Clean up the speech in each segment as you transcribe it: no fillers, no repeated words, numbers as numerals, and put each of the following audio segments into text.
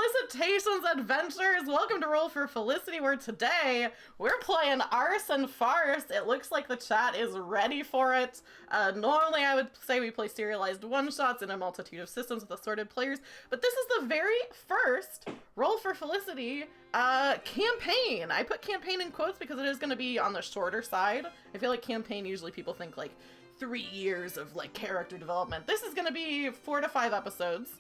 Felicitations, adventurers! Welcome to Roll for Felicity, where today we're playing Arse and Farce. It looks like the chat is ready for it. Normally I would say we play serialized one-shots in a multitude of systems with assorted players, but this is the very first Roll for Felicity campaign. I put campaign in quotes because it is going to be on the shorter side. I feel like campaign, usually people think like 3 years of like character development. This is going to be 4 to 5 episodes.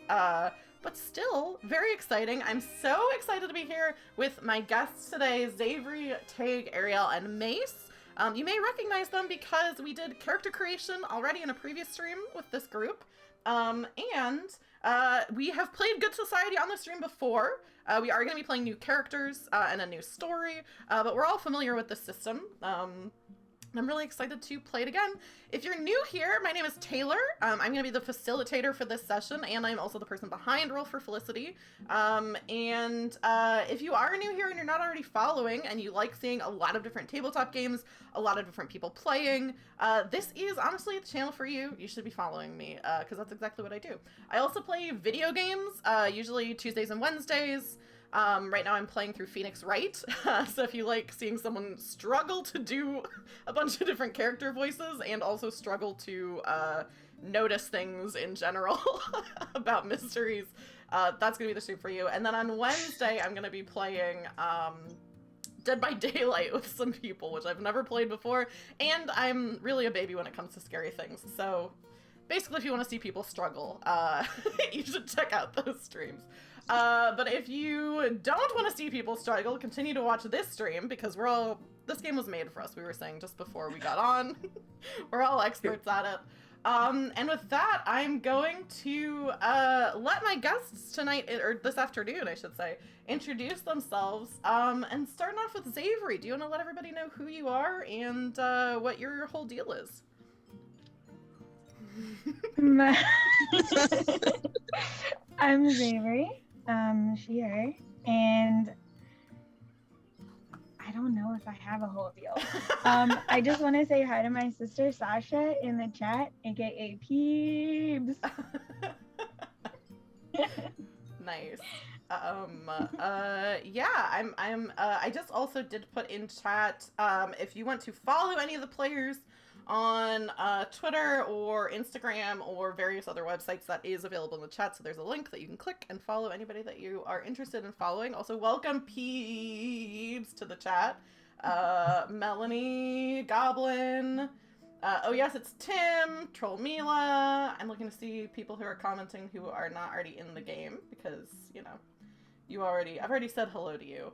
But still very exciting. I'm so excited to be here with my guests today, Xavery, Tag, Arielle, and Mace. You may recognize them because we did character creation already in a previous stream with this group. We have played Good Society on the stream before. We are going to be playing new characters and a new story, but we're all familiar with the system. I'm really excited to play it again. If you're new here, my name is Taylor. I'm going to be the facilitator for this session, and I'm also the person behind Roll for Felicity. If you are new here and you're not already following, and you like seeing a lot of different tabletop games, a lot of different people playing, this is honestly the channel for you. You should be following me, because that's exactly what I do. I also play video games, usually Tuesdays and Wednesdays. Right now I'm playing through Phoenix Wright, so if you like seeing someone struggle to do a bunch of different character voices and also struggle to notice things in general about mysteries, that's gonna be the stream for you. And then on Wednesday I'm gonna be playing Dead by Daylight with some people, which I've never played before, and I'm really a baby when it comes to scary things, so basically if you want to see people struggle, you should check out those streams. But if you don't want to see people struggle, continue to watch this stream, because this game was made for us, we were saying just before we got on. We're all experts at it. And with that, I'm going to let my guests tonight, or this afternoon, I should say, introduce themselves, and starting off with Xavery. Do you want to let everybody know who you are and what your whole deal is? I'm Xavery, she, her, and I don't know if I have a whole deal. I just want to say hi to my sister Sasha in the chat, aka Peebs. Nice. Yeah, I just also did put in chat, if you want to follow any of the players on Twitter or Instagram or various other websites, that is available in the chat, so there's a link that you can click and follow anybody that you are interested in following. Also, welcome Peebs to the chat. Melanie, Goblin, oh yes, it's Tim, Troll Mila. I'm looking to see people who are commenting who are not already in the game, because, you know, I've already said hello to you.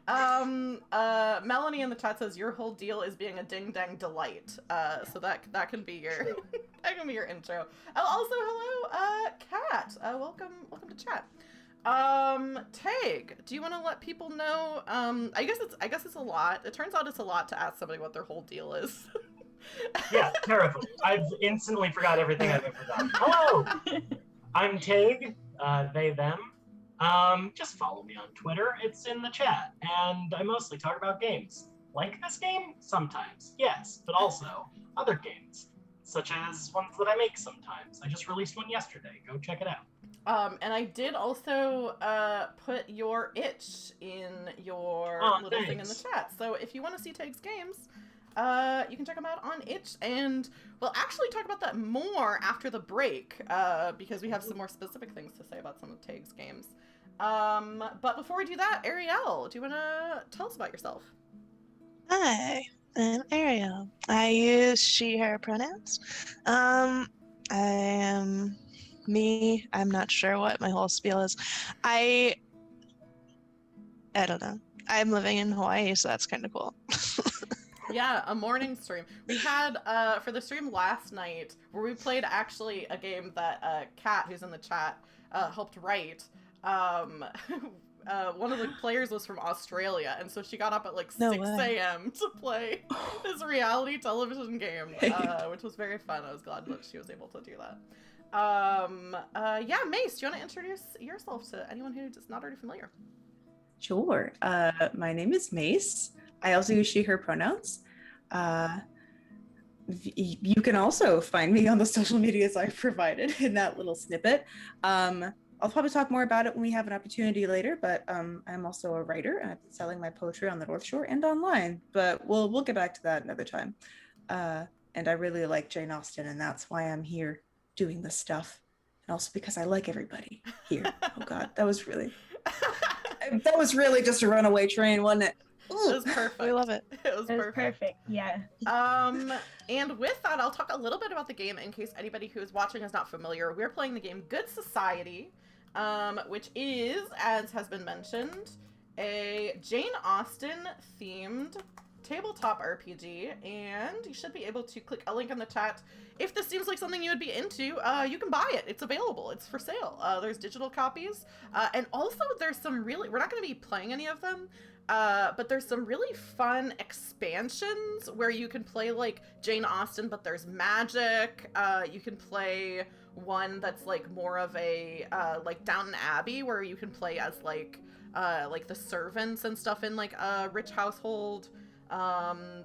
Melanie in the chat says your whole deal is being a ding-dang delight. So that can be your that can be your intro. Also, hello, Kat. Welcome to chat. Tag, do you want to let people know? I guess it's a lot. It turns out it's a lot to ask somebody what their whole deal is. Yeah, terrifying. I've instantly forgot everything I've ever done. Hello, I'm Tag. They, them. Just follow me on Twitter, it's in the chat, and I mostly talk about games. Like this game? Sometimes, yes, but also other games, such as ones that I make sometimes. I just released one yesterday, go check it out. And I did also, put your itch in your little thing in the chat, so if you want to see Tag's games, you can check them out on itch, and we'll actually talk about that more after the break, because we have some more specific things to say about some of Tag's games. But before we do that, Arielle, do you want to tell us about yourself? Hi, I'm Arielle. I use she, her pronouns. I am me. I'm not sure what my whole spiel is. I don't know. I'm living in Hawaii, so that's kind of cool. Yeah, a morning stream. We had, for the stream last night, where we played actually a game that Kat, who's in the chat, helped write. One of the players was from Australia, and so she got up at like 6 a.m. to play this reality television game, which was very fun. I was glad that she was able to do that. Yeah, Mace, do you want to introduce yourself to anyone who's not already familiar? Sure. My name is Mace. I also use she, her pronouns. You can also find me on the social medias I've provided in that little snippet. I'll probably talk more about it when we have an opportunity later, but I'm also a writer, and I've been selling my poetry on the North Shore and online, but we'll get back to that another time. And I really like Jane Austen, and that's why I'm here doing this stuff. And also because I like everybody here. Oh God, that was really just a runaway train, wasn't it? Ooh. It was perfect. We love it. It was perfect. Yeah. And with that, I'll talk a little bit about the game in case anybody who is watching is not familiar. We're playing the game Good Society, which is, as has been mentioned, a Jane Austen themed tabletop RPG, and you should be able to click a link in the chat. If this seems like something you would be into, you can buy it. It's available. It's for sale. There's digital copies, and also there's some really, we're not going to be playing any of them, but there's some really fun expansions where you can play like Jane Austen, but there's magic. You can play one that's like more of a like Downton Abbey, where you can play as like the servants and stuff in like a rich household.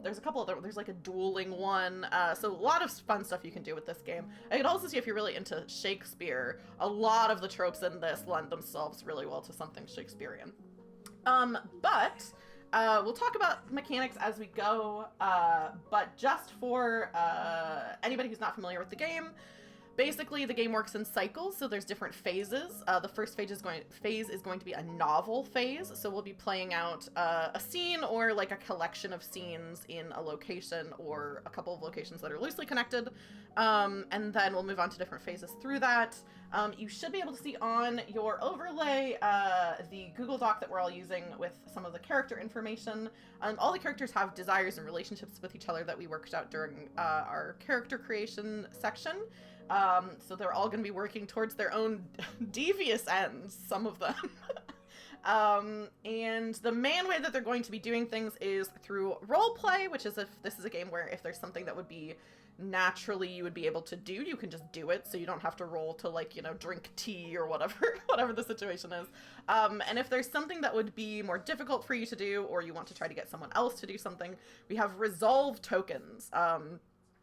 There's a couple other, there's like a dueling one, so a lot of fun stuff you can do with this game. I could also see if you're really into Shakespeare, a lot of the tropes in this lend themselves really well to something Shakespearean. But we'll talk about mechanics as we go, but just for anybody who's not familiar with the game, basically the game works in cycles, so there's different phases. The first phase is going to be a novel phase, so we'll be playing out a scene or like a collection of scenes in a location or a couple of locations that are loosely connected, and then we'll move on to different phases through that. You should be able to see on your overlay the Google Doc that we're all using with some of the character information. All the characters have desires and relationships with each other that we worked out during our character creation section. So they're all going to be working towards their own devious ends, some of them. And the main way that they're going to be doing things is through role play, which is if this is a game where if there's something that would be naturally you would be able to do, you can just do it, so you don't have to roll to, like, you know, drink tea or whatever the situation is. And if there's something that would be more difficult for you to do, or you want to try to get someone else to do something, we have resolve tokens.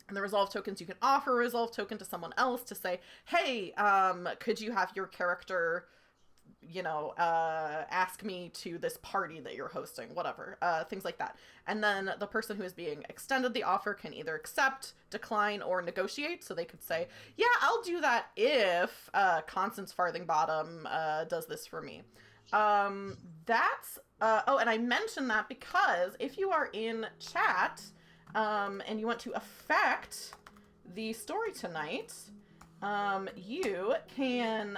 And the resolve tokens, you can offer a resolve token to someone else to say, hey, could you have your character, you know, ask me to this party that you're hosting, whatever, things like that. And then the person who is being extended the offer can either accept, decline, or negotiate. So they could say, yeah, I'll do that if Constance Farthingbottom does this for me. That's, oh, and I mentioned that because if you are in chat, and you want to affect the story tonight, you can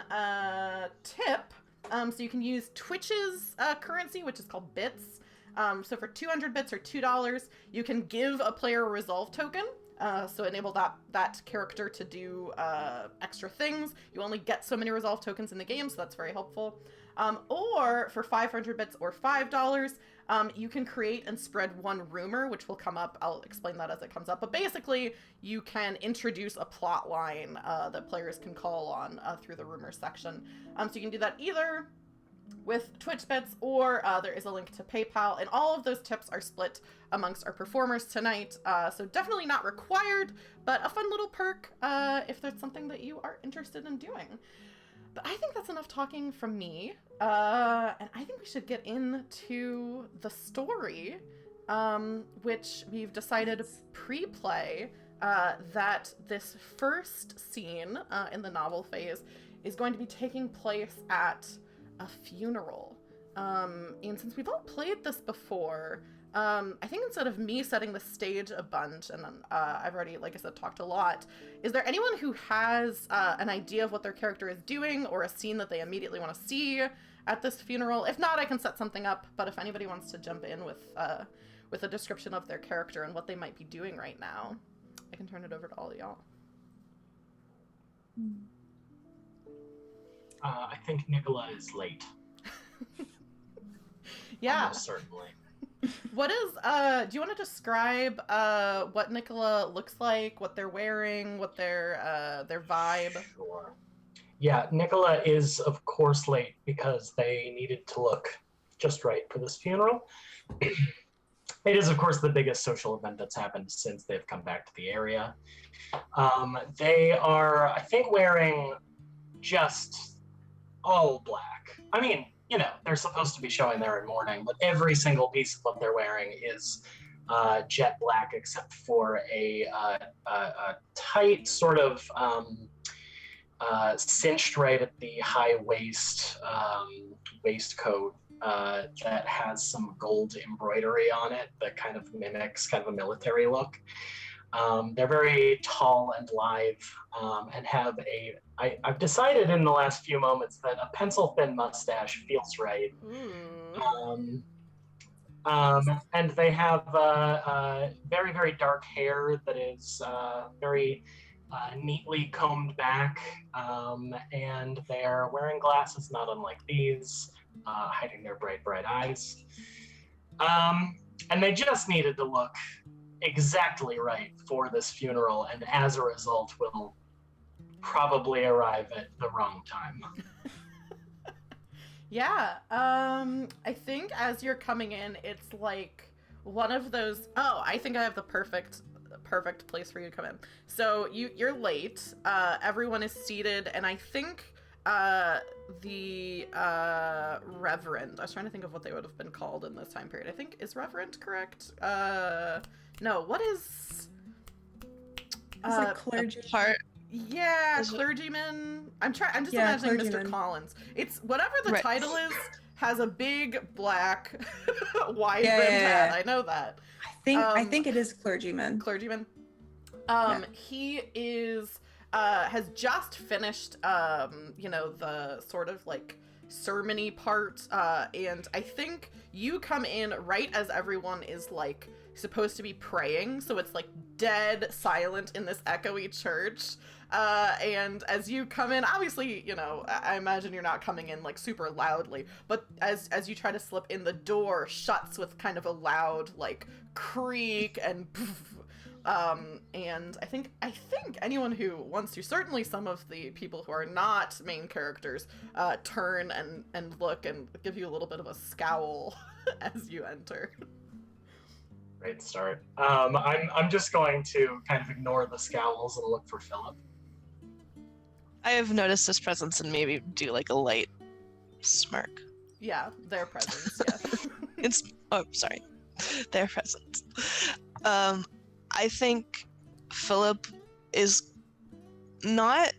tip. So you can use Twitch's currency, which is called bits. So for 200 bits or $2, you can give a player a resolve token. So enable that character to do extra things. You only get so many resolve tokens in the game, so that's very helpful. Or for 500 bits or $5, you can create and spread one rumor, which will come up. I'll explain that as it comes up. But basically, you can introduce a plot line that players can call on through the rumor section. So you can do that either with Twitch bits, or there is a link to PayPal, and all of those tips are split amongst our performers tonight. So definitely not required, but a fun little perk if there's something that you are interested in doing. But I think that's enough talking from me, and I think we should get into the story, which we've decided pre-play that this first scene in the novel phase is going to be taking place at a funeral. And since we've all played this before, I think instead of me setting the stage a bunch, and I've already, like I said, talked a lot, is there anyone who has an idea of what their character is doing, or a scene that they immediately want to see at this funeral? If not, I can set something up, but if anybody wants to jump in with a description of their character and what they might be doing right now, I can turn it over to all of y'all. I think Nikola is late. Yeah. Almost certainly. What is, do you want to describe what Nikola looks like, what they're wearing, what their vibe? Sure. Yeah, Nikola is, of course, late because they needed to look just right for this funeral. It is, of course, the biggest social event that's happened since they've come back to the area. They are, I think, wearing just all black. I mean, they're supposed to be showing they're in mourning, but every single piece of what they're wearing is jet black, except for a tight sort of cinched right at the high waistcoat that has some gold embroidery on it that kind of mimics kind of a military look. They're very tall and lithe, and have I've decided in the last few moments that a pencil-thin mustache feels right. And they have very, very dark hair that is very neatly combed back, and they are wearing glasses not unlike these, hiding their bright, bright eyes. And they just needed to look exactly right for this funeral, and as a result will probably arrive at the wrong time. Yeah, I think as you're coming in, it's like one of those, I think I have the perfect place for you to come in. So you're late, everyone is seated, and I think the Reverend, I was trying to think of what they would have been called in this time period. I think, is Reverend correct? No, what is... Is it clergy? Yeah, clergyman. I'm just imagining clergyman. Mr. Collins. It's whatever the title is, has a big black wide brimmed hat. I know that. I think it is clergyman. Clergyman. He is has just finished the sort of like sermony part, and I think you come in right as everyone is like supposed to be praying, so it's like dead silent in this echoey church, and as you come in, obviously, I imagine you're not coming in like super loudly, but as you try to slip in, the door shuts with kind of a loud like creak and poof. And I think anyone who wants to, certainly some of the people who are not main characters, turn and look and give you a little bit of a scowl as you enter. Great start. I'm just going to kind of ignore the scowls and look for Philip. I have noticed his presence and maybe do like a light smirk. Yeah, their presence, yeah. Their presence. I think Philip is not...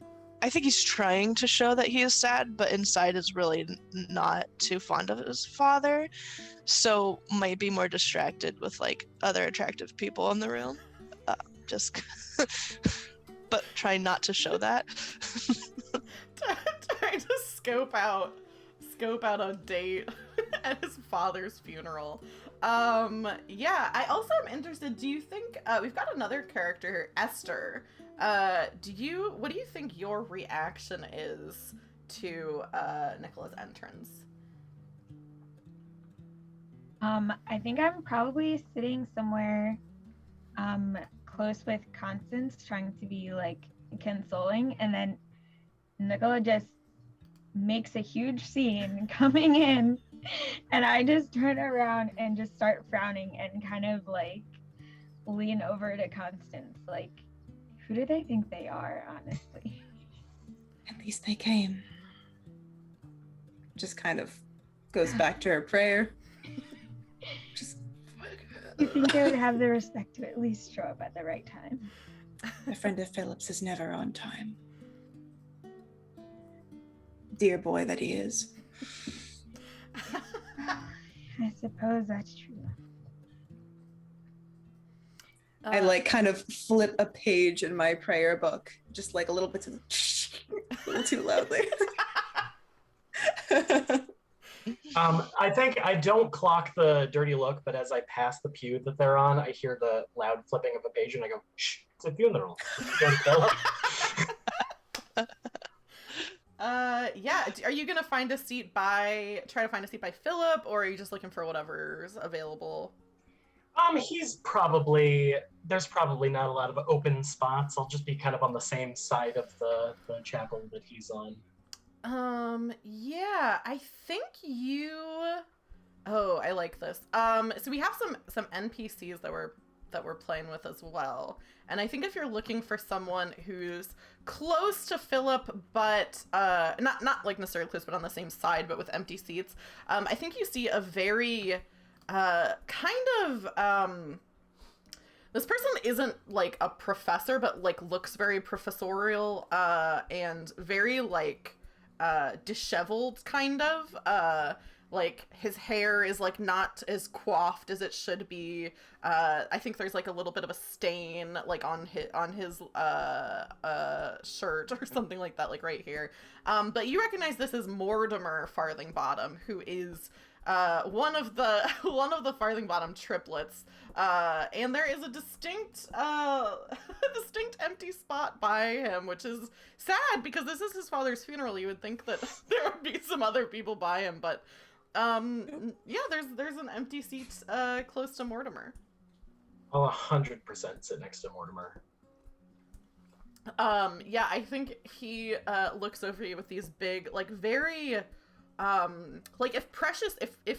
I think he's trying to show that he is sad, but inside is really not too fond of his father, so might be more distracted with like other attractive people in the room. But try not to show that. Trying to scope out a date at his father's funeral. I also am interested, do you think, we've got another character, Esther. What do you think your reaction is to Nikola's entrance? I think I'm probably sitting somewhere close with Constance, trying to be like consoling, and then Nikola just makes a huge scene coming in, and I just turn around and just start frowning and kind of like lean over to Constance, like, who do they think they are, honestly? At least they came. Just kind of goes back to her prayer. You think they would have the respect to at least show up at the right time? A friend of Philip's is never on time. Dear boy that he is. I suppose that's true. I like kind of flip a page in my prayer book, just like a little bit a little too loudly. I think I don't clock the dirty look, but as I pass the pew that they're on, I hear the loud flipping of a page and I go, shh, it's a funeral. Are you gonna try to find a seat by Philip, or are you just looking for whatever's available? There's probably not a lot of open spots. I'll just be kind of on the same side of the chapel that he's on. I think I like this. So we have some NPCs that we're that we're playing with as well. And I think if you're looking for someone who's close to Philip, but not like necessarily close, but on the same side, but with empty seats, I think you see a very this person isn't like a professor, but like looks very professorial and very like disheveled kind of. Like his hair is like not as coiffed as it should be. I think there's like a little bit of a stain like on his shirt or something like that, like right here. But you recognize this as Mortimer Farthingbottom, who is one of the Farthingbottom triplets, and there is a distinct empty spot by him, which is sad because this is his father's funeral. You would think that there would be some other people by him, but yeah, there's an empty seat close to Mortimer. I'll 100% sit next to Mortimer. Yeah, I think he looks over you with these big, like very like if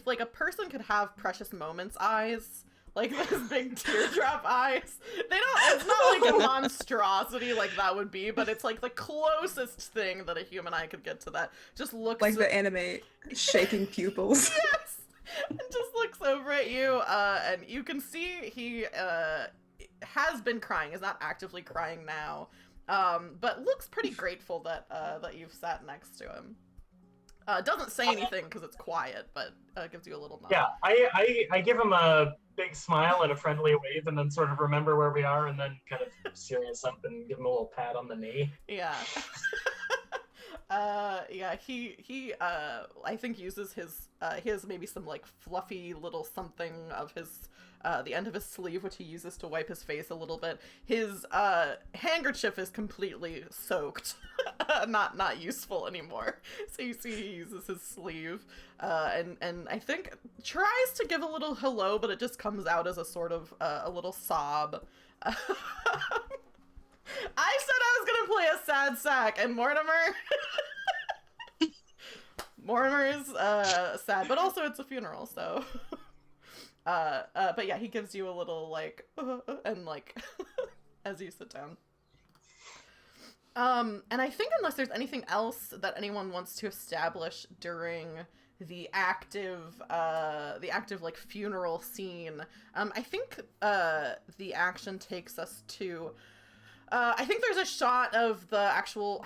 like a person could have Precious Moments eyes, like those big teardrop eyes, it's not like a monstrosity like that would be, but it's like the closest thing that a human eye could get to that. Just looks like the anime shaking pupils. Yes, and just looks over at you, and you can see he has been crying, is not actively crying now, but looks pretty grateful that that you've sat next to him. Doesn't say anything because it's quiet, but gives you a little nod. Yeah, I give him a big smile and a friendly wave, and then sort of remember where we are, and then kind of serious up and give him a little pat on the knee. Yeah. Yeah, he I think uses his he has maybe some like fluffy little something of his the end of his sleeve, which he uses to wipe his face a little bit. His handkerchief is completely soaked, not useful anymore. So you see he uses his sleeve, and I think tries to give a little hello, but it just comes out as a sort of a little sob. I said I was gonna play a sad sack, and Mortimer is sad, but also it's a funeral, so but yeah, he gives you a little like and like as you sit down. And I think unless there's anything else that anyone wants to establish during the active like funeral scene, I think the action takes us to I think there's a shot of the actual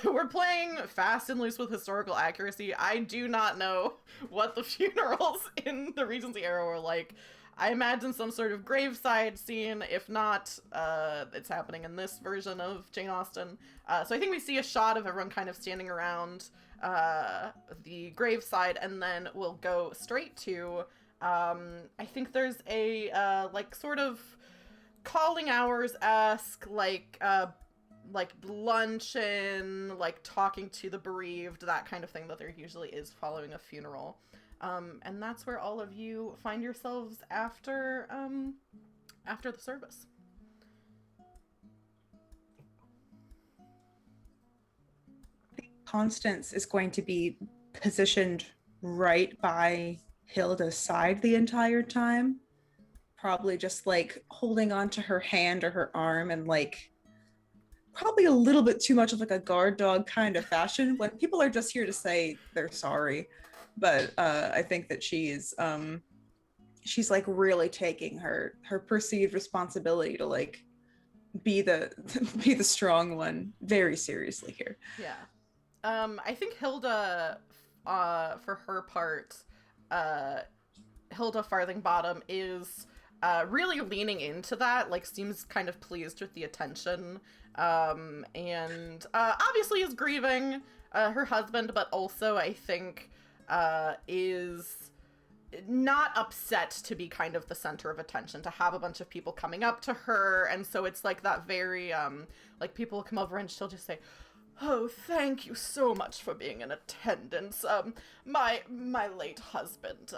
we're playing fast and loose with historical accuracy. I do not know what the funerals in the Regency era were like. I imagine some sort of graveside scene. If not, it's happening in this version of Jane Austen. So I think we see a shot of everyone kind of standing around the graveside, and then we'll go straight to, I think there's a, like, sort of calling hours-esque, like luncheon, like talking to the bereaved, that kind of thing that there usually is following a funeral. And that's where all of you find yourselves after the service. Constance is going to be positioned right by Hilda's side the entire time. Probably just like holding onto her hand or her arm, and like probably a little bit too much of like a guard dog kind of fashion when people are just here to say they're sorry. But I think that she's like really taking her perceived responsibility to like be the strong one very seriously here. Yeah. I think Hilda, for her part, Hilda Farthingbottom is really leaning into that, like seems kind of pleased with the attention, and obviously is grieving her husband, but also I think is not upset to be kind of the center of attention, to have a bunch of people coming up to her, and so it's like that very like people come over and she'll just say, "Oh, thank you so much for being in attendance. My late husband,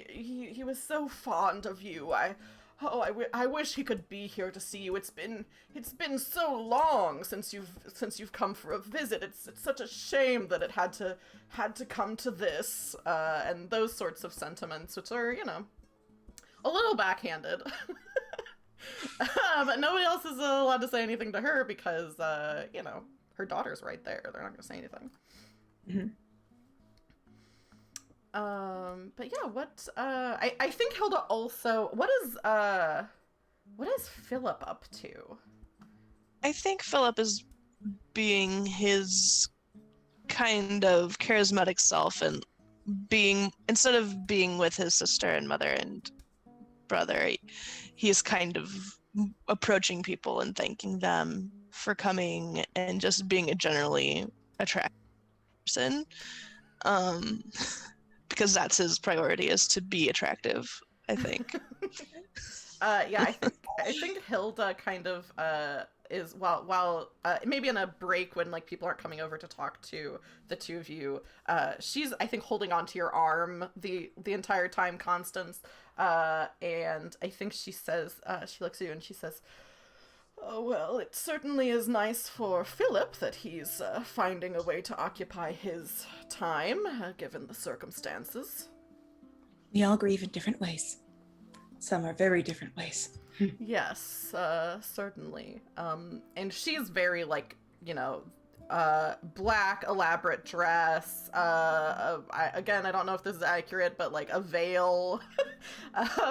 he was so fond of you. I wish he could be here to see you. It's been so long since you've come for a visit. It's such a shame that it had to come to this," and those sorts of sentiments, which are, you know, a little backhanded. But nobody else is allowed to say anything to her because, her daughter's right there. They're not going to say anything. Mm-hmm. But yeah, I think Hilda also, what is Phillip up to? I think Phillip is being his kind of charismatic self and instead of being with his sister and mother and brother, he's kind of approaching people and thanking them for coming and just being a generally attractive person. Because that's his priority, is to be attractive, I think. Yeah, I think Hilda kind of is while maybe in a break when like people aren't coming over to talk to the two of you, she's I think holding on to your arm the entire time, Constance, and I think she says she looks at you and she says, "Oh well, it certainly is nice for Phillip that he's finding a way to occupy his time, given the circumstances." We all grieve in different ways. Some are very different ways. Yes, certainly. And she's very, like, black, elaborate dress. Again, I don't know if this is accurate, but, like, a veil.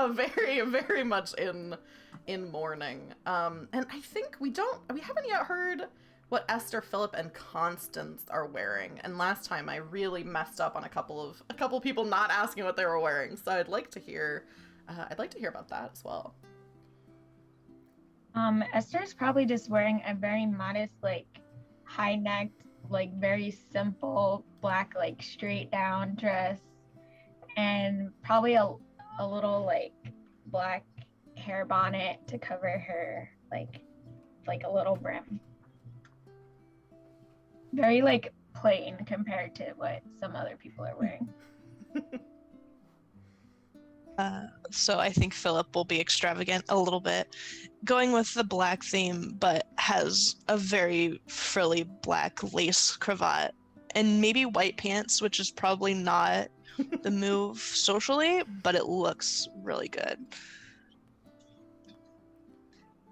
Very, very much in mourning. And I think we haven't yet heard what Esther, Phillip, and Constance are wearing. And last time I really messed up on a couple people not asking what they were wearing. So I'd like to hear about that as well. Esther's probably just wearing a very modest, like, high-necked, like, very simple black, like, straight down dress, and probably a little, like, black hair bonnet to cover her, like a little brim. Very, like, plain compared to what some other people are wearing. So I think Phillip will be extravagant a little bit, going with the black theme, but has a very frilly black lace cravat and maybe white pants, which is probably not the move socially, but it looks really good.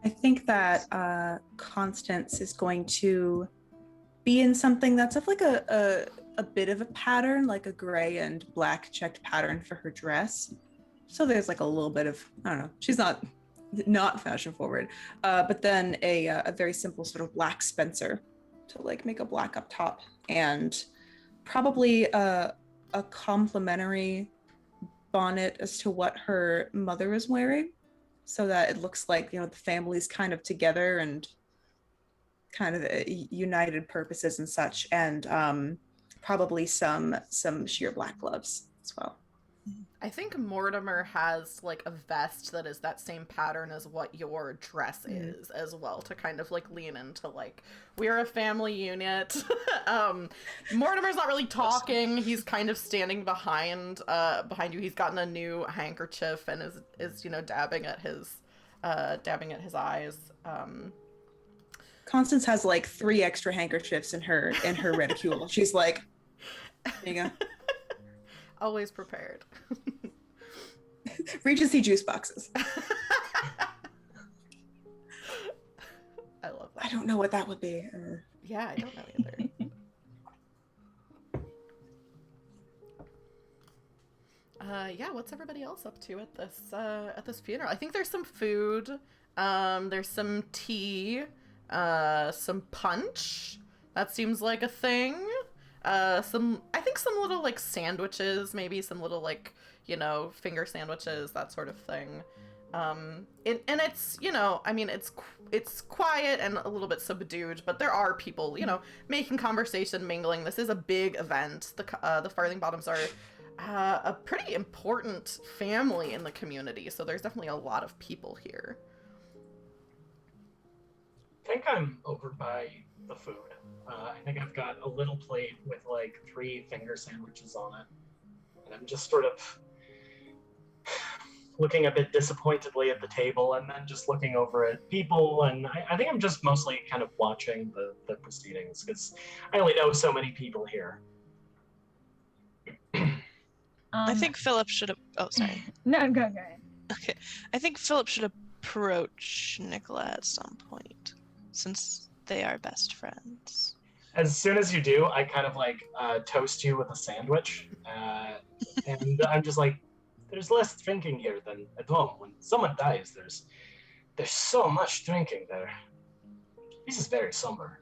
I think that Constance is going to be in something that's of like a bit of a pattern, like a gray and black checked pattern for her dress. So there's like a little bit of, I don't know, she's not fashion forward, but then a very simple sort of black spencer to like make a black up top, and probably a complementary bonnet as to what her mother is wearing, so that it looks like, the family's kind of together and kind of united purposes and such, and probably some sheer black gloves as well. I think Mortimer has like a vest that is that same pattern as what your dress is as well, to kind of like lean into like, we're a family unit. Mortimer's not really talking. He's kind of standing behind you. He's gotten a new handkerchief and is dabbing at his eyes. Constance has like 3 extra handkerchiefs in her reticule. She's like, there you go. Always prepared. Regency juice boxes. I love that. I don't know what that would be. Yeah, I don't know either. Yeah, what's everybody else up to at this funeral? I think there's some food. There's some tea. Some punch. That seems like a thing. I think some little like sandwiches, maybe some little like, finger sandwiches, that sort of thing. And it's, it's quiet and a little bit subdued, but there are people, making conversation, mingling. This is a big event. The Farthingbottoms are a pretty important family in the community, so there's definitely a lot of people here. I think I'm over by the food. I think I've got a little plate with like 3 finger sandwiches on it. And I'm just sort of looking a bit disappointedly at the table and then just looking over at people. And I think I'm just mostly kind of watching the proceedings because I only know so many people here. I think Phillip should have... Oh, sorry. No, go ahead. Okay. I think Phillip should approach Nikola at some point, since they are best friends. As soon as you do, I kind of like toast you with a sandwich, and I'm just like, there's less drinking here than at home. When someone dies, there's so much drinking there. This is very somber.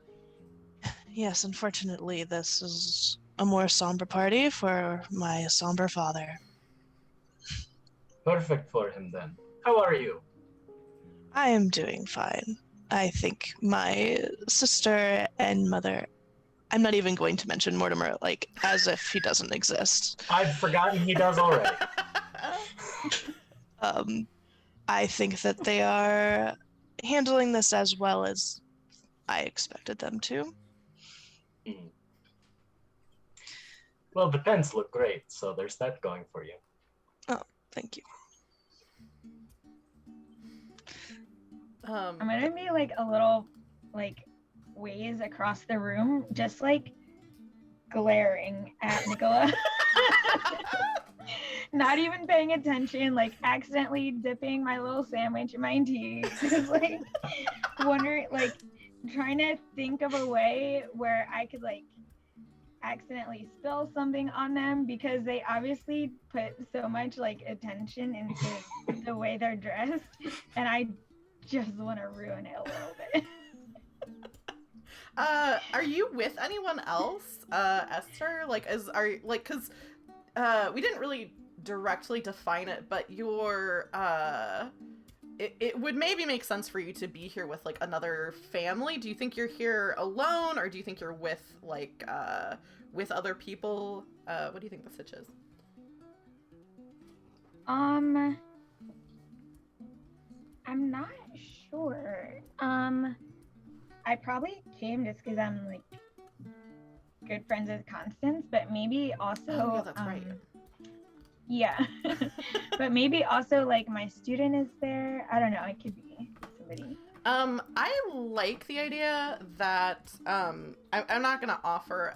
Yes, unfortunately, this is a more somber party for my somber father. Perfect for him then. How are you? I am doing fine. I think my sister and mother, I'm not even going to mention Mortimer, like, as if he doesn't exist. I've forgotten he does already. I think that they are handling this as well as I expected them to. Mm. Well, the pens look great, so there's that going for you. Oh, thank you. I'm gonna be like a little like ways across the room, just like glaring at Nikola. Not even paying attention, like accidentally dipping my little sandwich in my tea. Just like wondering, like trying to think of a way where I could like accidentally spill something on them, because they obviously put so much like attention into the way they're dressed, and I just want to ruin it a little bit. Are you with anyone else, Esther? Cause we didn't really directly define it, but your it would maybe make sense for you to be here with like another family. Do you think you're here alone, or do you think you're with like with other people? What do you think the sitch is? I'm not sure. I probably came just because I'm like good friends with Constance, but maybe also Oh, yeah, that's right. Yeah. But maybe also like my student is there. I don't know, it could be somebody. I like the idea that I'm not gonna offer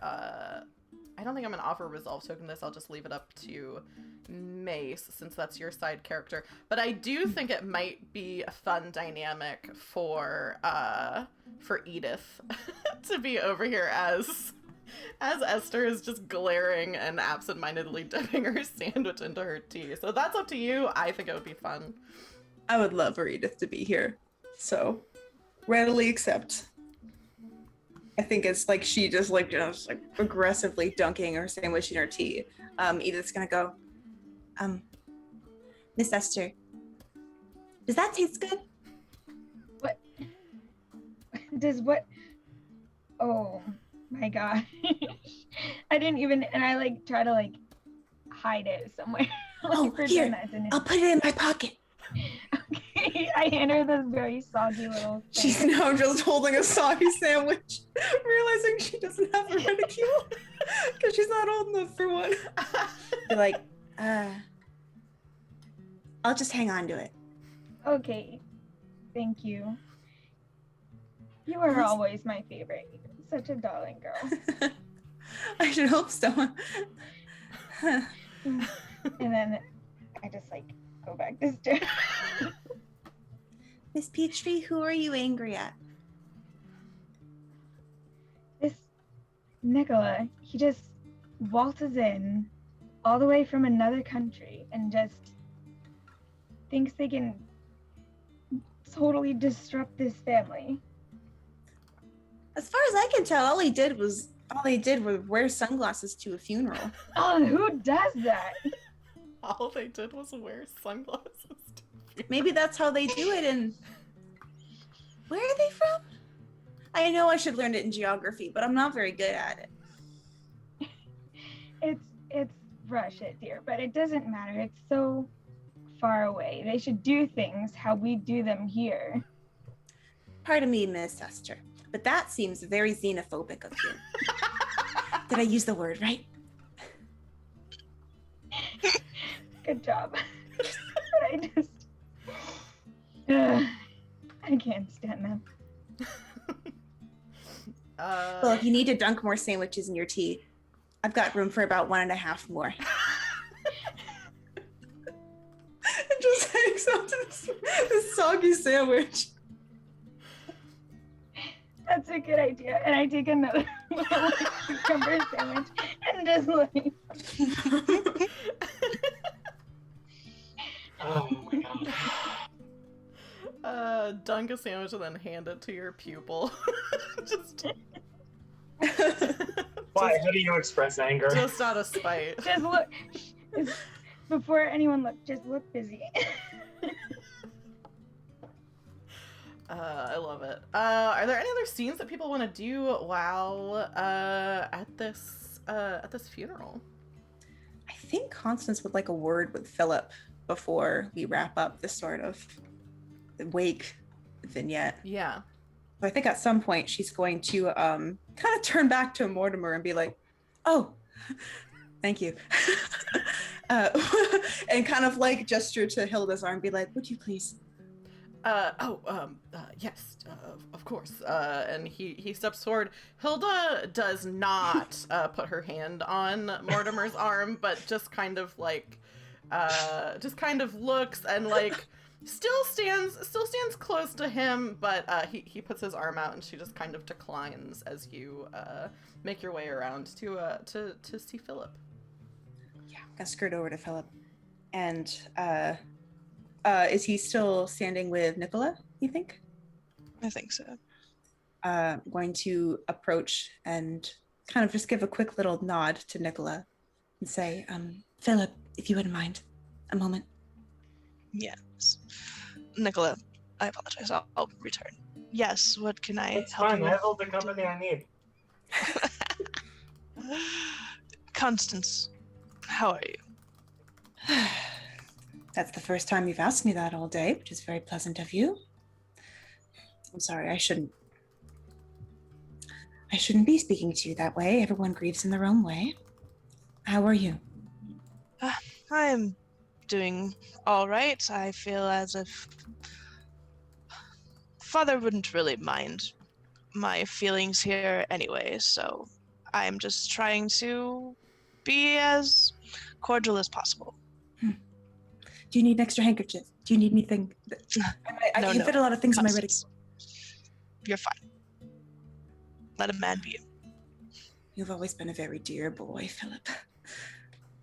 I don't think I'm gonna offer a resolve token this. I'll just leave it up to Mace, since that's your side character. But I do think it might be a fun dynamic for Edith to be over here as Esther is just glaring and absentmindedly dipping her sandwich into her tea. So that's up to you. I think it would be fun. I would love for Edith to be here, so readily accept. I think it's like she just like just like aggressively dunking her sandwich in her tea. Edith's gonna go, Miss Esther, does that taste good? What? Does what? Oh my gosh. I didn't even, and I like try to like hide it somewhere. Oh, here, I'll put it in my pocket. Okay, I hand her this very soggy little thing. She's now just holding a soggy sandwich, realizing she doesn't have a reticule because she's not old enough for one. You're like, I'll just hang on to it. Okay, thank you. You are always my favorite. Such a darling girl. I should hope so. And then I just like go back to stare. Miss Peachtree, who are you angry at? This Nikola, he just waltzes in all the way from another country and just thinks they can totally disrupt this family. As far as I can tell, all he did was wear sunglasses to a funeral. Oh, who does that? All they did was wear sunglasses. Maybe that's how they do it. And where are they from? I know I should learn it in geography, but I'm not very good at it. It's Russia, dear, but it doesn't matter. It's so far away. They should do things how we do them here. Pardon me, Miss Esther, but that seems very xenophobic of you. Did I use the word right? Good job. But I can't stand them. Well, if you need to dunk more sandwiches in your tea, I've got room for about 1.5 more. It just hangs out to the This soggy sandwich. That's a good idea. And I take another cucumber sandwich and just like. Oh my god. Dunk a sandwich and then hand it to your pupil. Just Why? How do you express anger? just out of spite. Just look. Before anyone look, just look busy. I love it. Are there any other scenes that people want to do while at this funeral? I think Constance would like a word with Phillip before we wrap up this sort of wake vignette. Yeah. So I think at some point she's going to kind of turn back to Mortimer and be like, "Oh, thank you," and kind of like gesture to Hilda's arm, be like, "Would you please?" Yes, of course. And he steps forward. Hilda does not put her hand on Mortimer's arm, but just kind of looks and like still stands close to him, but he puts his arm out and she just kind of declines as you make your way around to see Phillip. Yeah, I'm gonna skirt over to Phillip, and is he still standing with Nikola, you think? I think so. Going to approach and kind of just give a quick little nod to Nikola and say, Phillip, if you wouldn't mind, a moment. Yes. Nikola, I apologize. I'll return. Yes, what can I It's help fine. you I with? have all the company I need. Constance, how are you? That's the first time you've asked me that all day, which is very pleasant of you. I'm sorry, I shouldn't be speaking to you that way. Everyone grieves in their own way. How are you? I'm doing all right. I feel as if Father wouldn't really mind my feelings here anyway, so I'm just trying to be as cordial as possible. Do you need an extra handkerchief? Do you need anything? I No, can fit a lot of things in my ready. Constance, you're fine. Let a man be. You've always been a very dear boy, Phillip.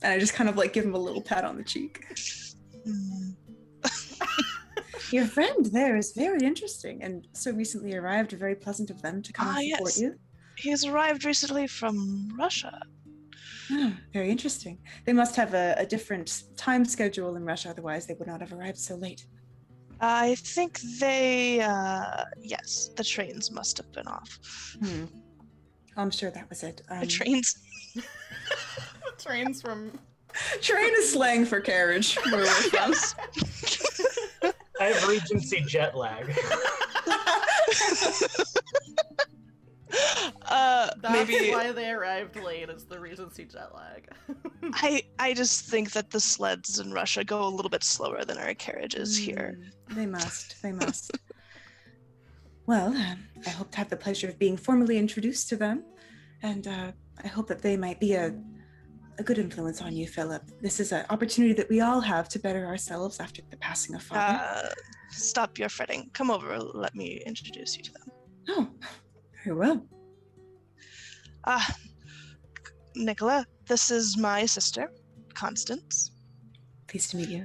And I just kind of like give him a little pat on the cheek. Your friend there is very interesting and so recently arrived. Very pleasant of them to come and support Yes. you. He's arrived recently from Russia. Oh, very interesting. They must have a different time schedule in Russia, otherwise they would not have arrived so late. I think they, yes, the trains must have been off. I'm sure that was it. The trains? Trains from... Train is slang for carriage. Where we're from. Yes. I have Regency jet lag. That's Maybe why they arrived late, is the Regency jet lag. I just think that the sleds in Russia go a little bit slower than our carriages here. They must. Well, I hope to have the pleasure of being formally introduced to them, and I hope that they might be a good influence on you, Phillip. This is an opportunity that we all have to better ourselves after the passing of Father. Stop your fretting. Come over. Let me introduce you to them. Oh, very well. Nikola, this is my sister, Constance. Pleased to meet you.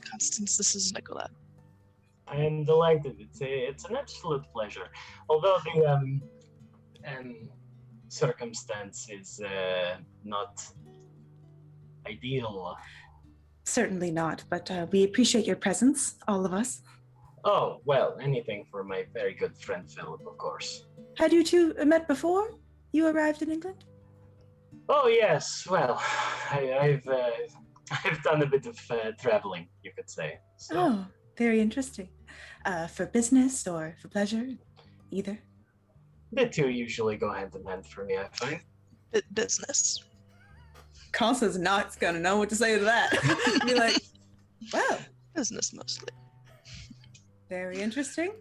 Constance, this is Nikola. I am delighted. It's an absolute pleasure. Although the circumstance is not ideal. Certainly not, but we appreciate your presence, all of us. Oh, well, anything for my very good friend Phillip, of course. Had you two met before you arrived in England? Oh yes, well, I've done a bit of traveling, you could say. So. Oh, very interesting. For business or for pleasure? Either? The two usually go hand in hand for me, I find. Business. Constance not gonna know what to say to that. Be like, well, Business mostly. very interesting.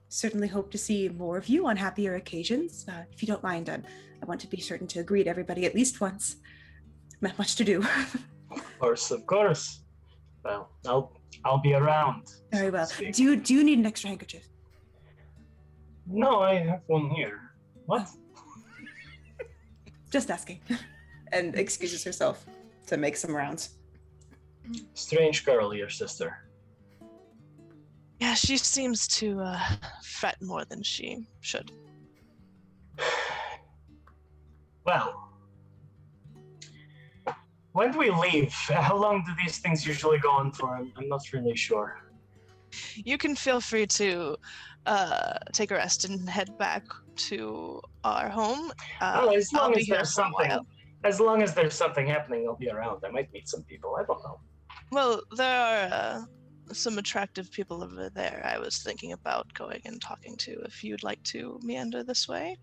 Certainly hope to see more of you on happier occasions. If you don't mind, I want to be certain to greet everybody at least once. Not much to do. Of course. Well, I'll I'll be around. Very well. Speak. Do you need an extra handkerchief? No, I have one here. What? Just asking. And excuses herself to make some rounds. Strange girl, your sister. Yeah, she seems to fret more than she should. Well, when do we leave? How long do these things usually go on for? I'm not really sure. You can feel free to take a rest and head back to our home. As I'll long be as here there's for a something, while. as long as there's something happening, I'll be around. I might meet some people. I don't know. Well, there are some attractive people over there I was thinking about going and talking to if you'd like to meander this way.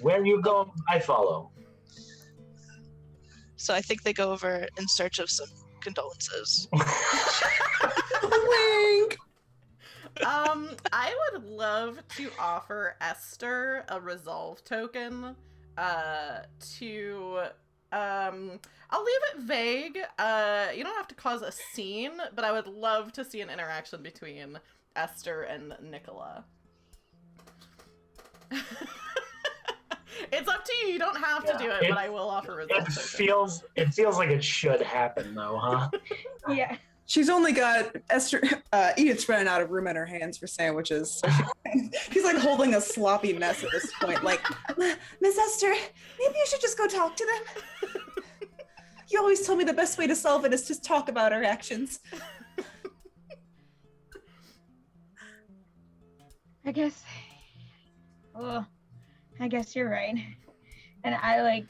Where you go, I follow. So I think they go over in search of some condolences. Wink! I would love to offer Esther a resolve token. I'll leave it vague. You don't have to cause a scene, but I would love to see an interaction between Esther and Nikola. It's up to you. You don't have to do it, but I will offer resolve token. It feels like it should happen, though, huh? Yeah. She's only got Edith's running out of room in her hands for sandwiches. So she's like holding a sloppy mess at this point. Like, Miss Esther, maybe you should just go talk to them. You always tell me the best way to solve it is to talk about our actions. I guess you're right. And I like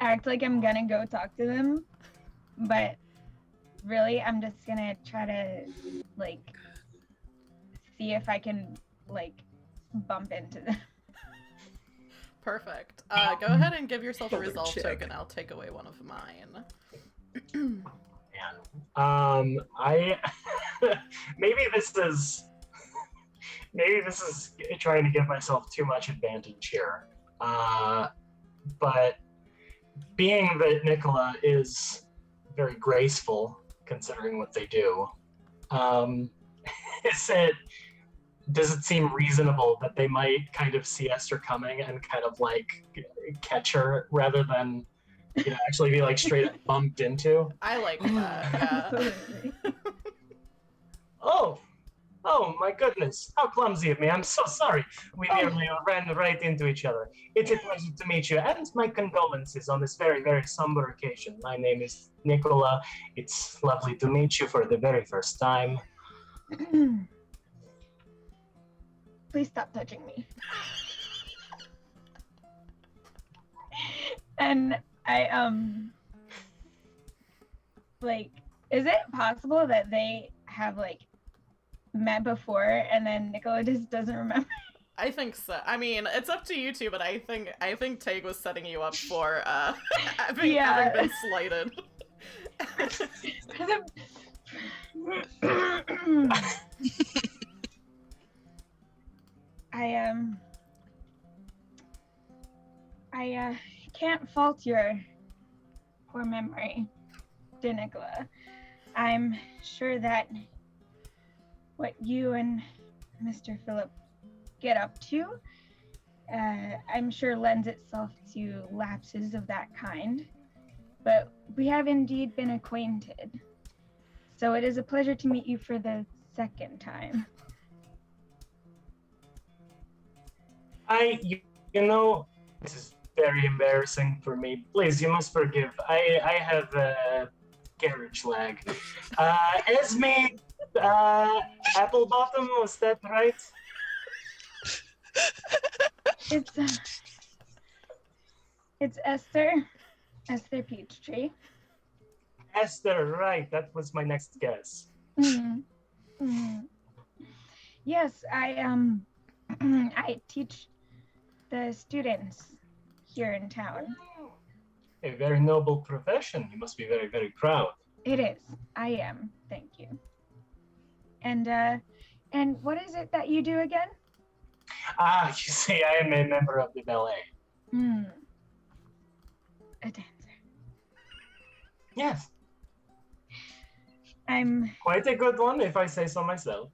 act like I'm gonna go talk to them, but really I'm just gonna try to like see if I can like bump into them. Perfect. Go ahead and give yourself a Holy resolve chick. token. I'll take away one of mine. I maybe this is trying to give myself too much advantage here. But being that Nikola is very graceful, considering what they do, does it seem reasonable that they might kind of see Esther coming and kind of like catch her rather than, actually be like straight up bumped into? I like that. Yeah. Absolutely. Oh my goodness, how clumsy of me. I'm so sorry. We nearly ran right into each other. It's a pleasure to meet you, and my condolences on this very, very somber occasion. My name is Nikola. It's lovely to meet you for the very first time. Please stop touching me. And I like, is it possible that they have like met before and then Nikola just doesn't remember? I think so. I mean, it's up to you two, but I think Tag was setting you up for having been slighted. I can't fault your poor memory, dear Nikola. I'm sure that what you and Mr. Phillip get up to, I'm sure lends itself to lapses of that kind. But we have indeed been acquainted. So it is a pleasure to meet you for the second time. This is very embarrassing for me. Please, you must forgive. I have carriage lag. Esme, Applebottom, was that right? It's Esther Peachtree. Esther, right. That was my next guess. Yes, I teach the students here in town. A very noble profession. You must be very, very proud. It is. I am. Thank you. And what is it that you do again? You see, I am a member of the ballet. A dancer. Yes. I'm Quite a good one, if I say so myself.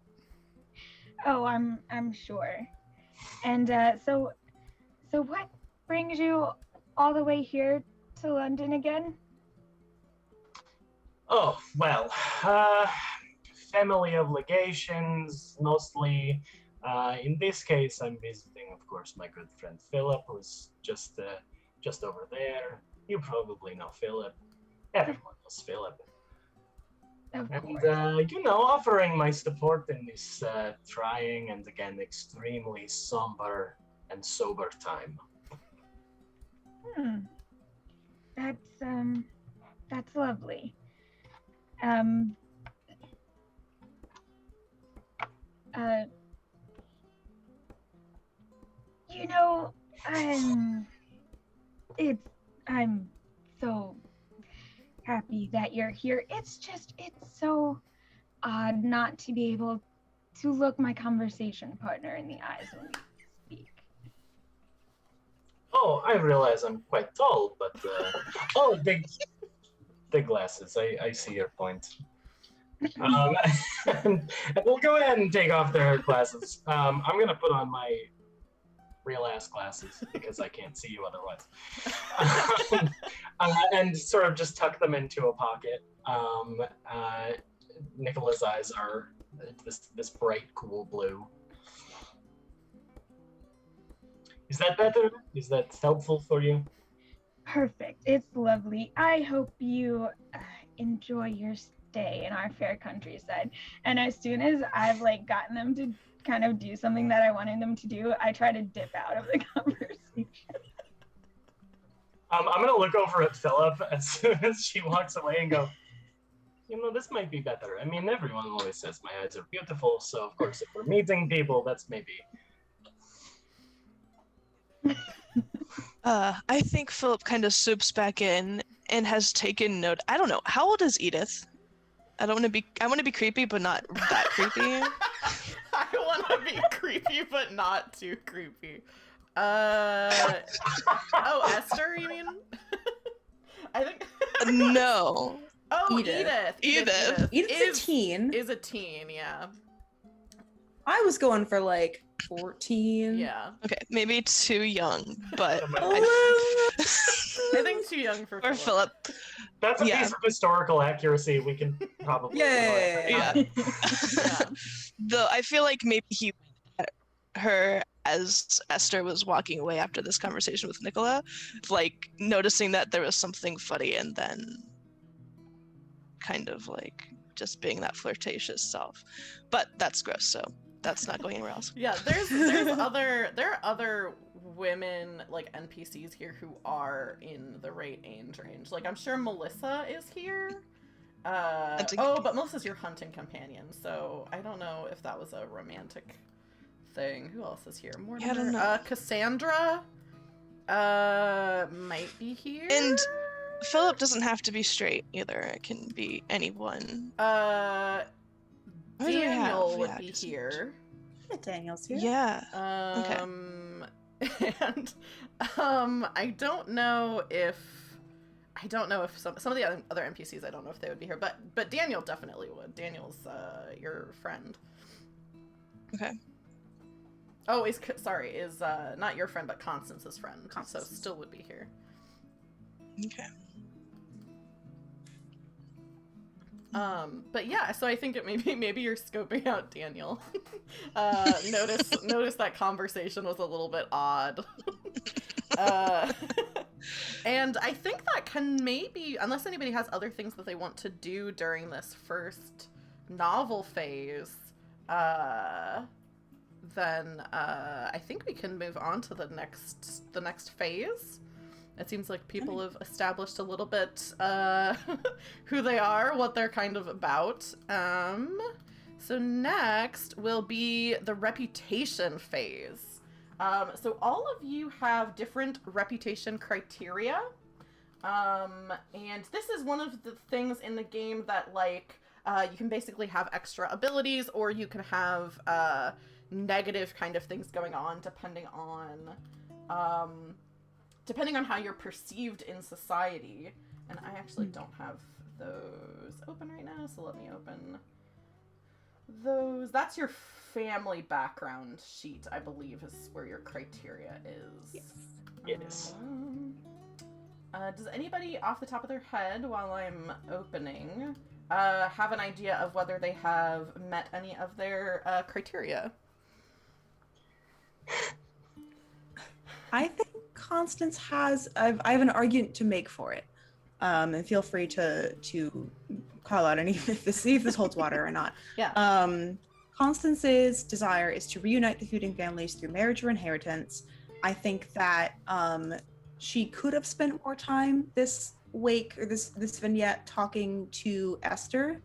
I'm sure. And so what brings you all the way here to London again? Oh, well, family obligations, mostly. In this case, I'm visiting, of course, my good friend Philip, who's just over there. You probably know Philip. Everyone knows Philip. Of And, course. offering my support in this trying and, again, extremely somber and sober time. That's lovely. You know, I'm so happy that you're here. It's so odd not to be able to look my conversation partner in the eyes when we speak. Oh, I realize I'm quite tall, but oh, big glasses. I see your point. And we'll go ahead and take off their glasses. I'm gonna put on my real ass glasses because I can't see you otherwise, and sort of just tuck them into a pocket. Nicola's eyes are this bright, cool blue. Is that better? Is that helpful for you? Perfect. It's lovely. I hope you enjoy your stay in our fair countryside. And as soon as I've gotten them to kind of do something that I wanted them to do, I try to dip out of the conversation. I'm gonna look over at Philip as soon as she walks away and go, this might be better. I mean, everyone always says my eyes are beautiful, so of course if we're meeting people, that's maybe... I think Philip kind of swoops back in and has taken note. I don't know. How old is Edith? I want to be creepy, but not that creepy. I want to be creepy, but not too creepy. Oh, Esther, you mean? I think. No. Oh, Edith. Edith. Edith's a teen. Is a teen, yeah. I was going for 14. Yeah. Okay, maybe too young, but I think too young for Philip. That's a piece of historical accuracy we can probably... Yeah. Though I feel like maybe he met her as Esther was walking away after this conversation with Nikola, noticing that there was something funny and then kind of just being that flirtatious self. But that's gross, so that's not going anywhere else. Yeah, there are other women NPCs here who are in the right age range. I'm sure Melissa is here. But Melissa's your hunting companion, so I don't know if that was a romantic thing. Who else is here? More I don't know. Cassandra might be here. And Philip doesn't have to be straight either. It can be anyone. Daniel would be here. Yeah, Daniel's here. Yeah. Okay. And I don't know if some of the other NPCs, I don't know if they would be here, but Daniel definitely would. Daniel's your friend. Okay. Oh, is not your friend, but Constance's friend. Constance. So still would be here. Okay. But yeah, so I think maybe you're scoping out Daniel. Notice that conversation was a little bit odd. And I think that can maybe, unless anybody has other things that they want to do during this first novel phase, then I think we can move on to the next phase. It seems like people have established a little bit who they are, what they're kind of about. So next will be the reputation phase. So all of you have different reputation criteria. And this is one of the things in the game that you can basically have extra abilities, or you can have negative kind of things going on depending on how you're perceived in society. And I actually don't have those open right now, so let me open those. That's your family background sheet, I believe, is where your criteria is. Yes. Does anybody off the top of their head, while I'm opening, have an idea of whether they have met any of their criteria? I think Constance has. I have an argument to make for it, and feel free to call out any see if this holds water or not. Yeah. Constance's desire is to reunite the feuding families through marriage or inheritance. I think that she could have spent more time this wake or this vignette talking to Esther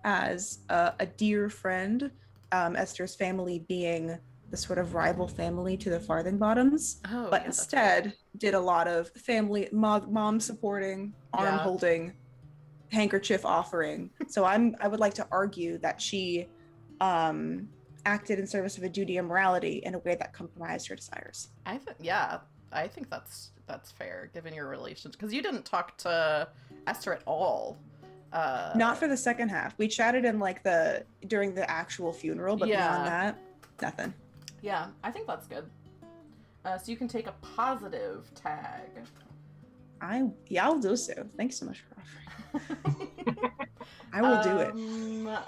as a dear friend. Esther's family being the sort of rival family to the Farthingbottoms, but Yeah, instead did a lot of family mom supporting, arm holding, handkerchief offering. So I would like to argue that she acted in service of a duty and morality in a way that compromised her desires. I think that's fair given your relationship, because you didn't talk to Esther at all. Not for the second half. We chatted in during the actual funeral, but beyond that, nothing. Yeah, I think that's good. So you can take a positive tag. I'll do so. Thanks so much for offering. I will do it.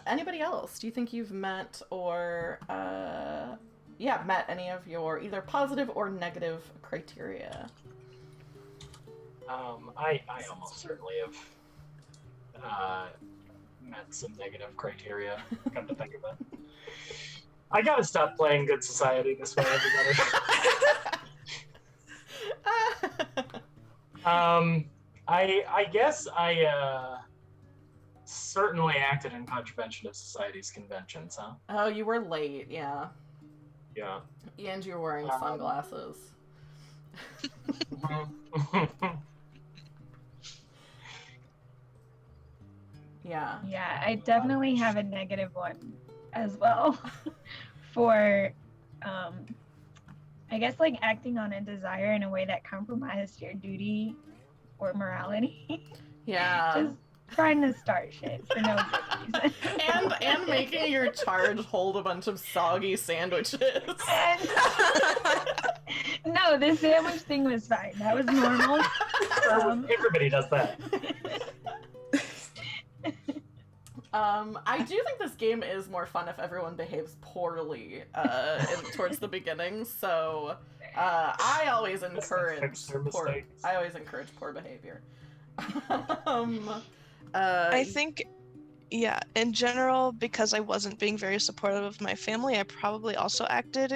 Anybody else? Do you think you've met or met any of your either positive or negative criteria? I almost certainly have met some negative criteria. Come to think of it. I gotta stop playing Good Society this way, everybody. I guess I certainly acted in contravention of society's conventions, huh? Oh, you were late, yeah. Yeah. And you were wearing sunglasses. Yeah. Yeah, I definitely have a negative one as well for I guess acting on a desire in a way that compromised your duty or morality. Yeah. Just trying to start shit for no good reason. and making your charge hold a bunch of soggy sandwiches. No, the sandwich thing was fine. That was normal. Everybody does that. I do think this game is more fun if everyone behaves poorly towards the beginning. So I always encourage poor behavior. I think, in general, because I wasn't being very supportive of my family, I probably also acted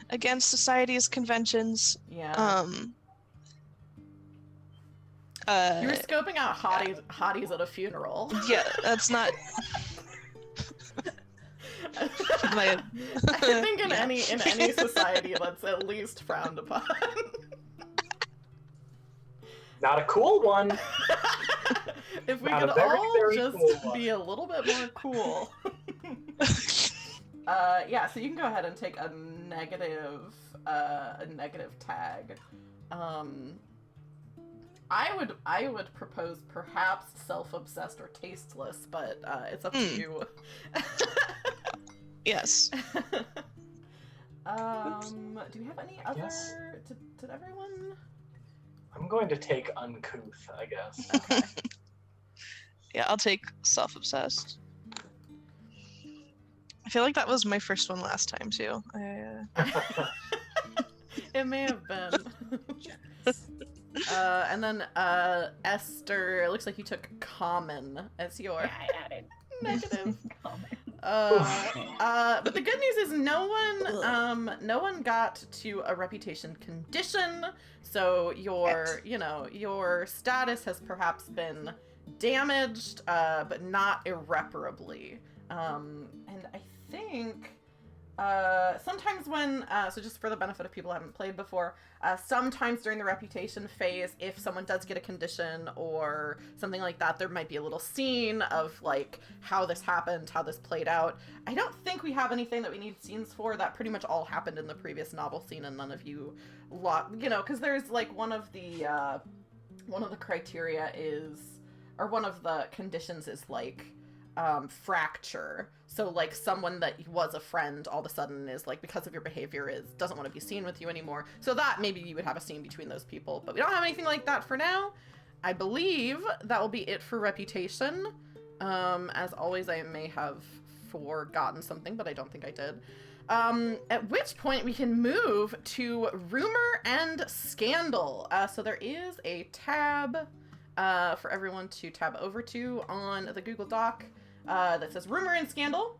against society's conventions. Yeah. You were scoping out hotties at a funeral. Yeah, that's not. I think in any society that's at least frowned upon. Not a cool one. If we Not could a very, all very just cool be a little bit more cool. So you can go ahead and take a negative tag. I would propose perhaps self-obsessed or tasteless, but it's up to you. Yes. Do we have any other? Did everyone? I'm going to take uncouth, I guess. Okay. Yeah, I'll take self-obsessed. I feel like that was my first one last time too. It may have been. And then Esther, it looks like you took common as your I added negative. comment. But the good news is no one got to a reputation condition, so your status has perhaps been damaged, but not irreparably. And I think sometimes when, so just for the benefit of people who haven't played before, sometimes during the reputation phase, if someone does get a condition or something like that, there might be a little scene of how this happened, how this played out. I don't think we have anything that we need scenes for. That pretty much all happened in the previous novel scene, and none of you because there's one of the criteria is or one of the conditions is like fracture. So like someone that was a friend all of a sudden is like, because of your behavior, doesn't want to be seen with you anymore. So that maybe you would have a scene between those people, but we don't have anything like that for now. I believe that will be it for reputation. As always, I may have forgotten something, but I don't think I did. At which point we can move to rumor and scandal. So there is a tab for everyone to tab over to on the Google Doc that says rumor and scandal.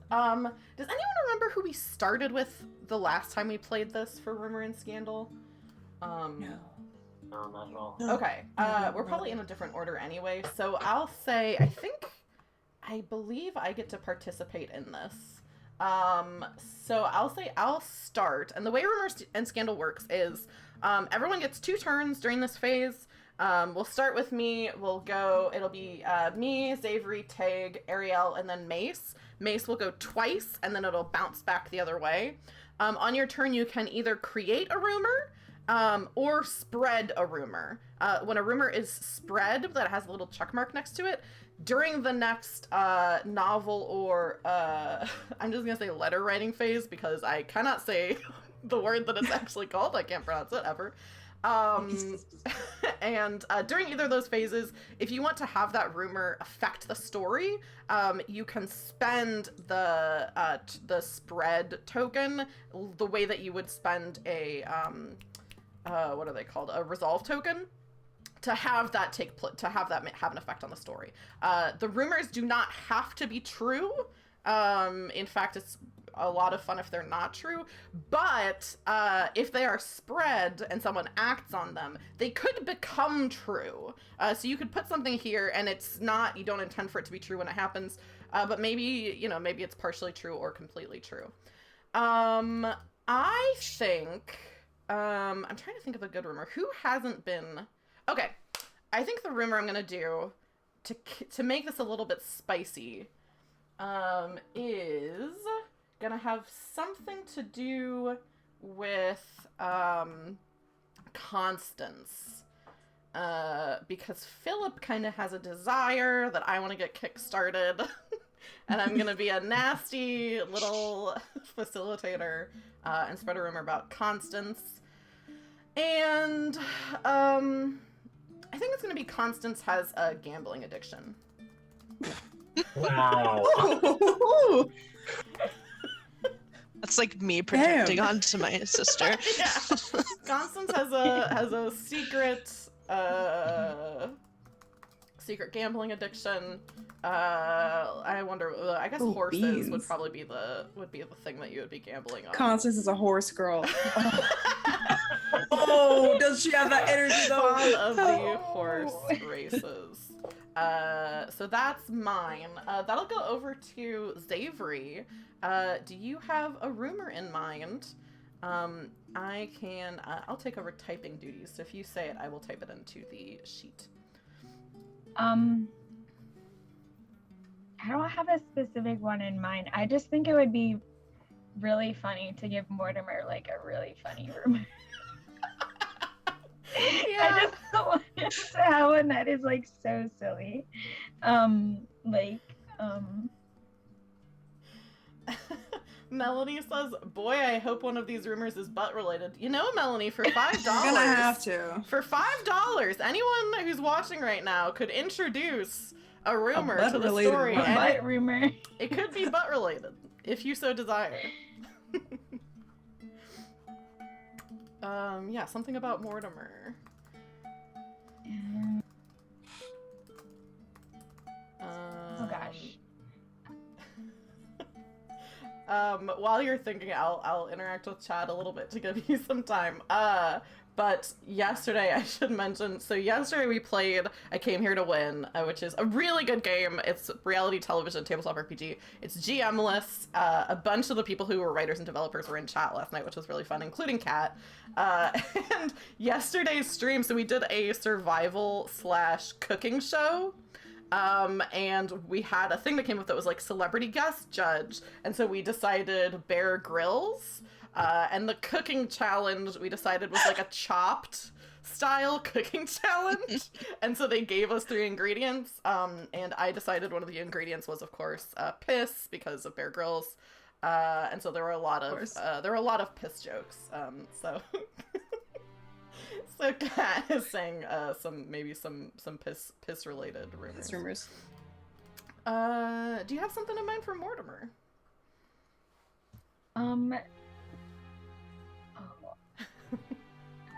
Does anyone remember who we started with the last time we played this for rumor and scandal? No. No, not at all. Okay, we're probably in a different order anyway, so I'll say, I believe I get to participate in this. So I'll say I'll start, and the way rumor and scandal works is, everyone gets 2 turns during this phase. We'll start with me, it'll be me, Zavery, Tag, Arielle, and then Mace. Mace will go twice, and then it'll bounce back the other way. On your turn, you can either create a rumor, or spread a rumor. When a rumor is spread, that has a little check mark next to it, during the next novel or, I'm just gonna say letter writing phase, because I cannot say the word that it's actually called. I can't pronounce it ever. And during either of those phases, if you want to have that rumor affect the story, you can spend the spread token the way that you would spend a what are they called? A resolve token, to have that have an effect on the story. The rumors do not have to be true. In fact, it's a lot of fun if they're not true, but if they are spread and someone acts on them, they could become true. So you could put something here and you don't intend for it to be true when it happens, but maybe it's partially true or completely true. I think, I'm trying to think of a good rumor. Who hasn't been... Okay, I think the rumor I'm gonna do to make this a little bit spicy is gonna have something to do with Constance, because Phillip kind of has a desire that I want to get kickstarted, and I'm gonna be a nasty little facilitator and spread a rumor about Constance. And I think it's gonna be Constance has a gambling addiction. Wow. That's like me projecting onto my sister. Yeah. Constance has a secret gambling addiction. I wonder. I guess horses beans. would probably be the thing that you would be gambling on. Constance is a horse girl. Oh, does she have that energy though? Fond of the horse races. So that's mine. That'll go over to Zavery. Do you have a rumor in mind? I'll take over typing duties. So if you say it, I will type it into the sheet. I don't have a specific one in mind. I just think it would be really funny to give Mortimer like a really funny rumor. Yeah. I just don't want him to have one that is like so silly. Melanie says, boy, I hope one of these rumors is butt related. You know, Melanie, for $5. You're gonna have to. For $5, anyone who's watching right now could introduce a rumor to the butt-related story. rumor. And Butt rumor. it could be butt related, if you so desire. Yeah, something about Mortimer. Oh gosh. While you're thinking, I'll interact with chat a little bit to give you some time. But yesterday, I should mention, so yesterday we played I Came Here to Win, which is a really good game. It's reality television tabletop RPG. It's GM-less. A bunch of the people who were writers and developers were in chat last night, which was really fun, including Kat. And yesterday's stream, so we did a survival/cooking show. And we had a thing that came up that was like celebrity guest judge. And so we decided Bear Grylls. And the cooking challenge we decided was like a chopped style cooking challenge. And so they gave us 3 ingredients. And I decided one of the ingredients was, of course, piss because of Bear Grylls. And so there were a lot of piss jokes. So so Kat is saying some piss related rumors. Piss rumors. Do you have something in mind for Mortimer?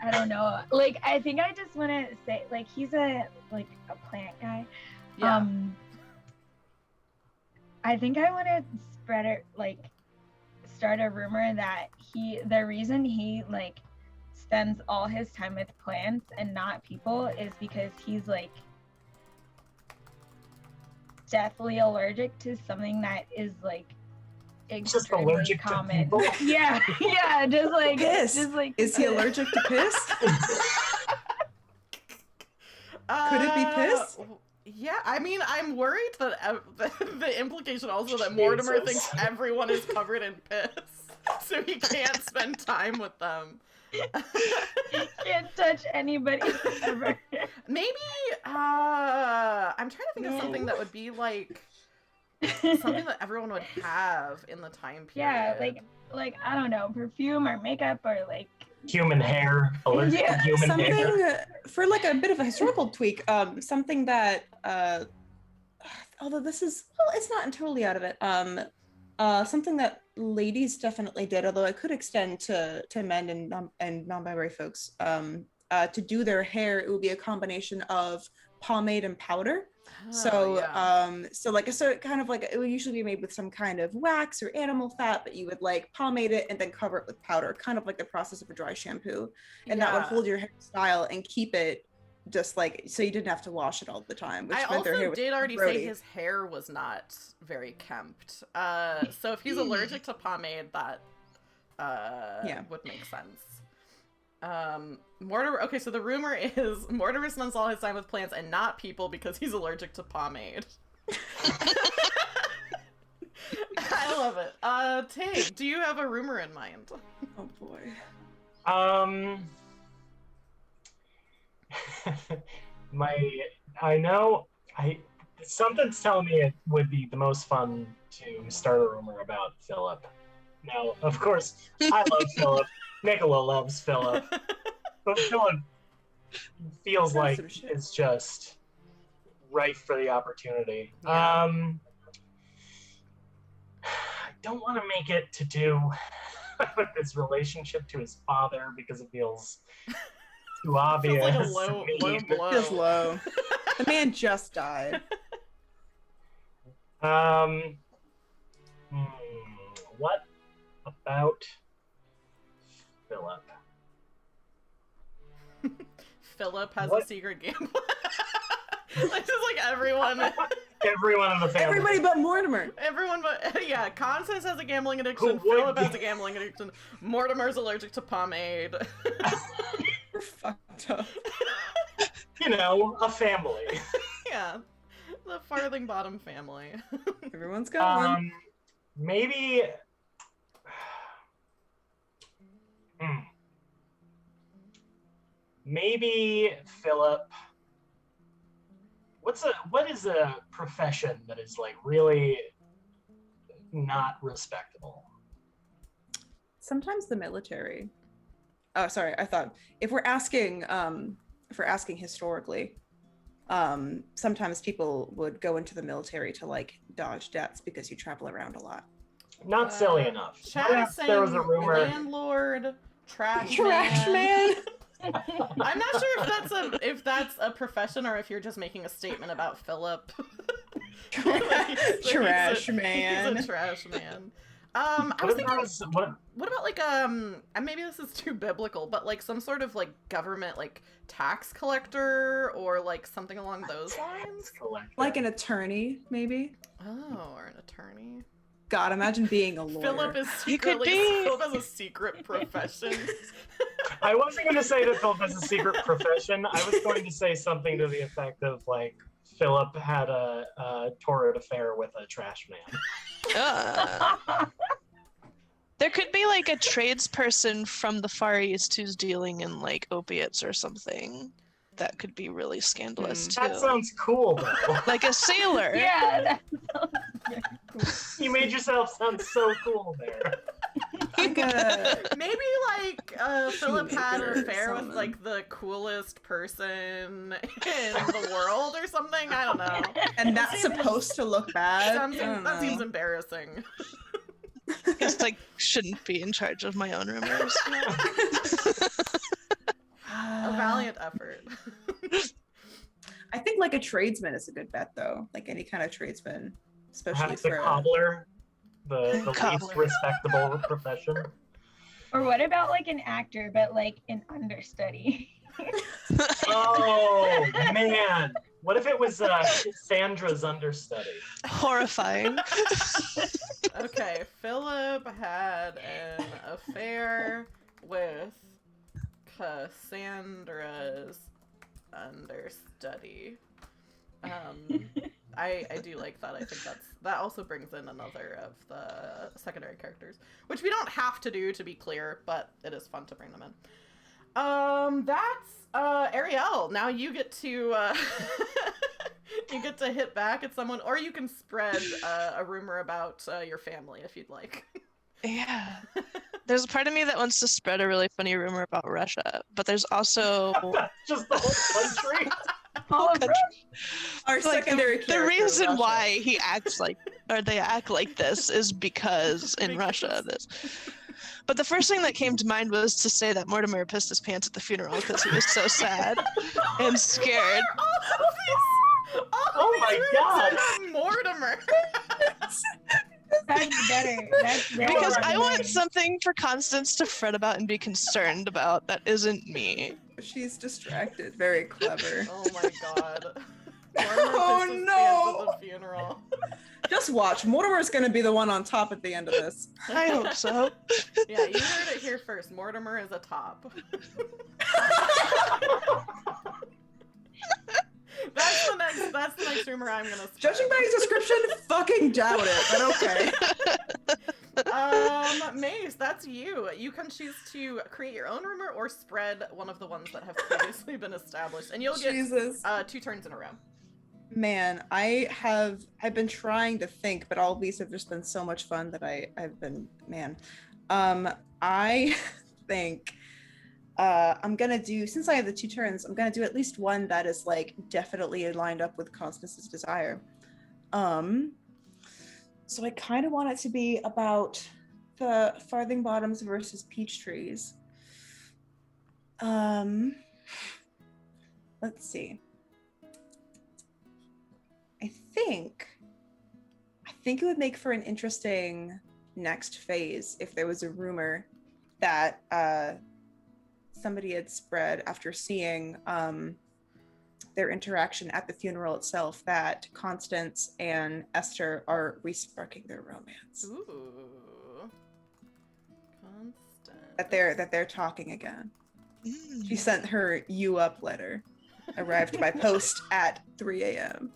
I don't know. Like, I think I just want to say, like, he's a plant guy. Yeah. I think I want to start a rumor that the reason he, like, spends all his time with plants and not people is because he's, like, deathly allergic to something that is, like, just allergic common. to people. Yeah, just like Piss. Is he allergic to piss? Could it be piss? Yeah, I mean, I'm worried that the implication also that Mortimer thinks everyone is covered in piss, so he can't spend time with them. Can't touch anybody ever. Maybe, I'm trying to think of something that would be like something that everyone would have in the time period. Yeah, like I don't know, perfume or makeup or like human hair, allergic to human hair. Something for like a bit of a historical tweak. Something that, although this is, well, it's not totally out of it. Something that ladies definitely did, although it could extend to men and non-binary folks. To do their hair, it would be a combination of pomade and powder. So it kind of like, it would usually be made with some kind of wax or animal fat, but you would like pomade it and then cover it with powder, kind of like the process of a dry shampoo. And that would hold your hairstyle and keep it just like, so you didn't have to wash it all the time. Which I meant their hair also was did already grody. say his hair was not very kempt. So if he's allergic to pomade, that would make sense. Mortimer, okay, so the rumor is Mortimer spends all his time with plants and not people because he's allergic to pomade. I love it. Tay, do you have a rumor in mind? Oh boy. Something's telling me it would be the most fun to start a rumor about Philip. Now, of course, I love Philip. Nikola loves Philip. But Philip feels like it's just ripe for the opportunity. Yeah. I don't want to make it to do with his relationship to his father because it feels too obvious. Feels like a low blow. Feels low. The man just died. What about Philip? Philip has a secret gambling. Like just like everyone. Everyone in the family. Everybody but Mortimer. Everyone but Constance has a gambling addiction. Who would Philip has be? a gambling addiction. Mortimer's allergic to pomade. We're fucked up. You know, a family. Yeah, the Farthingbottom family. Everyone's got one. Maybe. Maybe Philip. What is a profession that is like really not respectable? Sometimes the military. Oh, sorry. I thought if we're asking historically, sometimes people would go into the military to like dodge debts because you travel around a lot. Not silly enough. Chad is saying there was a rumor. landlord, trash man. I'm not sure if that's a profession or if you're just making a statement about Philip. Trash man. He's a trash man. I was thinking, what about like and maybe this is too biblical, but like some sort of like government like tax collector or like something along those lines? Like an attorney, maybe. Oh, or an attorney. God, imagine being a lawyer. Philip is secretly Philip has a secret profession. I wasn't going to say that Philip has a secret profession. I was going to say something to the effect of like Philip had a torrid affair with a trash man. There could be like a tradesperson from the Far East who's dealing in like opiates or something. That could be really scandalous too. That sounds cool, though. Like a sailor. Yeah, that sounds very cool. You made yourself sound so cool there. Maybe like Philip had an Shoemaker, affair with someone. like the coolest person in the world or something. I don't know. And that's supposed to look bad. That seems embarrassing. Guess I shouldn't be in charge of my own rumors. A valiant effort. I think like a tradesman is a good bet though. Like any kind of tradesman, especially Perhaps a for cobbler, the least Cobbler. respectable profession. Or what about like an actor, but like an understudy? Oh man, what if it was Sandra's understudy? Horrifying. Okay, Philip had an affair with Cassandra's understudy. I do like that. I think that also brings in another of the secondary characters, which we don't have to do, to be clear, but it is fun to bring them in. That's Arielle. Now you get to you get to hit back at someone, or you can spread a rumor about your family if you'd like. Yeah. There's a part of me that wants to spread a really funny rumor about Russia, but there's also Just the whole country. All of country. our Like, secondary the character, reason Russia. why he acts like, or they act like this, is because in Russia this. But the first thing that came to mind was to say that Mortimer pissed his pants at the funeral because he was so sad and scared. Oh my God. Mortimer. That's better. That's better. Because I want something for Constance to fret about and be concerned about that isn't me. She's distracted. Very clever. Oh my god. Mortimer Oh, pisses his no. pants at the funeral. Just watch. Mortimer's gonna be the one on top at the end of this. I hope so. Yeah, you heard it here first. Mortimer is a top. That's the next rumor I'm gonna spread. Judging by his description, fucking doubt it, but okay. Mace, that's you. You can choose to create your own rumor or spread one of the ones that have previously been established, and you'll get Jesus. 2 turns in a row. Man, I've been trying to think, but all these have just been so much fun that I've been, man. I think I'm gonna do, since I have the 2 turns, I'm gonna do at least one that is like definitely lined up with Constance's desire. So I kind of want it to be about the Farthingbottoms versus Peachtrees. Let's see. I think it would make for an interesting next phase if there was a rumor that somebody had spread after seeing their interaction at the funeral itself, that Constance and Esther are re-sparking their romance. Ooh. Constance. That they're talking again. Mm. She sent her "you up" letter, arrived by post at 3 a.m.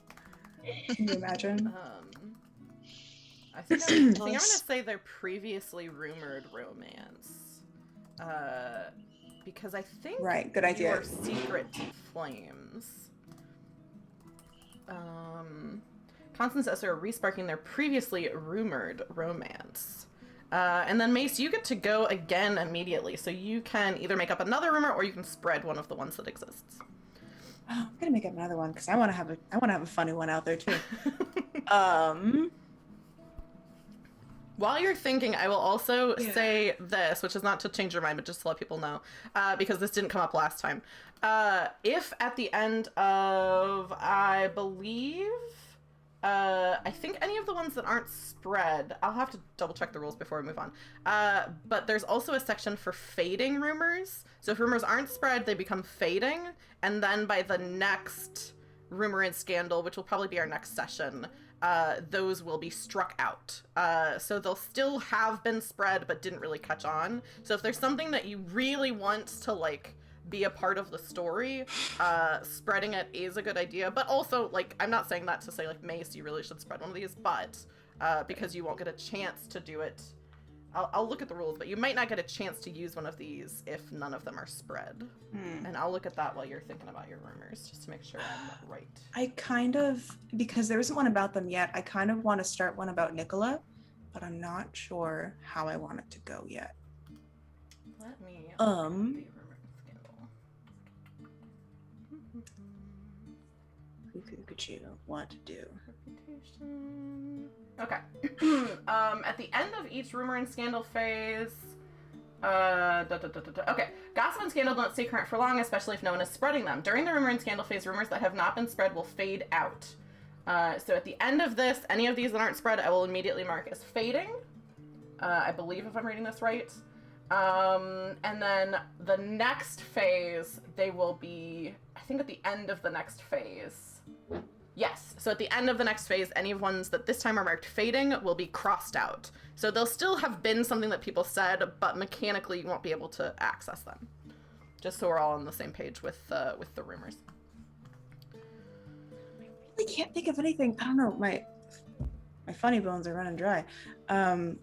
Can you imagine? I think I'm gonna say their previously rumored romance. Because I think Right, good idea. your secret flames. Constance and Esther are re-sparking their previously rumored romance. And then Mace, you get to go again immediately, so you can either make up another rumor or you can spread one of the ones that exists. Oh, I'm gonna make up another one because I want to have a funny one out there too. While you're thinking, I will also say this, which is not to change your mind, but just to let people know, because this didn't come up last time. If at the end of, I believe, I think any of the ones that aren't spread, I'll have to double check the rules before we move on. But there's also a section for fading rumors. So if rumors aren't spread, they become fading. And then by the next rumor and scandal, which will probably be our next session, those will be struck out. So they'll still have been spread, but didn't really catch on. So if there's something that you really want to, like, be a part of the story, spreading it is a good idea. But also, like, I'm not saying that to say, like, Mace, you really should spread one of these, but because you won't get a chance to do it I'll look at the rules, but you might not get a chance to use one of these if none of them are spread. And I'll look at that while you're thinking about your rumors, just to make sure I'm right. I kind of, because there isn't one about them yet, I kind of want to start one about Nikola, but I'm not sure how I want it to go yet. Let me. Who could you want to do? Reputation. Okay. At the end of each rumor and scandal phase, okay. Gossip and scandal don't stay current for long, especially if no one is spreading them. During the rumor and scandal phase, rumors that have not been spread will fade out. So at the end of this, any of these that aren't spread, I will immediately mark as fading. I believe, if I'm reading this right. And then the next phase, they will be, I think at the end of the next phase. Yes, so at the end of the next phase, any of ones that this time are marked fading will be crossed out. So they'll still have been something that people said, but mechanically you won't be able to access them. Just so we're all on the same page with the rumors. I really can't think of anything. I don't know, my funny bones are running dry. Are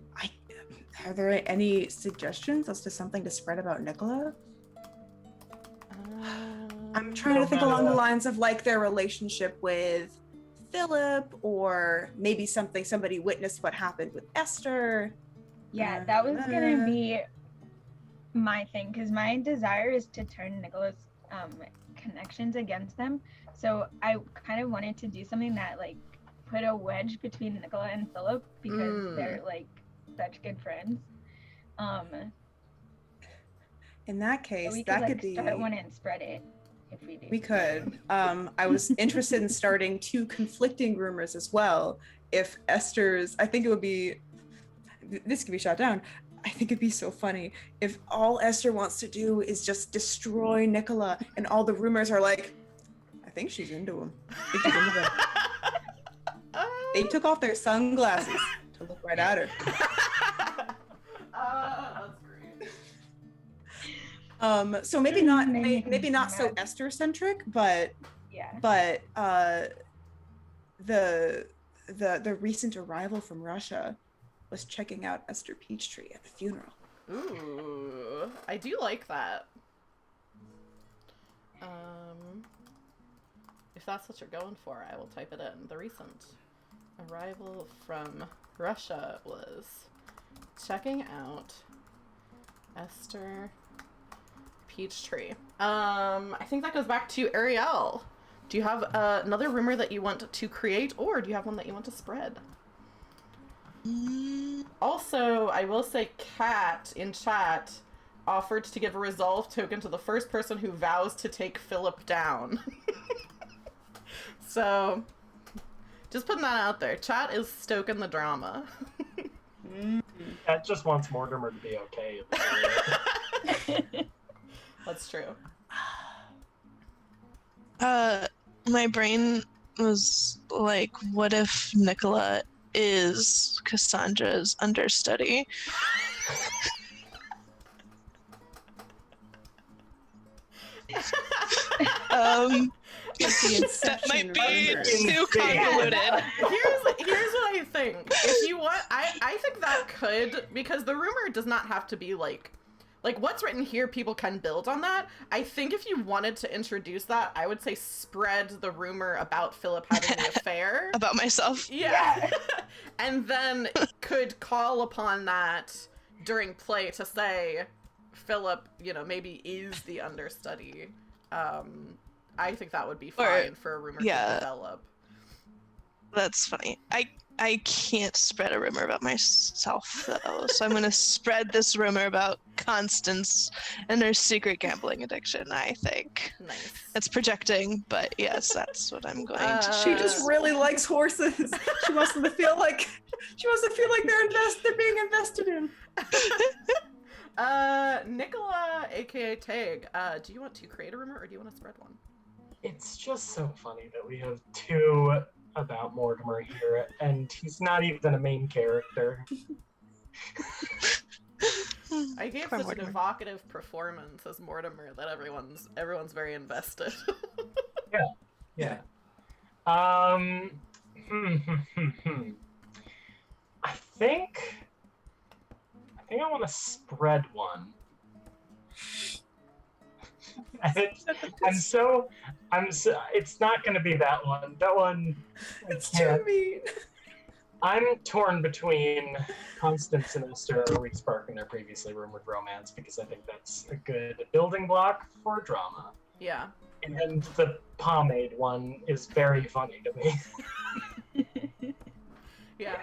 there any suggestions as to something to spread about Nikola? I'm trying to think along the lines of like their relationship with Philip, or maybe somebody witnessed what happened with Esther. Yeah, that was gonna be my thing, because my desire is to turn Nikola's connections against them. So I kind of wanted to do something that like put a wedge between Nikola and Philip, because they're like such good friends. In that case, so we that could could be start one and spread it if we do. We could. I was interested in starting two conflicting rumors as well. If Esther's, I think it would be, this could be shot down. I think it'd be so funny if all Esther wants to do is just destroy Nikola, and all the rumors are like, I think she's into him. I think she's into him. They took off their sunglasses to look right at her. That's great. So maybe not so Esther centric, but yeah. But the recent arrival from Russia was checking out Esther Peachtree at the funeral. Ooh, I do like that. If that's what you're going for, I will type it in. The recent arrival from Russia was checking out Esther Peachtree. I think that goes back to Arielle. Do you have another rumor that you want to create, or do you have one that you want to spread? Also, I will say Kat in chat offered to give a resolve token to the first person who vows to take Philip down. So, just putting that out there. Chat is stoking the drama. Kat just wants Mortimer to be okay. That's true. My brain was like, what if Nikola is Cassandra's understudy? That might be too convoluted. Here's what I think. If you want, I think that could, because the rumor does not have to be like what's written here, people can build on that. I think if you wanted to introduce that, I would say spread the rumor about Philip having the affair. About myself. Yeah. And then could call upon that during play to say Philip, maybe is the understudy. I think that would be fine for a rumor to develop. That's funny. I can't spread a rumor about myself, though, so I'm going to spread this rumor about Constance and her secret gambling addiction, I think. Nice. That's projecting, but yes, that's what I'm going to She just really likes horses. She wants them to feel like they're being invested in. Nikola, aka Tag, do you want to create a rumor or do you want to spread one? It's just so funny that we have two about Mortimer here, and he's not even a main character. I gave Poor such Mortimer. an evocative performance as Mortimer that everyone's very invested. Yeah. I think It's not going to be that one. That one. It's too mean. I'm torn between Constance and Esther re-sparking their previously rumored romance because I think that's a good building block for drama. Yeah. And the pomade one is very funny to me. Yeah,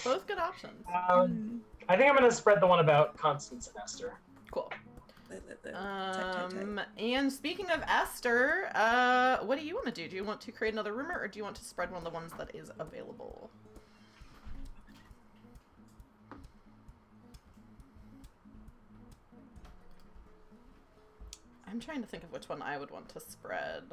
both good options. I think I'm going to spread the one about Constance and Esther. Cool. Tight. And speaking of Esther, what do you want to do? Do you want to create another rumor, or do you want to spread one of the ones that is available? I'm trying to think of which one I would want to spread.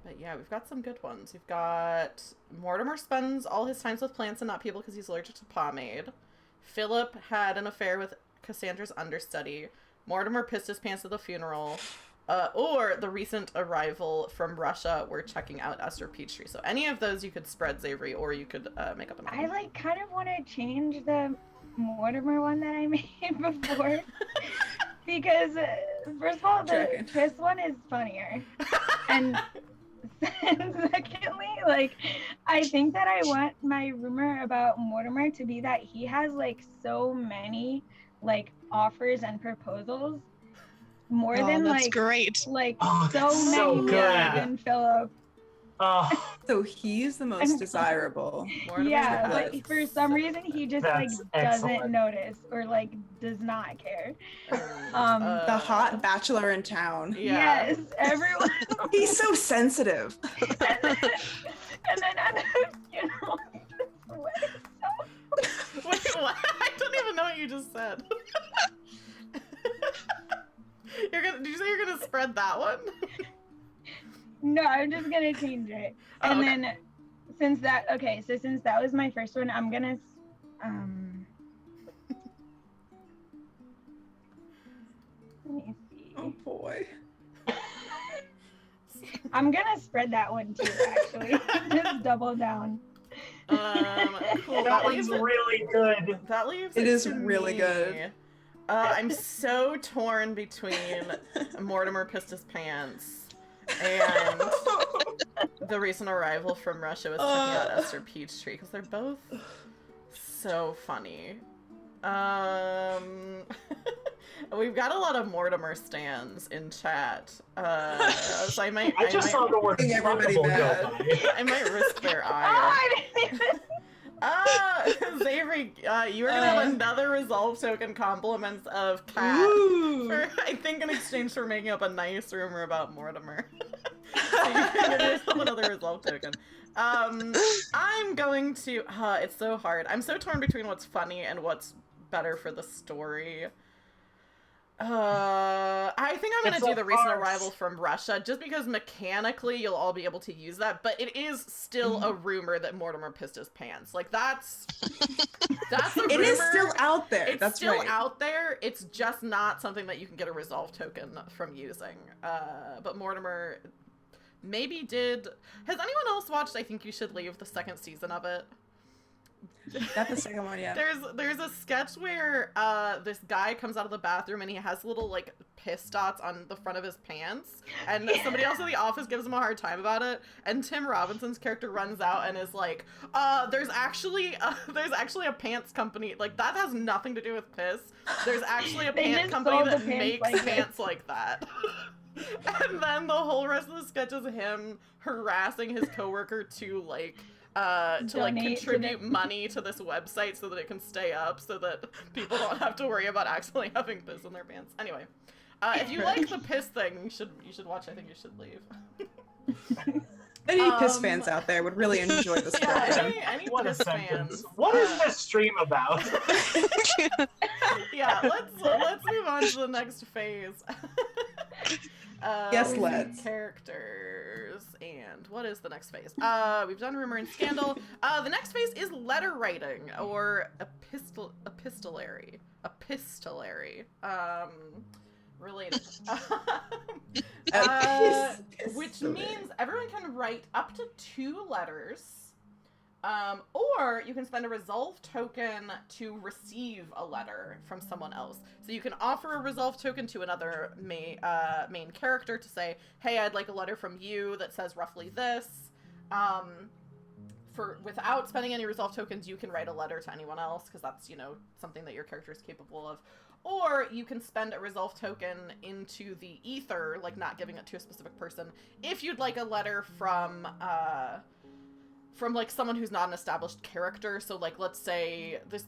But yeah, we've got some good ones. We've got Mortimer spends all his time with plants and not people because he's allergic to pomade. Philip had an affair with Cassandra's understudy. Mortimer pissed his pants at the funeral. Or the recent arrival from Russia. We're checking out Esther Peachtree. So any of those you could spread, Xavery, or you could make up another. I kind of want to change the Mortimer one that I made before. Because, first of all, this one is funnier. And secondly, I think that I want my rumor about Mortimer to be that he has, so many, offers and proposals. More than, that's great. so many more than Philip. So he's the most desirable. Yeah, for some reason he just doesn't excellent. notice or does not care. The hot bachelor in town. Yeah. Yes, everyone. He's so sensitive. And then at the funeral, Wait, what? I don't even know what you just said. Did you say you're gonna spread that one? No, I'm just gonna change it. Oh, And okay. then since that was my first one, I'm gonna let me see. Oh boy. I'm gonna spread that one too, actually. Just double down. Cool. That one's really good. That leaves It is to really me. good. I'm so torn between Mortimer pissed his pants and the recent arrival from Russia with checking out Esther Peachtree, because they're both so funny. We've got a lot of Mortimer stands in chat, so I might. I just saw the word Making everybody fuckable mad. go by. I might risk their Oh, ire. I didn't even. Xavery, you are gonna have another resolve token compliments of Cat. Ooh. For, I think in exchange for making up a nice rumor about Mortimer. So you can give yourself another resolve token. I'm going to, it's so hard. I'm so torn between what's funny and what's better for the story. I think I'm It's gonna do a the recent farce. arrival from Russia, just because mechanically you'll all be able to use that, but it is still a rumor that Mortimer pissed his pants. That's a rumor. It is still out there. It's That's still right. out there. It's just not something that you can get a resolve token from using. But Mortimer maybe did. Has anyone else watched I Think You Should Leave, the second season of it? Not the second one yet. There's a sketch where this guy comes out of the bathroom and he has little piss dots on the front of his pants, and somebody else in the office gives him a hard time about it, and Tim Robinson's character runs out and is like, there's actually a pants company, that has nothing to do with piss. There's actually a They pants just company sold the that pants makes like this." pants like that. And then the whole rest of the sketch is him harassing his coworker to Donate to contribute the- money to this website so that it can stay up, so that people don't have to worry about accidentally having piss in their pants. Anyway, if you like the piss thing, you should watch I Think You Should Leave. Any piss fans out there would really enjoy this Yeah, program. any What a piss sentence. fans. What is this stream about? Yeah, let's move on to the next phase. Yes, let's. Characters. And what is the next phase? We've done rumor and scandal. The next phase is letter writing, or epistolary. Related. Which means everyone can write up to 2 letters Or you can spend a resolve token to receive a letter from someone else. So you can offer a resolve token to another main character to say, hey, I'd like a letter from you that says roughly this. Without spending any resolve tokens, you can write a letter to anyone else, because that's, something that your character is capable of. Or you can spend a resolve token into the ether, like not giving it to a specific person, if you'd like a letter from like someone who's not an established character. So like, let's say this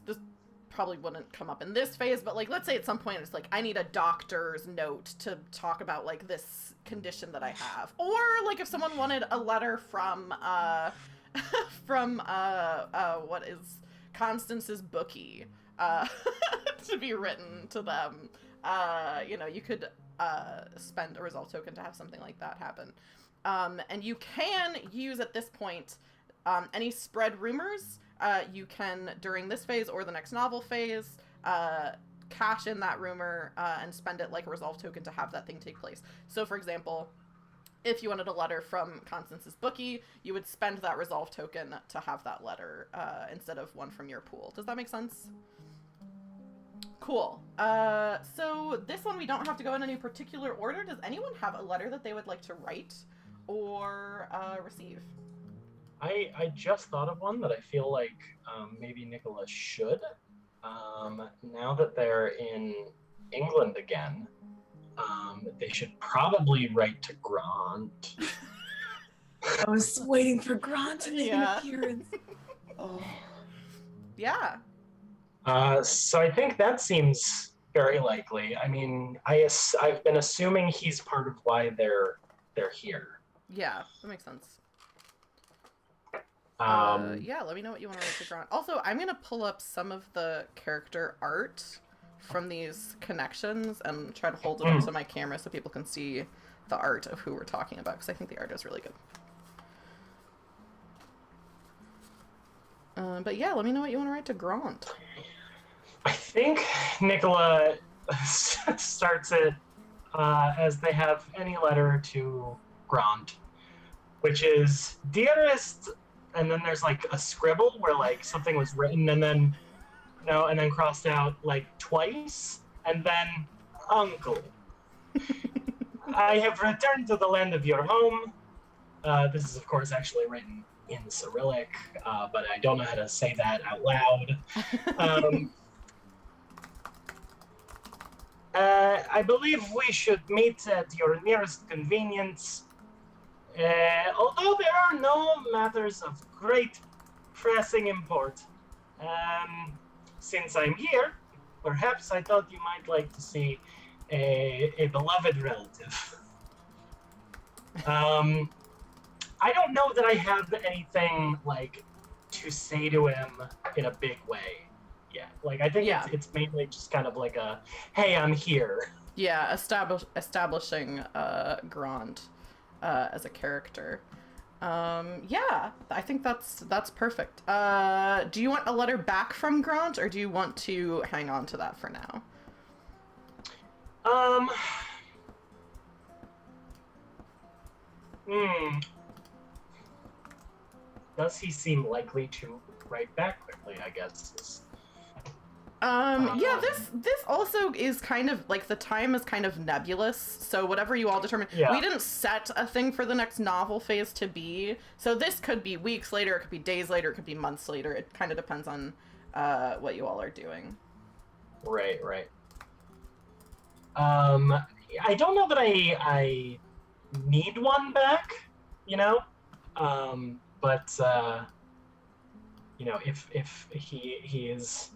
probably wouldn't come up in this phase, but like, let's say at some point it's like, I need a doctor's note to talk about like this condition that I have. Or like if someone wanted a letter from what is Constance's bookie, to be written to them, you could spend a resolve token to have something like that happen. And you can use at this point any spread rumors. You can, during this phase or the next novel phase, cash in that rumor and spend it like a resolve token to have that thing take place. So for example, if you wanted a letter from Constance's bookie, you would spend that resolve token to have that letter instead of one from your pool. Does that make sense? Cool. So this one we don't have to go in any particular order. Does anyone have a letter that they would like to write or receive? I just thought of one that I feel like maybe Nikola should. Now that they're in England again, they should probably write to Grant. I was waiting for Grant to make an Yeah. appearance. Oh. Yeah. So I think that seems very likely. I mean, I've been assuming he's part of why they're here. Yeah, that makes sense. Yeah, let me know what you want to write to Grant. Also, I'm going to pull up some of the character art from these connections and try to hold it up to my camera so people can see the art of who we're talking about, because I think the art is really good. But yeah, let me know what you want to write to Grant. I think Nikola starts it as they have any letter to Grant, which is, dearest, and then there's like a scribble where like something was written and then and then crossed out like twice, and then uncle. I have returned to the land of your home. This is of course actually written in Cyrillic, but I don't know how to say that out loud. I believe we should meet at your nearest convenience. Although there are no matters of great pressing import, since I'm here, perhaps I thought you might like to see a beloved relative. I don't know that I have anything like to say to him in a big way yet. Like I think it's mainly just kind of like a, hey, I'm here. Yeah, establishing Grant as a character. Yeah, I think that's perfect. Do you want a letter back from Grant, or do you want to hang on to that for now? Does he seem likely to write back quickly, I guess? Yeah, this also is kind of, like, the time is kind of nebulous, so whatever you all determine. Yeah. We didn't set a thing for the next novel phase to be, so this could be weeks later, it could be days later, it could be months later. It kind of depends on what you all are doing. Right. I don't know that I need one back, but if he is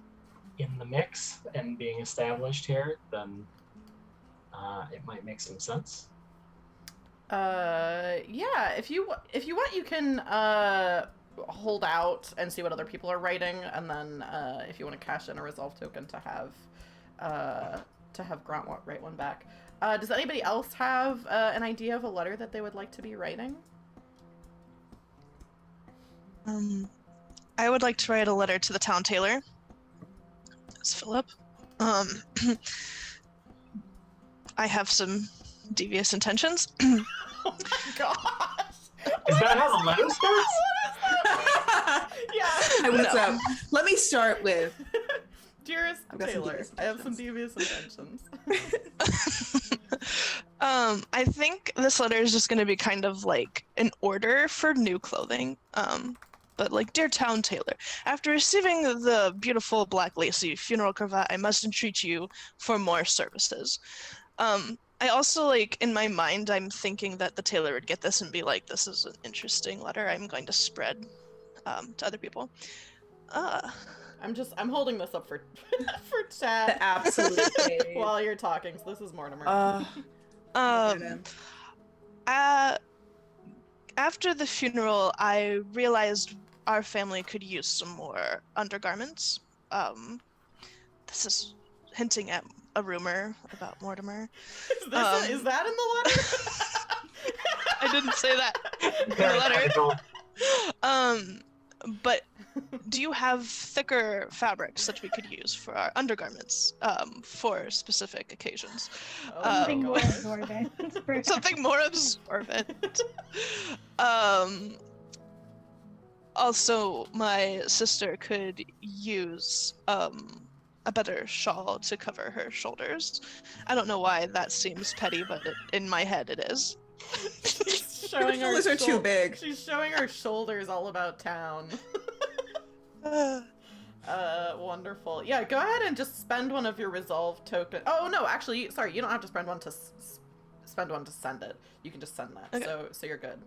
in the mix and being established here, then it might make some sense. Yeah, if you want, you can hold out and see what other people are writing, and then if you want to cash in a resolve token to have Grant write one back. Does anybody else have an idea of a letter that they would like to be writing? I would like to write a letter to the town tailor. It's Phillip. I have some devious intentions. Oh my gosh! Is that how the letter starts? Yeah. Hi, what's up? Let me start with. Dearest I've got some Taylor, devious I have some intentions. devious intentions. I think this letter is just going to be kind of like an order for new clothing. But like, dear Town Taylor, after receiving the beautiful black lacy funeral cravat, I must entreat you for more services. I also, like, in my mind, I'm thinking that the tailor would get this and be like, this is an interesting letter I'm going to spread to other people. I'm holding this up for for chat The absolute fave. while you're talking. So this is Mortimer. After the funeral, I realized our family could use some more undergarments. This is hinting at a rumor about Mortimer. Is that in the letter? I didn't say that in the Very letter. technical. But do you have thicker fabrics that we could use for our undergarments for specific occasions? Oh Something my more gosh. absorbent. perhaps. Something more absorbent. Also, my sister could use a better shawl to cover her shoulders. I don't know why that seems petty, but in my head it is. She's showing her Shoulders are too big. She's showing her shoulders all about town. Wonderful. Yeah, go ahead and just spend one of your resolve token. Oh no, actually, sorry, you don't have to spend one to spend one to send it. You can just send that. Okay. So you're good.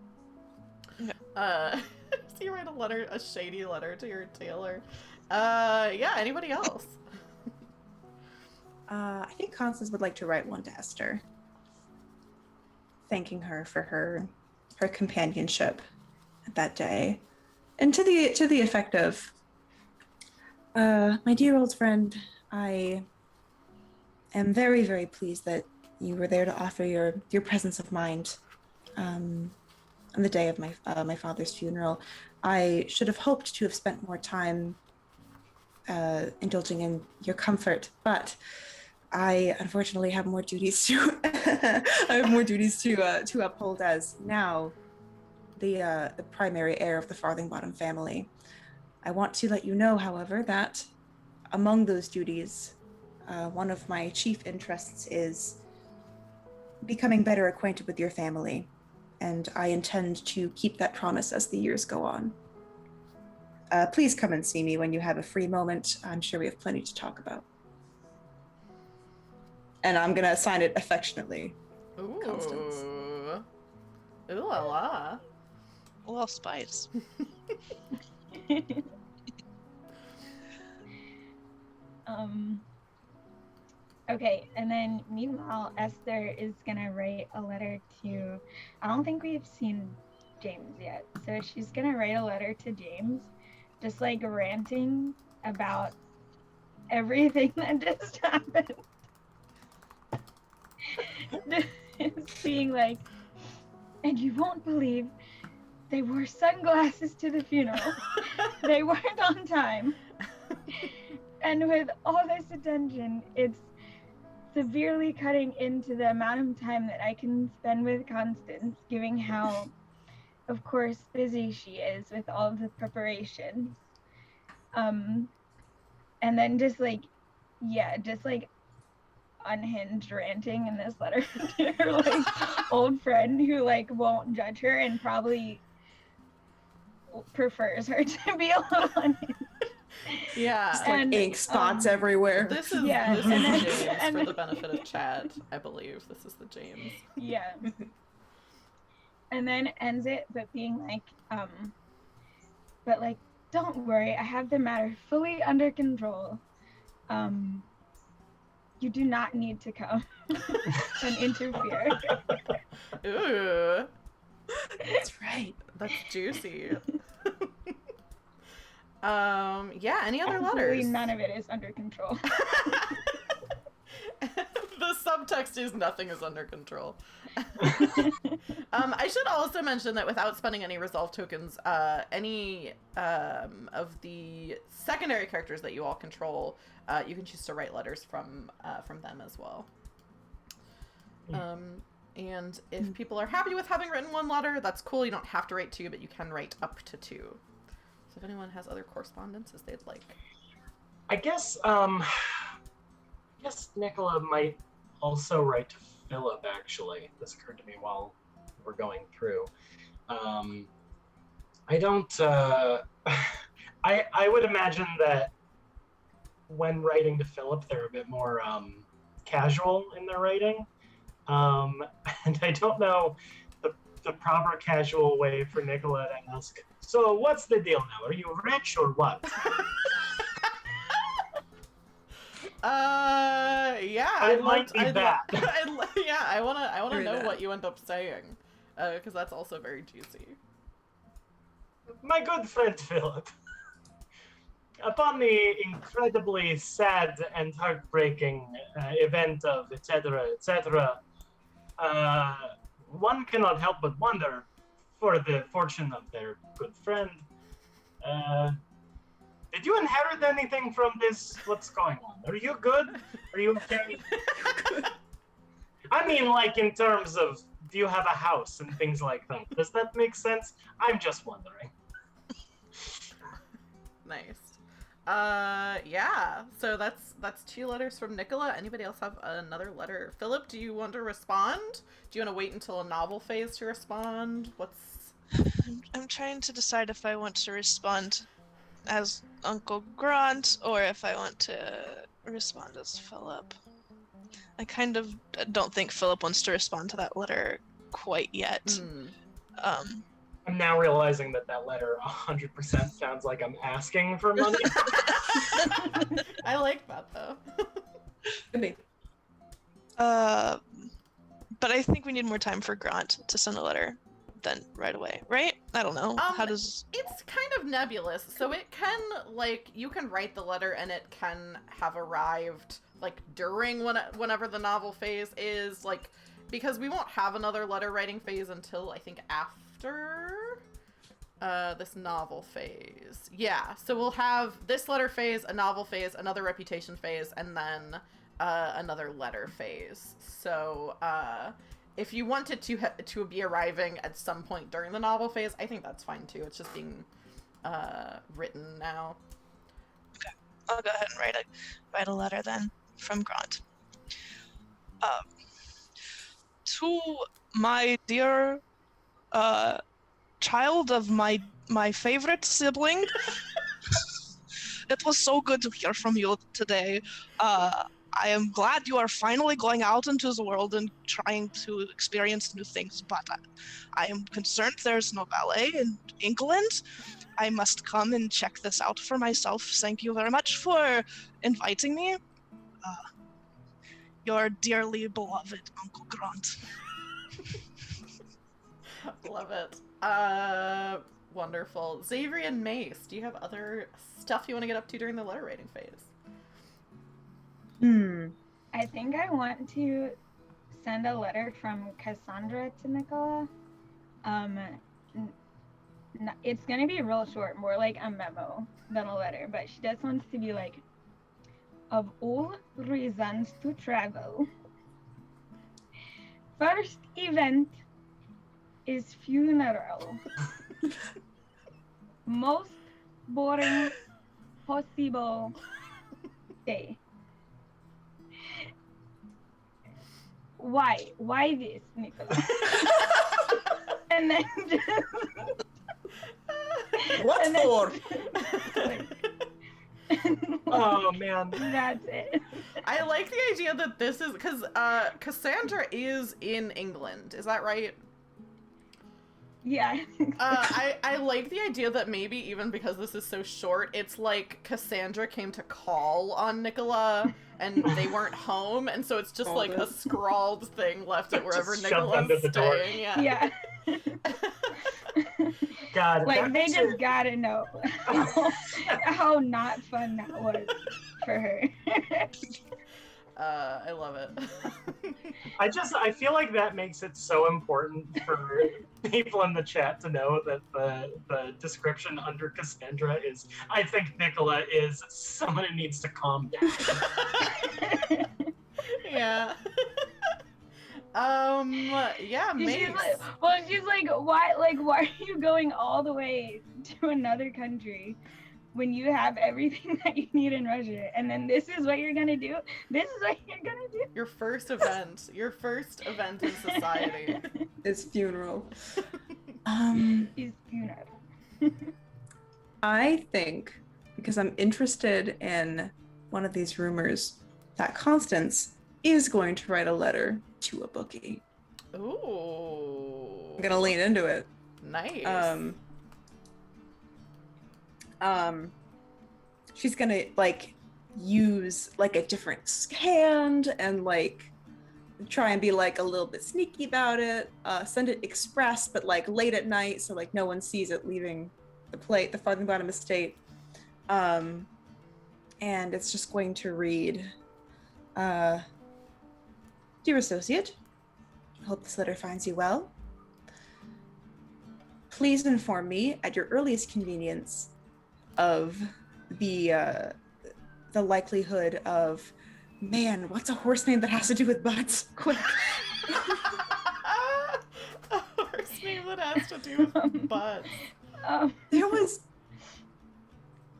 Okay. So you write a shady letter to your tailor. Yeah. Anybody else? I think Constance would like to write one to Esther, thanking her for her companionship that day, and to the effect of, my dear old friend, I am very, very pleased that you were there to offer your presence of mind on the day of my father's funeral. I should have hoped to have spent more time indulging in your comfort, but I unfortunately have more duties to to uphold as now the primary heir of the Farthingbottom family. I want to let you know, however, that among those duties, one of my chief interests is becoming better acquainted with your family, and I intend to keep that promise as the years go on. Please come and see me when you have a free moment. I'm sure we have plenty to talk about. And I'm gonna sign it affectionately. Ooh. Constance. Ooh la la. A little spice. Okay, and then meanwhile, Esther is gonna write a letter to, I don't think we've seen James yet. So she's gonna write a letter to James, just like ranting about everything that just happened. Just being like, and you won't believe they wore sunglasses to the funeral. They weren't on time. And with all this attention, it's severely cutting into the amount of time that I can spend with Constance, given how, of course, busy she is with all of the preparations. And then just like unhinged ranting in this letter to her like old friend who like won't judge her and probably prefers her to be a little unhinged. Yeah. Just like ink spots everywhere. This is Yeah, this and is then- James and for then- the benefit of chat, I believe. This is the James. Yeah. And then ends it but being like, but like, don't worry, I have the matter fully under control. You do not need to come and interfere. Ooh. That's right. That's juicy. Yeah, any other Absolutely letters? none of it is under control. The subtext is nothing is under control. I should also mention that without spending any resolve tokens, any of the secondary characters that you all control, you can choose to write letters from them as well. And if people are happy with having written one letter, that's cool. You don't have to write two, but you can write up to two. So if anyone has other correspondences they'd like. I guess Nikola might also write to Phillip, actually. This occurred to me while we're going through. I don't, I would imagine that when writing to Phillip, they're a bit more casual in their writing. And I don't know the proper casual way for Nikola to ask, so what's the deal now? Are you rich or what? Yeah. It might be that. Yeah, I wanna Hear know that. what you end up saying, because that's also very juicy. My good friend Phillip, upon the incredibly sad and heartbreaking event of etc., etc., one cannot help but wonder for the fortune of their good friend. Did you inherit anything from this? What's going on? Are you good? Are you okay? I mean, like, in terms of, do you have a house and things like that? Does that make sense? I'm just wondering. Nice. Yeah. So that's 2 letters from Nikola. Anybody else have another letter? Phillip, do you want to respond? Do you want to wait until a novel phase to respond? I'm trying to decide if I want to respond as Uncle Grant or if I want to respond as Phillip. I kind of don't think Phillip wants to respond to that letter quite yet. I'm now realizing that letter 100% sounds like I'm asking for money. I like that though. Could be. But I think we need more time for Grant to send a letter than right away, right? I don't know. How does... It's kind of nebulous. So it can, like, you can write the letter and it can have arrived, like, during whenever the novel phase is, like, because we won't have another letter writing phase until, I think, after this novel phase. Yeah, so we'll have this letter phase, a novel phase, another reputation phase, and then another letter phase. So, if you wanted to be arriving at some point during the novel phase, I think that's fine too. It's just being written now. Okay, I'll go ahead and write a letter then from Grant. To my dear child of my favorite sibling, it was so good to hear from you today. I am glad you are finally going out into the world and trying to experience new things, but I am concerned there's no ballet in England. I must come and check this out for myself. Thank you very much for inviting me. Your dearly beloved Uncle Grant. Love it. Wonderful. Xavier and Mace, do you have other stuff you want to get up to during the letter writing phase? I think I want to send a letter from Cassandra to Nikola. It's gonna be real short, more like a memo than a letter, but she just wants to be like, of all reasons to travel, first event is funeral. Most boring possible day. Why this, Nikola? And then just... What and then for? Oh, man. That's it. I like the idea that this is, because Cassandra is in England, is that right? Yeah. I like the idea that maybe even because this is so short, it's like Cassandra came to call on Nikola and they weren't home, and so it's just like a scrawled thing left at wherever Just shoved Nikola's under the door. staying. Yeah. Yeah. God, Like, that they makes just it- gotta know how not fun that was for her. I love it. I feel like that makes it so important for people in the chat to know that the description under Cassandra is, I think Nikola is someone who needs to calm down. Yeah. Yeah, She's Mace. like, why are you going all the way to another country when you have everything that you need in Russia? And then this is what you're gonna do? This is what you're gonna do? Your first event in society. His funeral. His funeral. I think, because I'm interested in one of these rumors, that Constance is going to write a letter to a bookie. Ooh. I'm gonna lean into it. Nice. She's gonna like use like a different hand and like try and be like a little bit sneaky about it. Send it express, but like late at night, so like no one sees it leaving the Farthingbottom estate. And it's just going to read, Dear Associate, I hope this letter finds you well. Please inform me at your earliest convenience of the likelihood of, man, what's a horse name that has to do with butts? Quick. A horse name that has to do with butts. There was,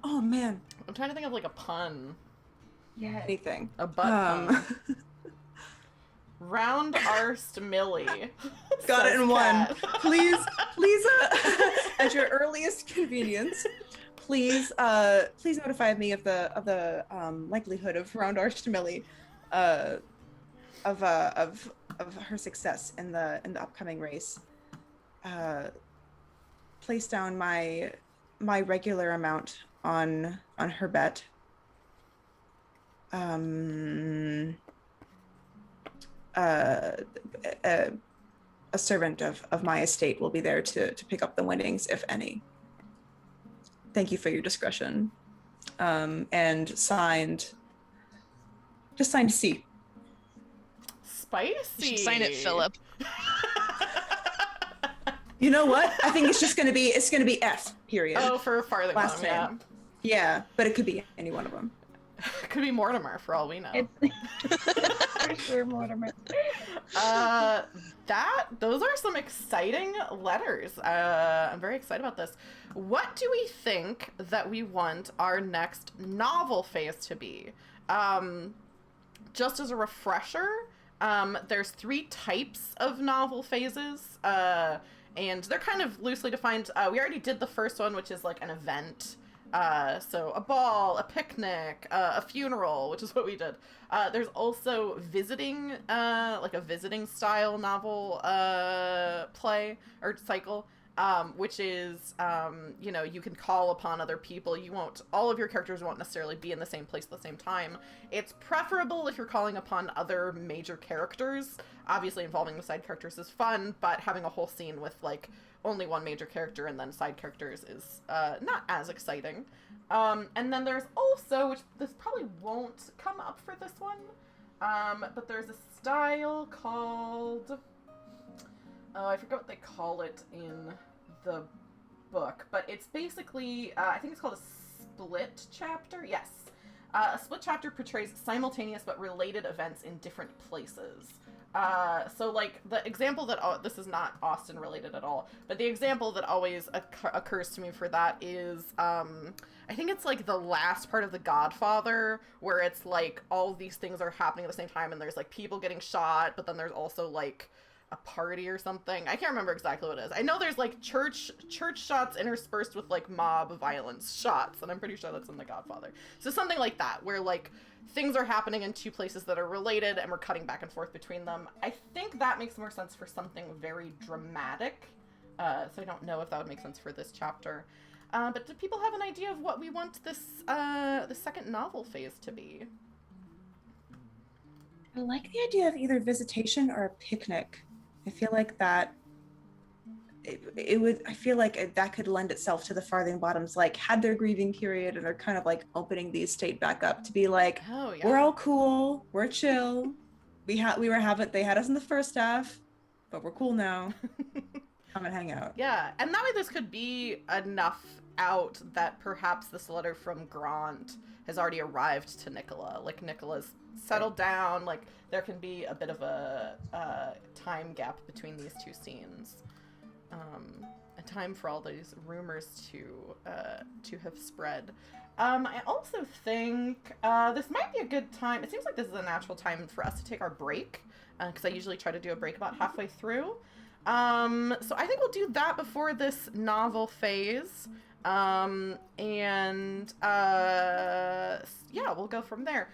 oh man. I'm trying to think of like a pun. Yeah. Anything. A butt pun. Round arsed Millie. Got it in one. Cat. Please, at your earliest convenience, please notify me of the likelihood of round arsed Millie, of her success in the upcoming race. Place down my regular amount on her bet. A servant of my estate will be there to pick up the winnings, if any. Thank you for your discretion. And signed C. Spicy. You should sign it, Phillip. You know what? I think it's gonna be F, period. Oh, for Farthingbottom, Last yeah. name. Yeah, but it could be any one of them. It could be Mortimer for all we know. It's for sure Mortimer. Those are some exciting letters. I'm very excited about this. What do we think that we want our next novel phase to be? Just as a refresher, there's 3 types of novel phases, and they're kind of loosely defined. We already did the first one, which is like an event. So a ball, a picnic, a funeral, which is what we did. There's also visiting, like a visiting style novel play or cycle, which is, you can call upon other people. All of your characters won't necessarily be in the same place at the same time. It's preferable if you're calling upon other major characters. Obviously involving the side characters is fun, but having a whole scene with like only one major character and then side characters is not as exciting. And then there's also, which this probably won't come up for this one, but there's a style called, I forget what they call it in the book, but it's basically, I think it's called a split chapter. Yes. A split chapter portrays simultaneous but related events in different places. So like the example that, this is not Austen related at all, but the example that always occurs to me for that is, I think it's like the last part of The Godfather, where it's like all these things are happening at the same time and there's like people getting shot, but then there's also like a party or something. I can't remember exactly what it is. I know there's like church shots interspersed with like mob violence shots, and I'm pretty sure that's in The Godfather. So something like that, where like things are happening in 2 places that are related and we're cutting back and forth between them. I think that makes more sense for something very dramatic. So I don't know if that would make sense for this chapter. But do people have an idea of what we want this the second novel phase to be? I like the idea of either visitation or a picnic. I feel like that I feel like that could lend itself to the Farthingbottoms, like had their grieving period and they're kind of like opening the estate back up to be like, Oh, yeah. we're all cool, we're chill. They had us in the first half, but we're cool now. Come and hang out. Yeah, and that way this could be enough out that perhaps this letter from Grant has already arrived to Nikola. Like, Nikola's settled down, like, there can be a bit of a time gap between these two scenes. A time for all these rumors to have spread. I also think this might be a good time. It seems like this is a natural time for us to take our break, because I usually try to do a break about halfway through. So I think we'll do that before this novel phase. Yeah, we'll go from there.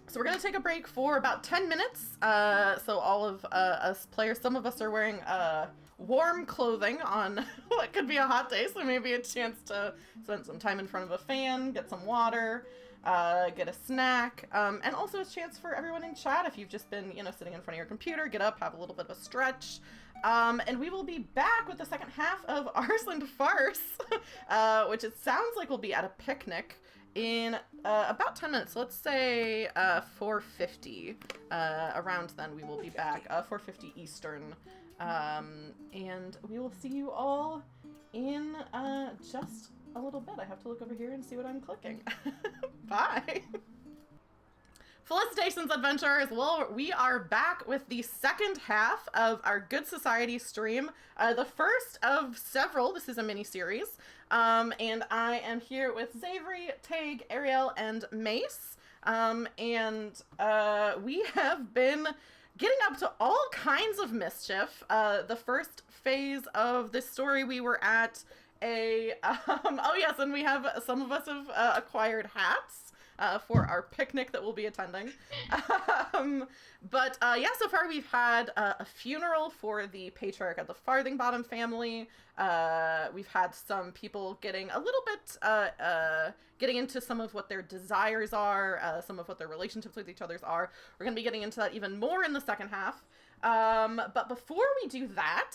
So we're going to take a break for about 10 minutes. So all of us players, some of us are wearing warm clothing on what could be a hot day, so maybe a chance to spend some time in front of a fan, get some water, get a snack, and also a chance for everyone in chat, if you've just been, sitting in front of your computer, get up, have a little bit of a stretch. And we will be back with the second half of Arse and Farce, which it sounds like we'll be at a picnic in about 10 minutes. Let's say 4:50. Around then we will be back, 4:50 Eastern. And we will see you all in just a little bit. I have to look over here and see what I'm clicking. Bye. Felicitations, adventurers. Well, we are back with the second half of our Good Society stream, the first of several. This is a mini-series, and I am here with Xavery, Tag, Arielle, and Mace, and we have been getting up to all kinds of mischief. The first phase of this story, we were at oh yes, and we have, some of us have acquired hats for our picnic that we'll be attending. But yeah, so far we've had a funeral for the patriarch of the Farthingbottom family. We've had some people getting a little bit, getting into some of what their desires are, some of what their relationships with each other are. We're going to be getting into that even more in the second half. But before we do that,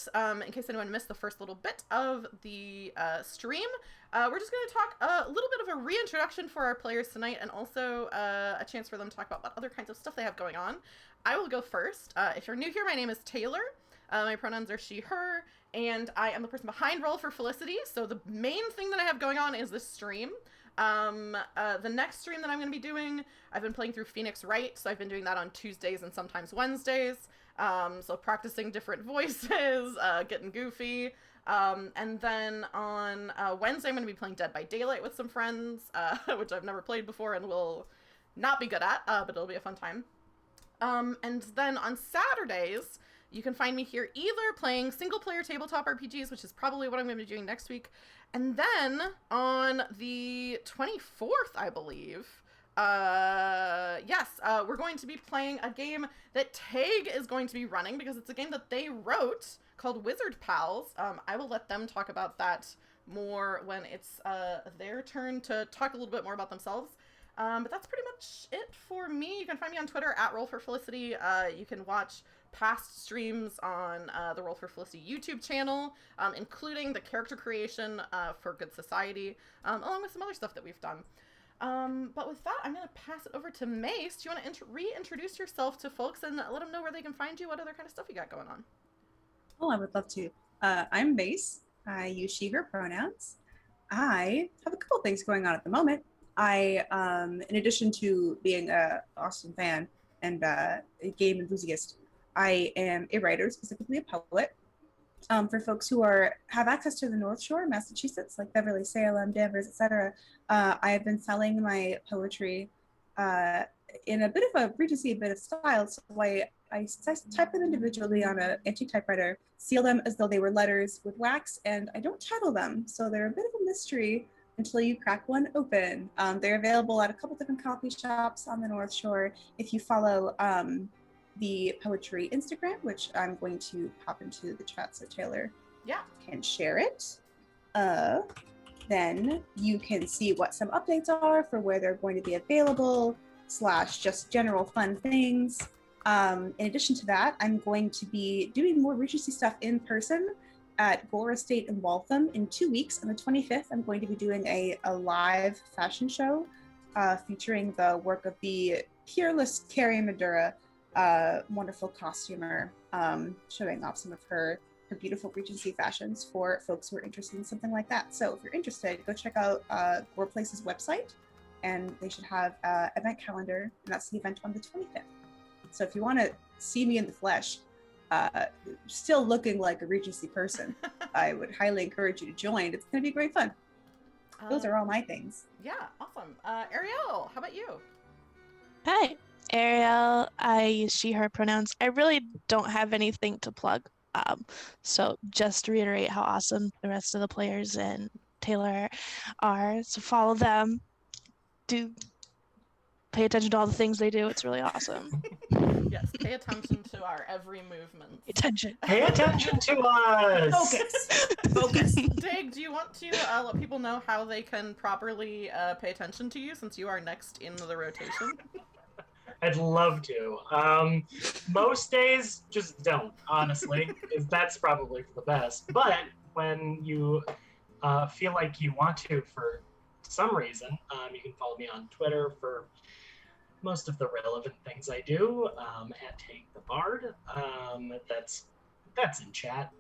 in case anyone missed the first little bit of the stream, we're just going to talk a little bit of a reintroduction for our players tonight, and also a chance for them to talk about what other kinds of stuff they have going on. I will go first. If you're new here, my name is Taylor. My pronouns are she, her, and I am the person behind Roll for Felicity. So the main thing that I have going on is this stream. The next stream that I'm going to be doing, I've been playing through Phoenix Wright, so I've been doing that on Tuesdays and sometimes Wednesdays. So practicing different voices, getting goofy. And then on Wednesday, I'm going to be playing Dead by Daylight with some friends, which I've never played before and will not be good at, but it'll be a fun time. And then on Saturdays, you can find me here either playing single-player tabletop RPGs, which is probably what I'm going to be doing next week. And then on the 24th, I believe, we're going to be playing a game that Tag is going to be running, because it's a game that they wrote called Wizard Pals. I will let them talk about that more when it's their turn to talk a little bit more about themselves. But that's pretty much it for me. You can find me on Twitter at Roll4Felicity. You can watch past streams on the Roll for Felicity YouTube channel, including the character creation for Good Society, along with some other stuff that we've done. But with that, I'm going to pass it over to Mace. Do you want to reintroduce yourself to folks and let them know where they can find you? What other kind of stuff you got going on? Oh, I would love to. I'm Mace. I use she, her pronouns. I have a couple things going on at the moment. I, in addition to being an Austin fan and a game enthusiast, I am a writer, specifically a poet. For folks who have access to the North Shore, Massachusetts, like Beverly, Salem, Danvers, etc., I have been selling my poetry in a bit of a Regency, a bit of style. So I type them individually on an anti-typewriter, seal them as though they were letters with wax, and I don't title them. So they're a bit of a mystery until you crack one open. They're available at a couple different coffee shops on the North Shore. If you follow the poetry Instagram, which I'm going to pop into the chat so Taylor can share it, then you can see what some updates are for where they're going to be available, / just general fun things. In addition to that, I'm going to be doing more Regency stuff in person at Gore Estate in Waltham in 2 weeks. On the 25th, I'm going to be doing a live fashion show featuring the work of the peerless Carrie Madura, wonderful costumer, showing off some of her her beautiful Regency fashions for folks who are interested in something like that. So if you're interested, go check out Goreplace's website, and they should have an event calendar, and that's the event on the 25th. So if you want to see me in the flesh, still looking like a Regency person, I would highly encourage you to join. It's going to be great fun. Those are all my things. Yeah, awesome. Arielle, how about you? Hi, Ariel. I use she, her pronouns. I really don't have anything to plug. So just to reiterate how awesome the rest of the players and Taylor are. So follow them. Do pay attention to all the things they do. It's really awesome. Yes, pay attention to our every movement. Pay attention to us. Focus. Dig, do you want to let people know how they can properly pay attention to you, since you are next in the rotation? I'd love to. Most days, just don't, honestly. That's probably for the best. But when you feel like you want to for some reason, you can follow me on Twitter for most of the relevant things I do, at Take the Bard. That's in chat.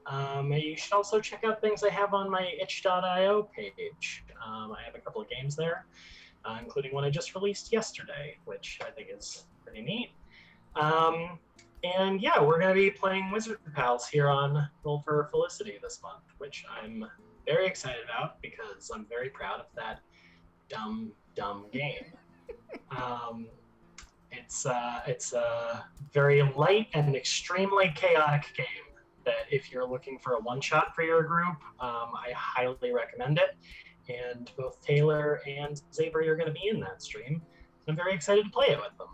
You should also check out things I have on my itch.io page. I have a couple of games there, including one I just released yesterday, which I think is pretty neat. And yeah, we're going to be playing Wizard Pals here on Roll for Felicity this month, which I'm very excited about because I'm very proud of that dumb game. It's a very light and extremely chaotic game that if you're looking for a one-shot for your group, I highly recommend it. And both Taylor and Xavier are going to be in that stream. I'm very excited to play it with them.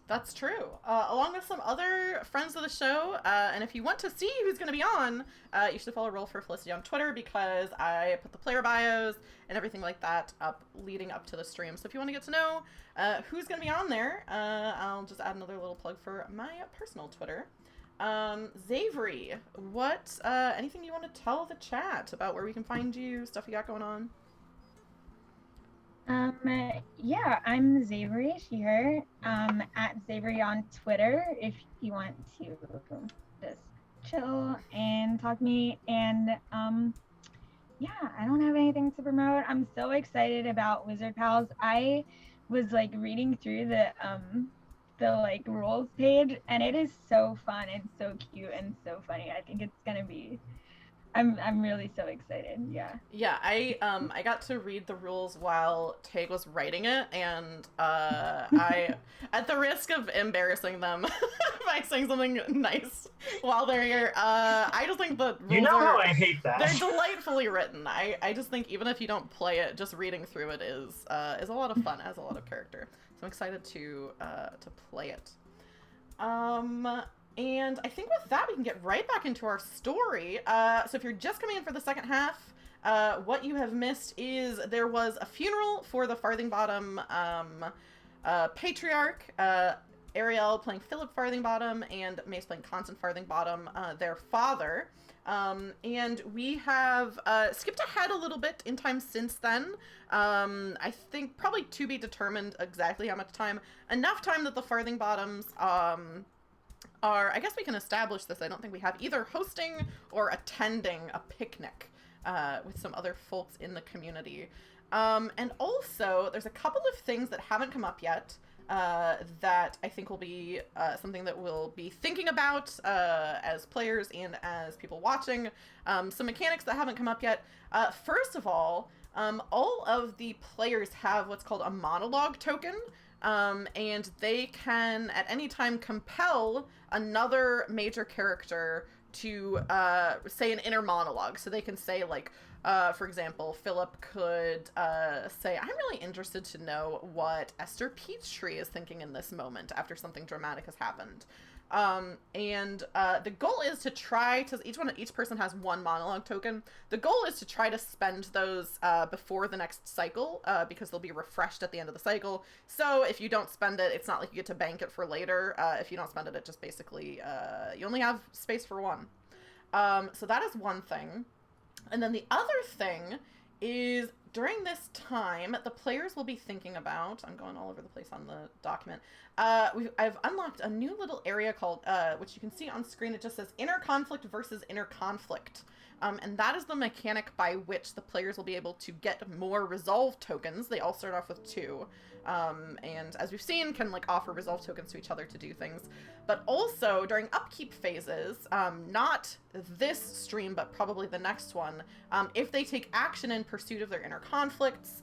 That's true. Along with some other friends of the show, and if you want to see who's going to be on, you should follow Roll for Felicity on Twitter, because I put the player bios and everything like that up leading up to the stream. So if you want to get to know who's going to be on there, I'll just add another little plug for my personal Twitter. Xavier, what, anything you want to tell the chat about where we can find you, stuff you got going on? Yeah, I'm Xavier, she, her, at Xavier on Twitter, if you want to just chill and talk to me. And, yeah, I don't have anything to promote. I'm so excited about Wizard Pals. I was, like, reading through the like, rules page, and it is so fun and so cute and so funny. I think it's gonna be... I'm really so excited. Yeah, I got to read the rules while Tag was writing it, and I, at the risk of embarrassing them by saying something nice while they're here, I just think the rules how I hate that. They're delightfully written. I just think even if you don't play it, just reading through it is a lot of fun, has a lot of character. So I'm excited to play it. And I think with that, we can get right back into our story. So if you're just coming in for the second half, what you have missed is there was a funeral for the Farthingbottom patriarch, Arielle playing Phillip Farthingbottom and Mace playing Constance Farthingbottom, their father. And we have skipped ahead a little bit in time since then. I think probably to be determined exactly how much time. Enough time that the Farthingbottoms I guess we can establish this. I don't think we have either hosting or attending a picnic with some other folks in the community. And also, there's a couple of things that haven't come up yet that I think will be something that we'll be thinking about as players and as people watching. Some mechanics that haven't come up yet. First of all of the players have what's called a monologue token. And they can at any time compel another major character to say an inner monologue. So they can say, like, for example, Philip could say, I'm really interested to know what Esther Peachtree is thinking in this moment after something dramatic has happened. And the goal is to try to, each person has one monologue token. The goal is to try to spend those before the next cycle, because they'll be refreshed at the end of the cycle. So if you don't spend it, it's not like you get to bank it for later. If you don't spend it, it just basically, you only have space for one. So that is one thing. And then the other thing is during this time, the players will be thinking about, I'm going all over the place on the document, I've unlocked a new little area called, which you can see on screen, it just says inner conflict versus inner conflict. And that is the mechanic by which the players will be able to get more resolve tokens. They all start off with 2. And as we've seen, can like offer resolve tokens to each other to do things. But also during upkeep phases, not this stream, but probably the next one, if they take action in pursuit of their inner conflicts,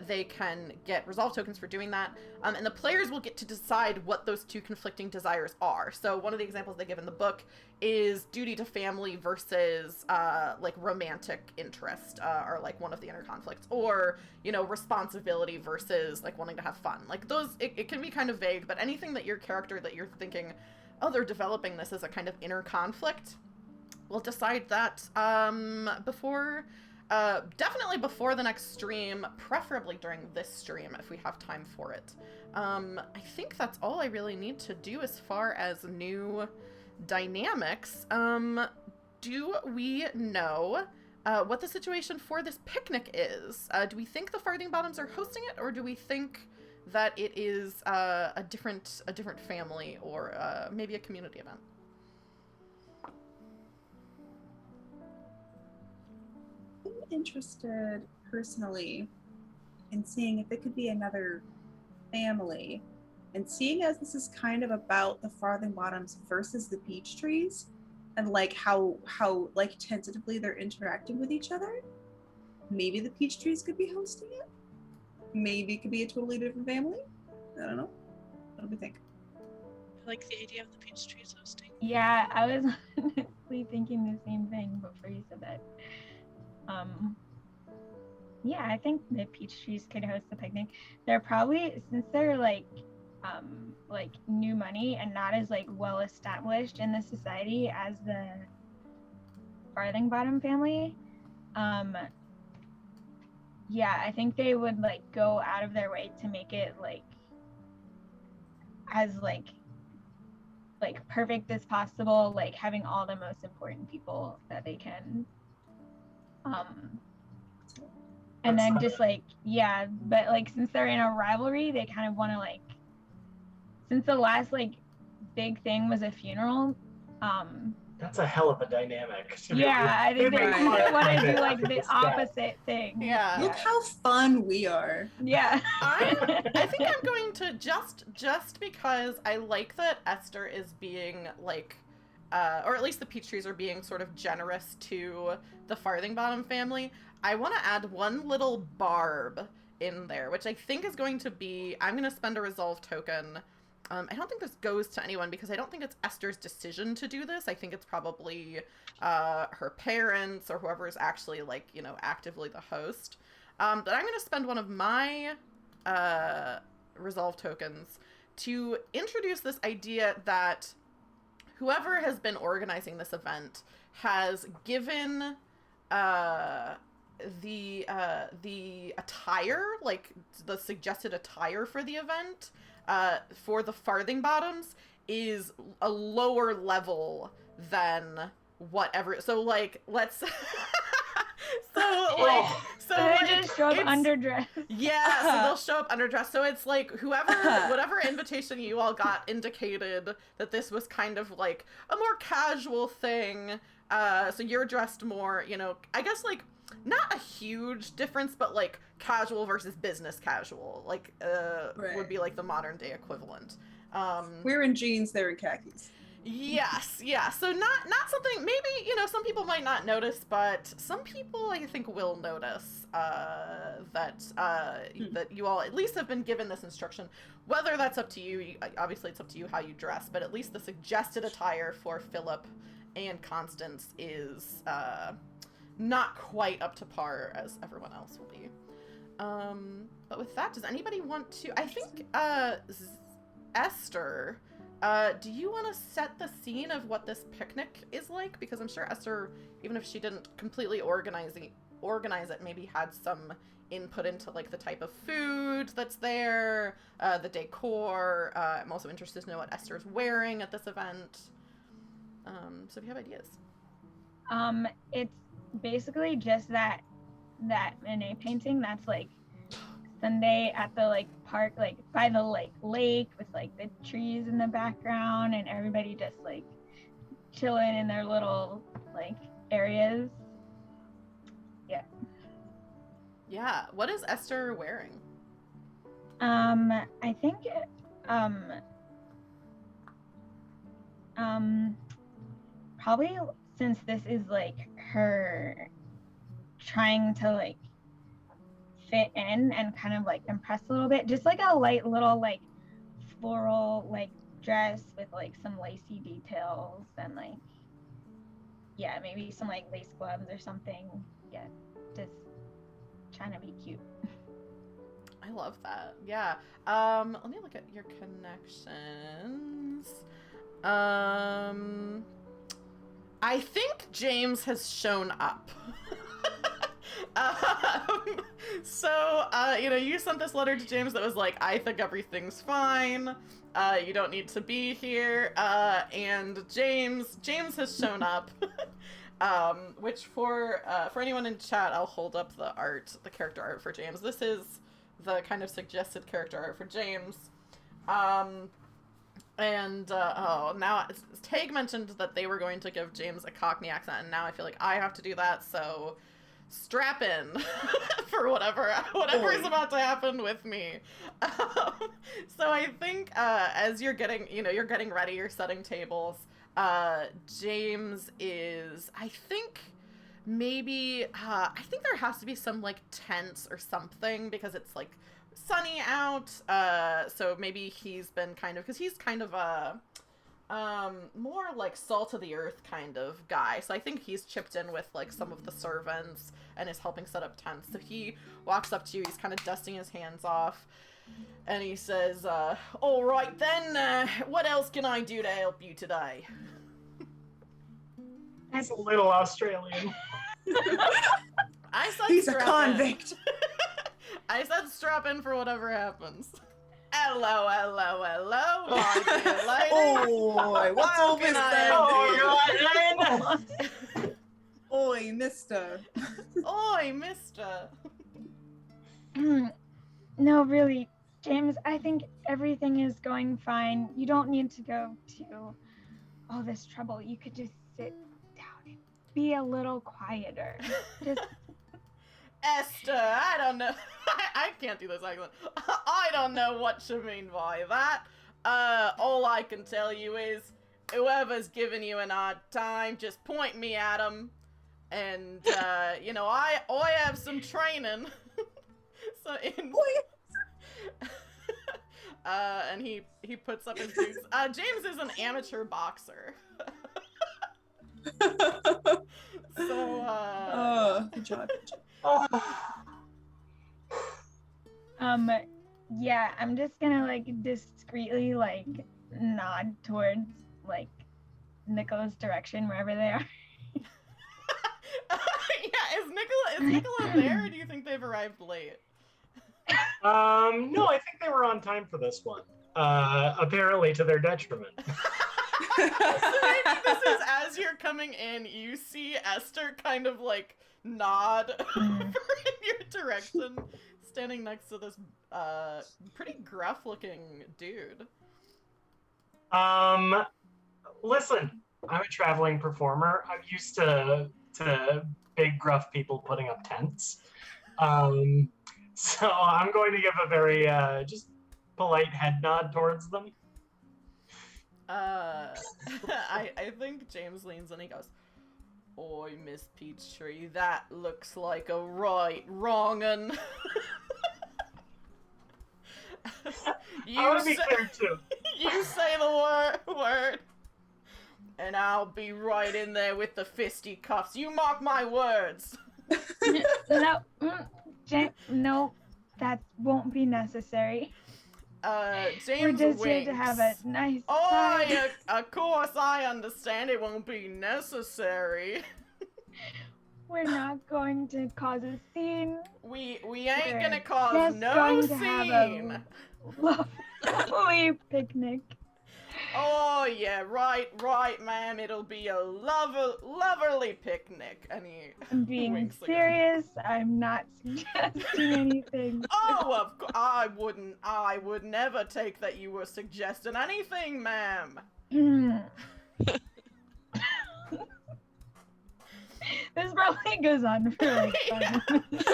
they can get resolve tokens for doing that. And the players will get to decide what those 2 conflicting desires are. So one of the examples they give in the book is duty to family versus, like romantic interest, or like one of the inner conflicts, or, you know, responsibility versus like wanting to have fun. Like those, it can be kind of vague, but anything that your character that you're thinking, oh, they're developing this as a kind of inner conflict, we'll decide that, before, definitely before the next stream, preferably during this stream if we have time for it. I think that's all I really need to do as far as new dynamics. Do we know what the situation for this picnic is? Do we think the Farthingbottoms are hosting it, or do we think that it is a different family, or maybe a community event? I'm interested personally in seeing if it could be another family, and seeing as this is kind of about the Farthingbottoms versus the Peachtrees, and like how like tentatively they're interacting with each other. Maybe the Peachtrees could be hosting it. Maybe it could be a totally different family. I don't know. What do we think? I like the idea of the Peachtrees hosting. Yeah, I was honestly thinking the same thing before you said that. Yeah, I think the Peachtrees could host the picnic. They're probably, since they're like new money and not as like well established in the society as the Farthingbottom family, yeah, I think they would like go out of their way to make it like as like perfect as possible, like having all the most important people that they can. And then just like, yeah, but like since they're in a rivalry, they kind of want to like, since the last like big thing was a funeral, That's a hell of a dynamic. yeah, I think they Right. want to do like the opposite thing. Yeah. Look how fun we are. Yeah. I think I'm going to just because I like that Esther is being like, or at least the Peachtrees are being sort of generous to the Farthingbottom family. I want to add one little barb in there, which I think is going to be, I'm going to spend a resolve token. I don't think this goes to anyone because I don't think it's Esther's decision to do this. I think it's probably her parents or whoever is actually like, you know, actively the host. But I'm going to spend one of my resolve tokens to introduce this idea that whoever has been organizing this event has given the attire, like the suggested attire for the event, for the Farthingbottoms is a lower level than whatever. So like, let's so like, so they like, just show up it's- underdressed. yeah, so they'll show up underdressed. So it's like whatever invitation you all got indicated that this was kind of like a more casual thing. So you're dressed more, you know, I guess like not a huge difference, but like casual versus business casual, like Right. would be like the modern day equivalent. We're in jeans, they're in khakis. Yes, yeah. So not something, maybe, you know, some people might not notice, but some people I think will notice that you all at least have been given this instruction. Whether that's up to you, obviously it's up to you how you dress, but at least the suggested attire for Phillip and Constance is not quite up to par as everyone else will be. But with that, does anybody want to, I think Esther, do you want to set the scene of what this picnic is like? Because I'm sure Esther, even if she didn't completely organize it, maybe had some input into like the type of food that's there, the decor. I'm also interested to know what Esther's wearing at this event. So if you have ideas. It's basically just that that Manet painting that's like Sunday at the like park, like by the like lake with like the trees in the background and everybody just like chilling in their little like areas. Yeah. What is Esther wearing? I think probably since this is like her trying to like fit in and kind of like impress a little bit, just like a light little like floral like dress with like some lacy details and like maybe some like lace gloves or something. Just trying to be cute. I love that. Yeah. Let me look at your connections. I think James has shown up. So, you sent this letter to James that was like, I think everything's fine. You don't need to be here. And James has shown up. Which for anyone in chat, I'll hold up the character art for James. This is the kind of suggested character art for James. Now Tag mentioned that they were going to give James a Cockney accent, and now I feel like I have to do that, so strap in for whatever is about to happen with me. So I think as you're getting ready, you're setting tables, James is, I think there has to be some like tents or something because it's like sunny out, so maybe he's been because he's kind of a more like salt of the earth kind of guy, so I think he's chipped in with like some of the servants and is helping set up tents. So he walks up to you, he's kind of dusting his hands off, and he says, all right then, what else can I do to help you today? He's a little Australian. I said he's a strap convict. in. I said strap in for whatever happens. Hello, my dear lady. Oi, what's all this then? Oi, mister. Oi, mister. No, really, James, I think everything is going fine. You don't need to go to all this trouble. You could just sit down and be a little quieter. Just Esther, I don't know. I can't do this accent. I don't know what you mean by that. All I can tell you is, whoever's giving you an hard time, just point me at him. And, I have some training. So and he puts up his boots. James is an amateur boxer. So, good job. yeah, I'm just gonna like discreetly like nod towards like Nikola's direction wherever they are. Yeah, is Nikola there, or do you think they've arrived late? No, I think they were on time for this one. Apparently to their detriment. So maybe this is as you're coming in, you see Esther kind of like nod over in your direction, standing next to this pretty gruff looking dude. Listen, I'm a traveling performer. I'm used to big gruff people putting up tents. So I'm going to give a very just polite head nod towards them. I think James leans in and he goes, "Oi, Miss Peachtree, that looks like a right wrong'un." I want to be clear too. You say the word, and I'll be right in there with the fisticuffs. You mark my words. No, that won't be necessary. James We're just winks. here to have a nice Oh, time. yeah, of course, I understand it won't be necessary. We're not going to cause a scene. We ain't We're gonna cause just no going to scene. have a lovely picnic. Oh yeah, right, ma'am. It'll be a lovely picnic. And he I'm being winks again. serious. I'm not suggesting anything. Oh, I would never take that you were suggesting anything, ma'am. This probably goes on for like 5 minutes.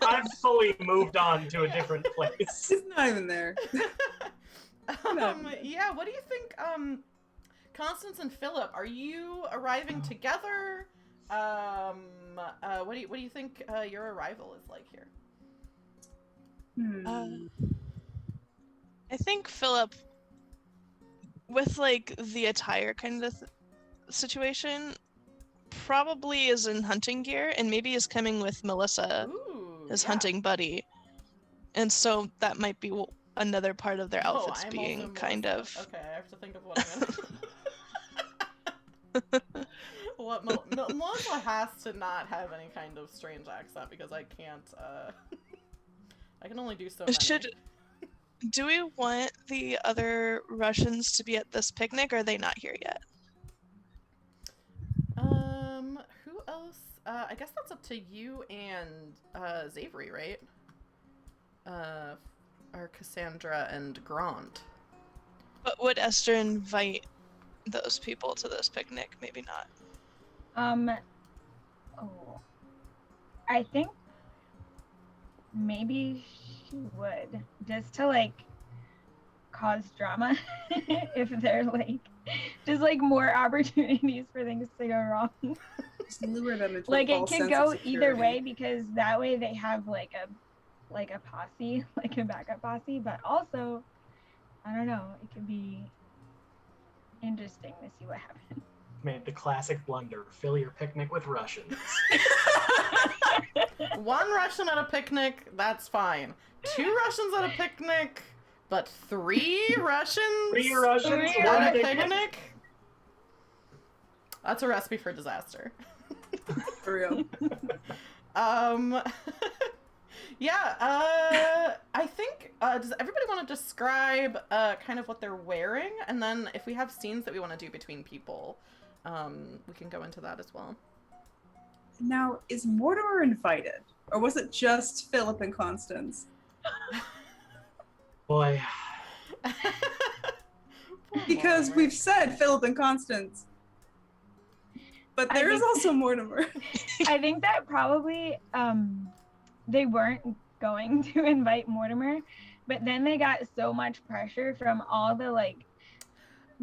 I've fully moved on to a different place. It's not even there. Yeah, what do you think, Constance and Philip, are you arriving together? What do you think, your arrival is like here? I think Philip, with like the attire kind of situation, probably is in hunting gear and maybe is coming with Melissa, Ooh, his yeah. hunting buddy. And so that might be another part of their outfits I'm being also kind Melissa. of... Okay, I have to think of what I'm gonna... Melissa has to not have any kind of strange accent because I can't, I can only do so many. Do we want the other Russians to be at this picnic, or are they not here yet? Who else? I guess that's up to you and, Xavery, right? Or Cassandra and Grant. But would Esther invite those people to this picnic? Maybe not. I think maybe she would, just to like cause drama if they're like just like more opportunities for things to go wrong. Just lure them into Like a it false could sense go of either security. way, because that way they have like a posse, like a backup posse, but also I don't know, it could be interesting to see what happens. Made the classic blunder. Fill your picnic with Russians. One Russian at a picnic, that's fine. 2 Russians at a picnic, but 3 Russians? 3 Russians, Three one at a picnic. picnic? That's a recipe for disaster. For real. Yeah, I think, does everybody want to describe, kind of what they're wearing? And then if we have scenes that we want to do between people, we can go into that as well. Now, is Mortimer invited? Or was it just Philip and Constance? Boy, Because we've said Philip and Constance. But there is also Mortimer. I think that probably they weren't going to invite Mortimer, but then they got so much pressure from all the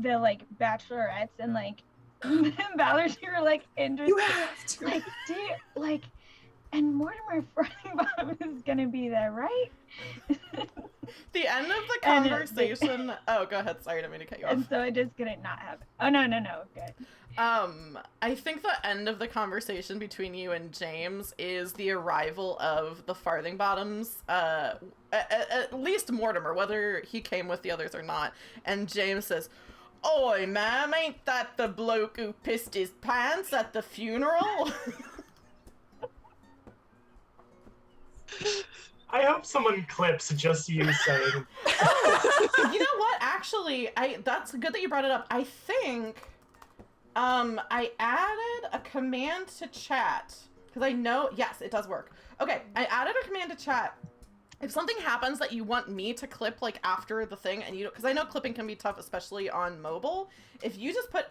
bachelorettes and like Valor's who were like interested. You have to. Like, and Mortimer Farthingbottom is gonna be there, right? The end of the And conversation. Oh, go ahead. Sorry, I didn't mean to cut you off. And so it just couldn't not happen. Oh no, good. I think the end of the conversation between you and James is the arrival of the Farthingbottoms, at least Mortimer, whether he came with the others or not. And James says, "Oi, ma'am, ain't that the bloke who pissed his pants at the funeral?" I hope someone clips just you saying. You know what? Actually, that's good that you brought it up. I think I added a command to chat because I know, yes, it does work. Okay, I added a command to chat. If something happens that you want me to clip like after the thing, and you because I know clipping can be tough, especially on mobile. If you just put !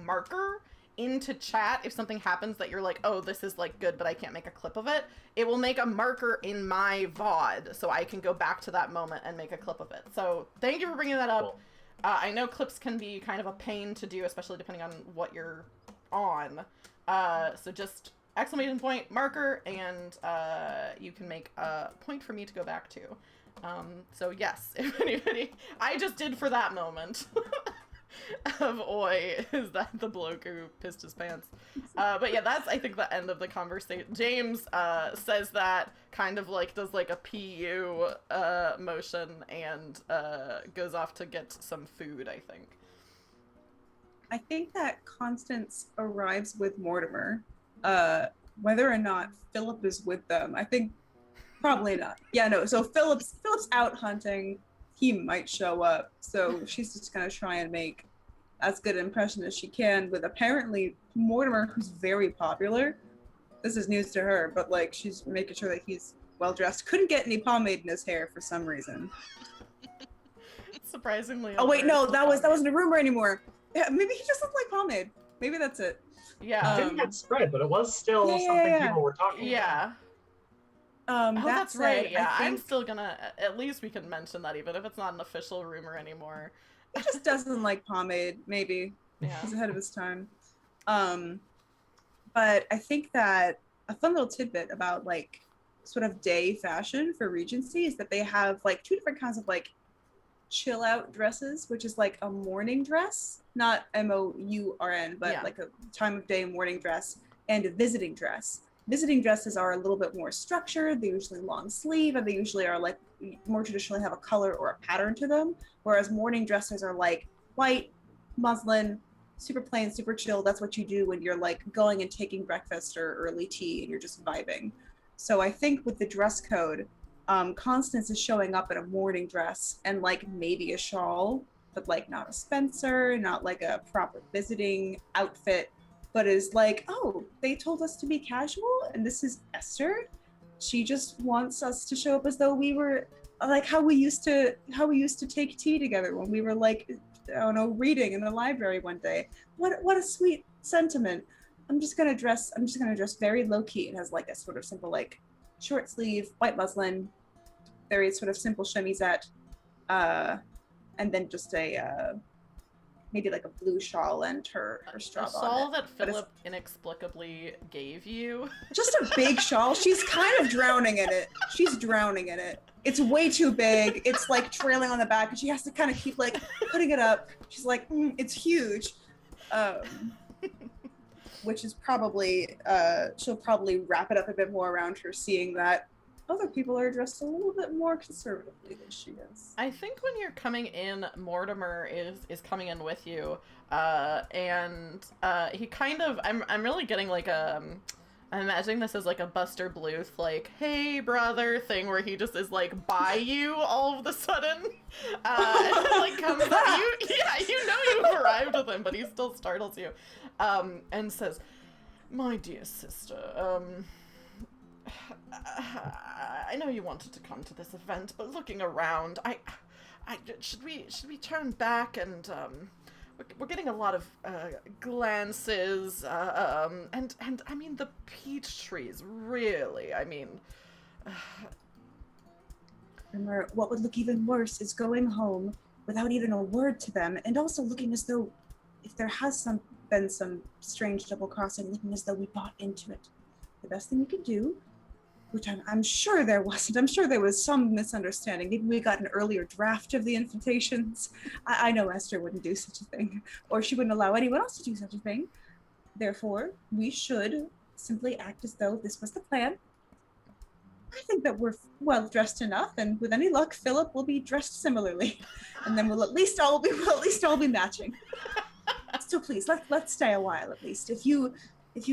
marker into chat, if something happens that you're like, oh, this is like good, but I can't make a clip of it, it will make a marker in my VOD, so I can go back to that moment and make a clip of it. So thank you for bringing that up. Cool. I know clips can be kind of a pain to do, especially depending on what you're on. So just ! marker, and you can make a point for me to go back to. So yes, if anybody, I just did for that moment. Of oi, is that the bloke who pissed his pants? But yeah, that's I think the end of the conversation. James says that, kind of like does like a PU motion, and goes off to get some food, I think. I think that Constance arrives with Mortimer. Whether or not Philip is with them, I think probably not. Yeah, no. So Philip's out hunting. he might show up. So she's just gonna try and make as good an impression as she can with apparently Mortimer, who's very popular. This is news to her, but like she's making sure that he's well dressed. Couldn't get any pomade in his hair for some reason. Surprisingly. Oh wait, no, that wasn't a rumor anymore. Yeah, maybe he just looked like pomade. Maybe that's it. Yeah. It didn't get spread, but it was still something people were talking about. Yeah. Oh, that's right. Yeah, I I'm think still gonna. At least we can mention that, even if it's not an official rumor anymore. he just doesn't like pomade. Maybe Yeah. he's ahead of his time. But I think that a fun little tidbit about like sort of day fashion for Regency is that they have like 2 different kinds of like chill out dresses, which is like a morning dress, not MOURN, but like a time of day morning dress, and a visiting dress. Visiting dresses are a little bit more structured. They're usually long sleeve, and they usually are like more traditionally have a color or a pattern to them. Whereas morning dresses are like white, muslin, super plain, super chill. That's what you do when you're like going and taking breakfast or early tea and you're just vibing. So I think with the dress code, Constance is showing up in a morning dress and like maybe a shawl, but like not a Spencer, not like a proper visiting outfit, but is like, oh, they told us to be casual and this is Esther. She just wants us to show up as though we were like how we used to take tea together when we were like, I don't know, reading in the library one day. What a sweet sentiment. I'm just gonna dress very low key. It has like a sort of simple like short sleeve, white muslin, very sort of simple chemisette, and then just a maybe like a blue shawl and her straw bonnet. A shawl that Phillip inexplicably gave you. Just a big shawl. She's kind of drowning in it. She's drowning in it. It's way too big. It's like trailing on the back, and she has to kind of keep like putting it up. She's like, it's huge. Which is probably, she'll probably wrap it up a bit more around her, seeing that other people are dressed a little bit more conservatively than she is. I think when you're coming in, Mortimer is coming in with you, and he kind of, I'm really getting like I'm imagining this as like a Buster Bluth, like, hey brother thing, where he just is like by you all of a sudden, and like comes at you. Yeah, you know you've arrived with him, but he still startles you, and says, my dear sister, I know you wanted to come to this event, but looking around, should we turn back and we're getting a lot of glances, and I mean the Peachtrees, really, I mean. Remember, what would look even worse is going home without even a word to them, and also looking as though, if there has been some strange double crossing, looking as though we bought into it. The best thing you could do, which I'm sure there wasn't. I'm sure there was some misunderstanding. Maybe we got an earlier draft of the invitations. I know Esther wouldn't do such a thing, or she wouldn't allow anyone else to do such a thing. Therefore, we should simply act as though this was the plan. I think that we're well dressed enough, and with any luck, Phillip will be dressed similarly, and then we'll at least all be matching. So please, let's stay a while at least. If you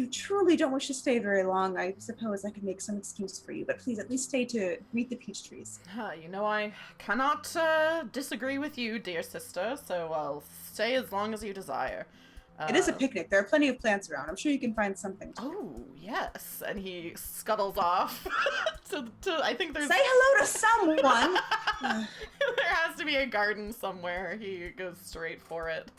truly don't wish to stay very long, I suppose I could make some excuse for you, but please at least stay to greet the Peachtrees. You know, I cannot disagree with you, dear sister, so I'll stay as long as you desire. It is a picnic. There are plenty of plants around. I'm sure you can find something. Oh, yes. And he scuttles off to I think there's... Say hello to someone! There has to be a garden somewhere. He goes straight for it.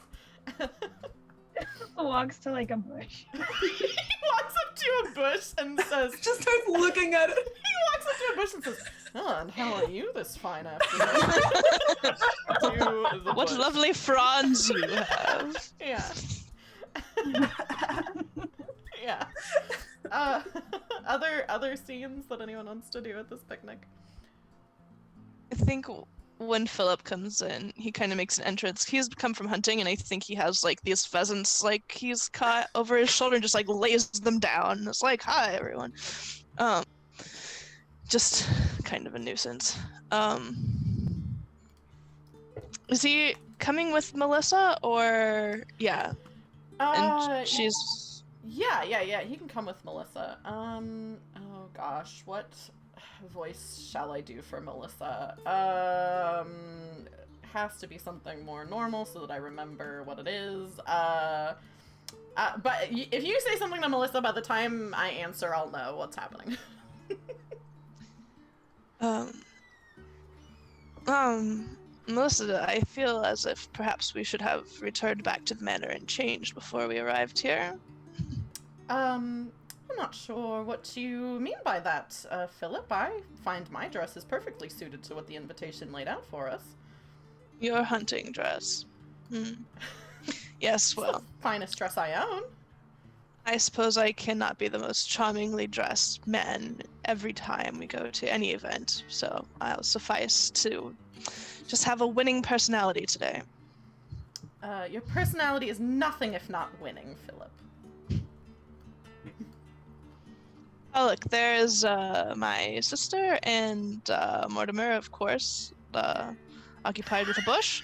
Walks to like a bush. He walks up to a bush and says... Just starts looking at it. He walks up to a bush and says, oh, and how are you this fine afternoon? What lovely fronds you have. Yeah. Yeah. Other scenes that anyone wants to do at this picnic? I think when Phillip comes in, he kind of makes an entrance. He's come from hunting, and I think he has like these pheasants like he's caught over his shoulder and just like lays them down. It's like, hi everyone. Just kind of a nuisance. Is he coming with Melissa, or yeah? And she's... Yeah, he can come with Melissa. Oh gosh, what voice shall I do for Melissa? Has to be something more normal so that I remember what it is. But if you say something to Melissa, by the time I answer, I'll know what's happening. Melissa, I feel as if perhaps we should have returned back to the manor and changed before we arrived here. I'm not sure what you mean by that, Philip. I find my dress is perfectly suited to what the invitation laid out for us. Your hunting dress. Yes, well. It's the finest dress I own. I suppose I cannot be the most charmingly dressed man every time we go to any event, so I'll suffice to just have a winning personality today. Your personality is nothing if not winning, Philip. Oh, look, there's my sister and Mortimer, of course, occupied with a bush.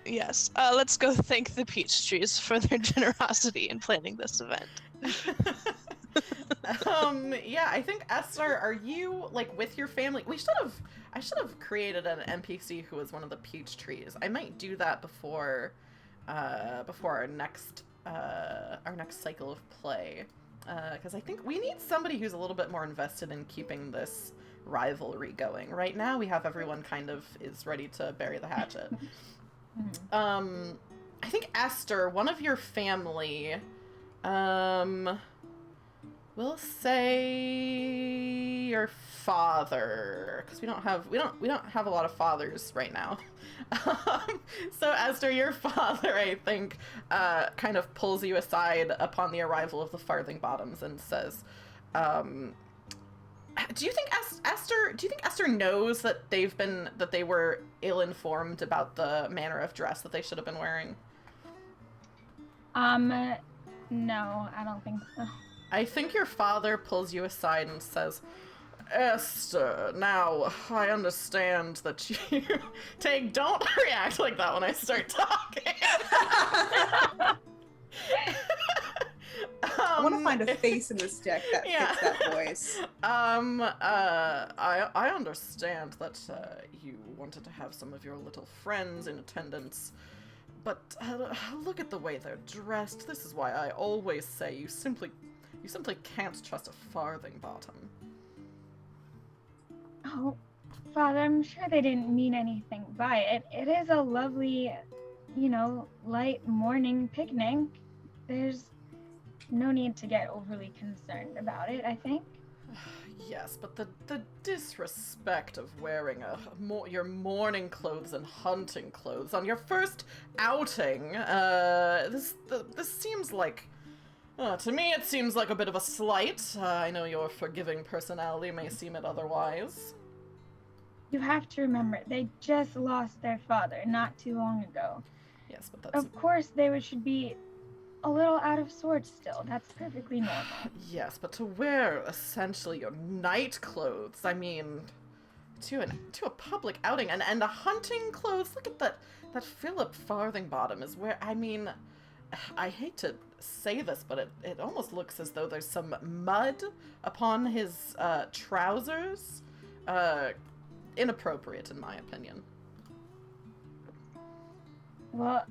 Yes. Let's go thank the Peachtrees for their generosity in planning this event. Yeah, I think Esther, are you like with your family? I should have created an NPC who was one of the Peachtrees. I might do that before our next cycle of play, because I think we need somebody who's a little bit more invested in keeping this rivalry going. Right now, we have everyone kind of is ready to bury the hatchet. I think Esther, one of your family, we'll say your father, because we don't have a lot of fathers right now. So Esther, your father, I think, kind of pulls you aside upon the arrival of the Farthingbottoms and says, do you think Esther knows that they were ill-informed about the manner of dress that they should have been wearing? No, I don't think so. I think your father pulls you aside and says, Esther, now I understand that you don't react like that when I start talking. I want to find a face in this deck that fits that voice. I understand that you wanted to have some of your little friends in attendance, but look at the way they're dressed. This is why I always say you simply can't trust a Farthingbottom. Oh, Father, I'm sure they didn't mean anything by it. It is a lovely, light morning picnic. There's no need to get overly concerned about it, I think. Yes, but the disrespect of wearing your morning clothes and hunting clothes on your first outing, this seems like, to me it seems like a bit of a slight. I know your forgiving personality may seem it otherwise. You have to remember, they just lost their father not too long ago. Yes, but that's... Of course they should be a little out of sorts still. That's perfectly normal. Yes, but to wear essentially your night clothes, I mean, to a public outing, and the hunting clothes, look at that Phillip Farthingbottom is where, I mean, I hate to say this, but it almost looks as though there's some mud upon his trousers. Inappropriate in my opinion. Well,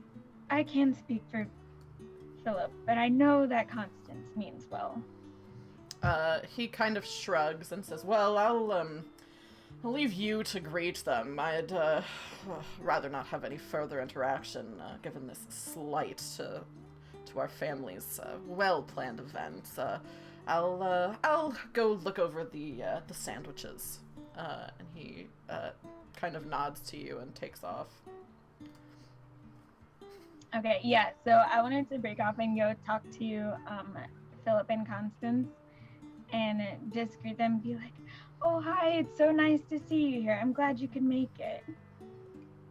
I can't speak for Philip, but I know that Constance means well. He kind of shrugs and says, well, I'll leave you to greet them. I'd rather not have any further interaction, given this slight to our family's well-planned event. I'll go look over the sandwiches. And he kind of nods to you and takes off. Okay, yeah, so I wanted to break off and go talk to Philip and Constance and just greet them and be like, oh, hi, it's so nice to see you here. I'm glad you could make it.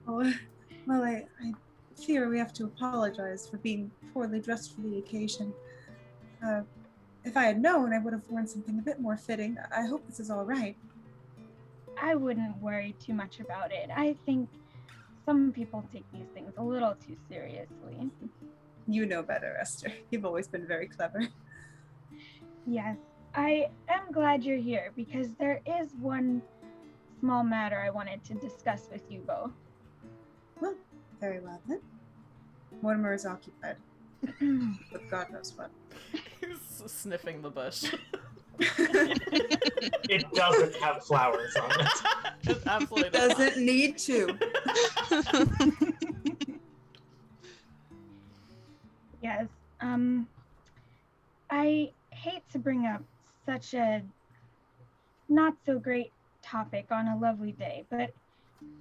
Oh, well, I fear we have to apologize for being poorly dressed for the occasion. If I had known, I would have worn something a bit more fitting. I hope this is all right. I wouldn't worry too much about it. I think some people take these things a little too seriously. You know better, Esther. You've always been very clever. Yes. I am glad you're here because there is one small matter I wanted to discuss with you both. Well, very well then. Mortimer is occupied with God knows what. He's sniffing the bush. It doesn't have flowers on it. It absolutely does. Doesn't need to. Yes. I hate to bring up such a not so great topic on a lovely day, but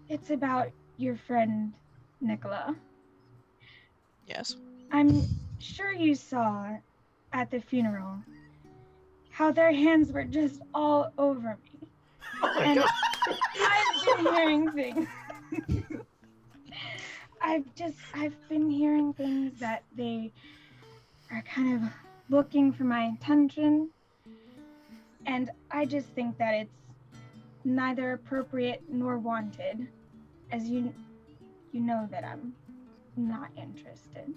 it's about your friend Nikola. Yes. I'm sure you saw at the funeral how their hands were just all over me. Oh my And god. I've been hearing things. I've been hearing things that they are kind of looking for my attention. And I just think that it's neither appropriate nor wanted, as you know that I'm not interested.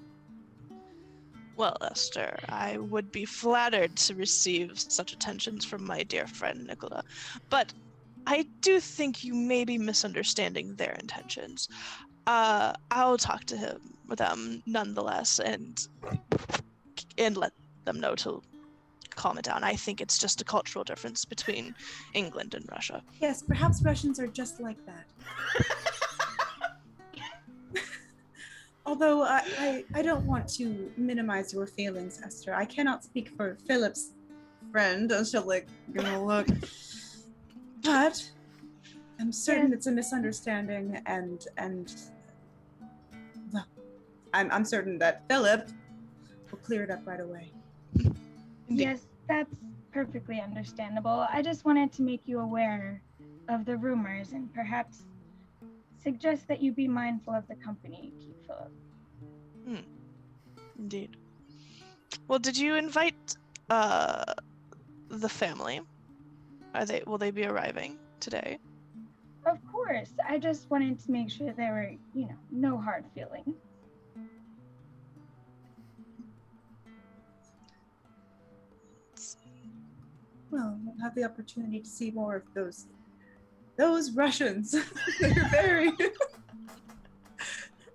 Well, Esther, I would be flattered to receive such attentions from my dear friend Nikola, but I do think you may be misunderstanding their intentions. I'll talk to them nonetheless, and let them know to calm it down. I think it's just a cultural difference between England and Russia. Yes, perhaps Russians are just like that. Although I don't want to minimize your feelings, Esther. I cannot speak for Philip's friend. She'll gonna look. But I'm certain it's a misunderstanding, and well, I'm certain that Philip will clear it up right away. Yes, that's perfectly understandable. I just wanted to make you aware of the rumors and perhaps suggest that you be mindful of the company you keep, Philip. Indeed. Well, did you invite the family? Will they be arriving today? Of course. I just wanted to make sure there were, no hard feelings. Well, we'll have the opportunity to see more of those Russians. They're very.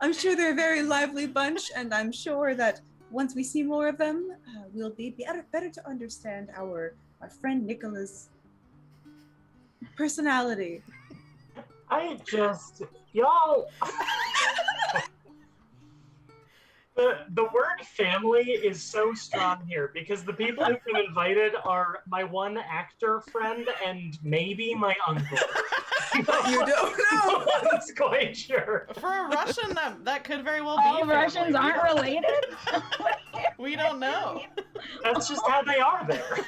I'm sure they're a very lively bunch, and I'm sure that once we see more of them, we'll be better to understand our friend Nikola's personality. Y'all. The word family is so strong here because the people who've been invited are my one actor friend and maybe my uncle. You don't know. No one's quite sure. For a Russian, that could very well be. All family. Russians aren't related? We don't know. That's just how they are there.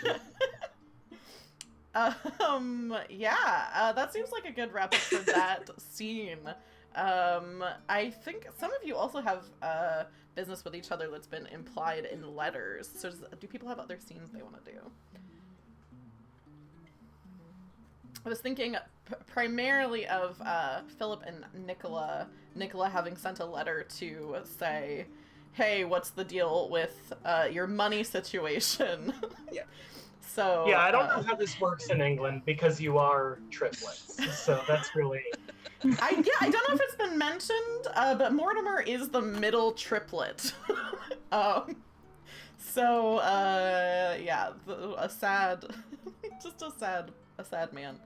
Yeah, that seems like a good wrap up for that scene. I think some of you also have business with each other that's been implied in letters. So do people have other scenes they want to do? I was thinking primarily of Philip and Nikola having sent a letter to say, hey, what's the deal with your money situation? Yeah. So yeah, I don't know how this works in England because you are triplets. So that's really... I don't know if it's been mentioned, but Mortimer is the middle triplet. Yeah, a sad man.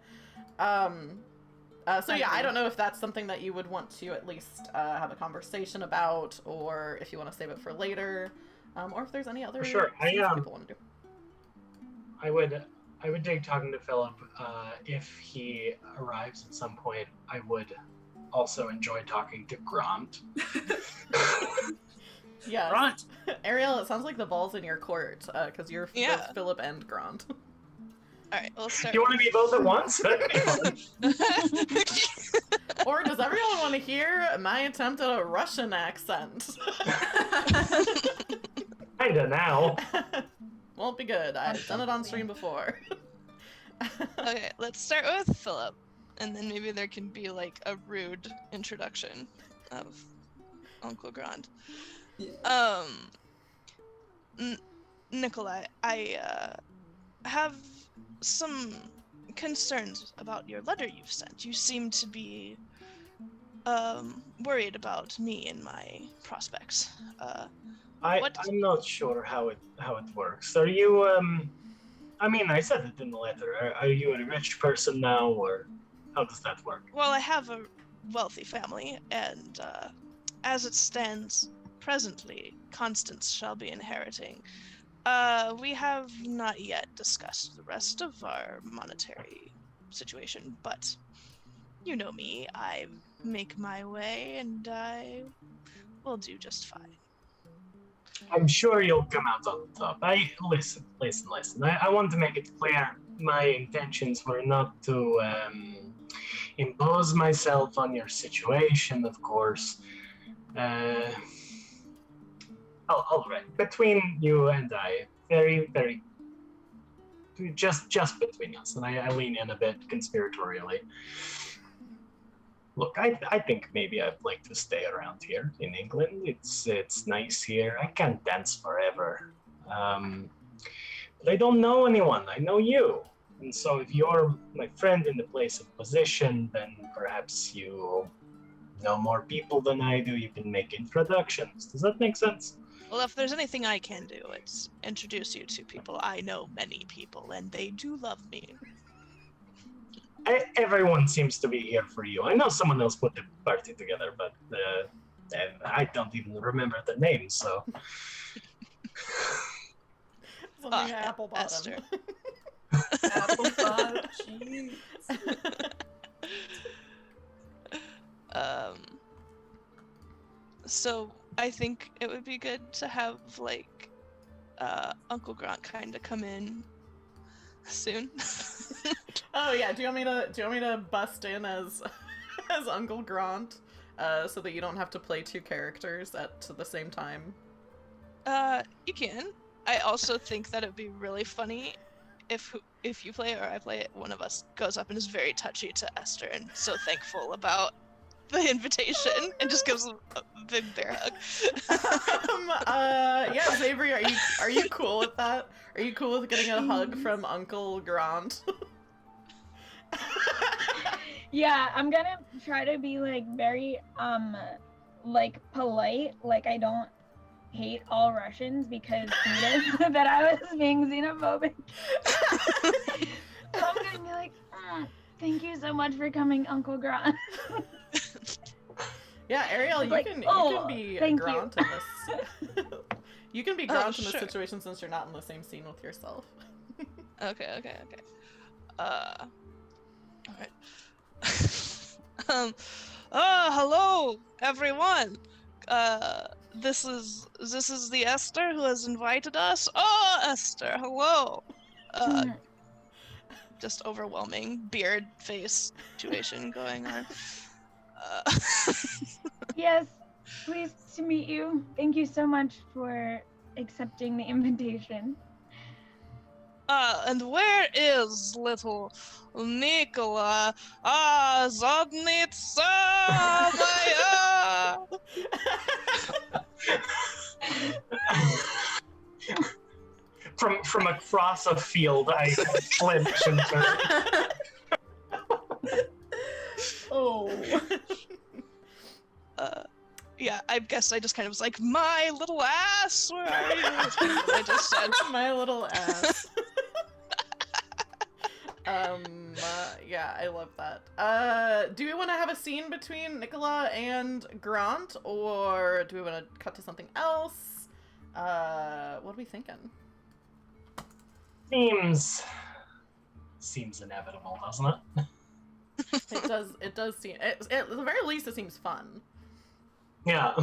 So yeah, I don't know if that's something that you would want to at least have a conversation about, or if you want to save it for later, or if there's any other For sure. things people want to do. I would dig talking to Philip. If he arrives at some point, I would also enjoy talking to Grant. Yeah, Grant. Ariel, it sounds like the ball's in your court, because you're both Philip and Grant. All right, we'll start. Do you want to be both at once? Or does everyone want to hear my attempt at a Russian accent? Kinda now. Won't be good. I've done it on stream before. Okay, let's start with Philip, and then maybe there can be like a rude introduction of Uncle Grant. Yeah. Nikolai, have some concerns about your letter you've sent. You seem to be worried about me and my prospects. What? I'm not sure how it works. Are you I mean, I said it in the letter. Are you a rich person now, or how does that work? Well, I have a wealthy family, and as it stands presently, Constance shall be inheriting. We have not yet discussed the rest of our monetary situation, but you know me, I make my way, and I will do just fine. I'm sure you'll come out on top. Listen. I want to make it clear my intentions were not to impose myself on your situation, of course. All right. Between you and I, very, very, just between us, and I lean in a bit conspiratorially. Look, I think maybe I'd like to stay around here in England. It's nice here. I can't dance forever. But I don't know anyone. I know you. And so if you're my friend in the place of position, then perhaps you know more people than I do. You can make introductions. Does that make sense? Well, if there's anything I can do, it's introduce you to people. I know many people, and they do love me. Everyone seems to be here for you. I know someone else put the party together, but I don't even remember the name, so... Something apple bottom. Esther. Apple bottom cheese. So I think it would be good to have like Uncle Grant kind of come in soon. Oh yeah, do you want me to bust in as Uncle Grant, so that you don't have to play two characters at the same time? You can. I also think that it'd be really funny if you play it or I play it, one of us goes up and is very touchy to Esther and so thankful about the invitation and just gives a big bear hug. Yeah, Xavier, are you cool with that? Are you cool with getting a hug from Uncle Grant? Yeah, I'm gonna try to be like very like polite, like I don't hate all Russians because he said that I was being xenophobic. So I'm gonna be like, thank you so much for coming, Uncle Grant. Yeah, Ariel, you Like, can be thank Grant in this. You can be Grant in this sure. situation since you're not in the same scene with yourself. Okay. Alright. Hello, everyone. This is the Esther who has invited us. Oh, Esther, hello. Just overwhelming beard face situation going on. Yes, pleased to meet you. Thank you so much for accepting the invitation. And where is little Nikola? Zadnitsa moya! From across a field, I flinch and turn. Oh. Yeah, I guess I just kind of was like, my little ass, where are you? I just said. My little ass. Yeah, I love that. Do we want to have a scene between Nikola and Grant, or do we want to cut to something else? What are we thinking? Seems inevitable, doesn't it? It does seem, at the very least, it seems fun. Yeah.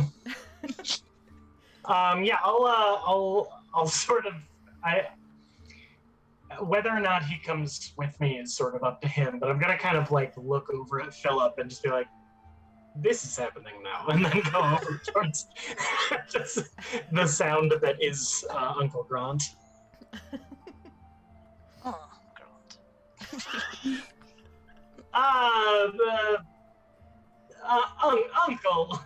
Yeah, I'll sort of, whether or not he comes with me is sort of up to him, but I'm gonna kind of like look over at Phillip and just be like, this is happening now, and then go over towards just the sound that is Uncle Grant. Oh, Grant. Uncle.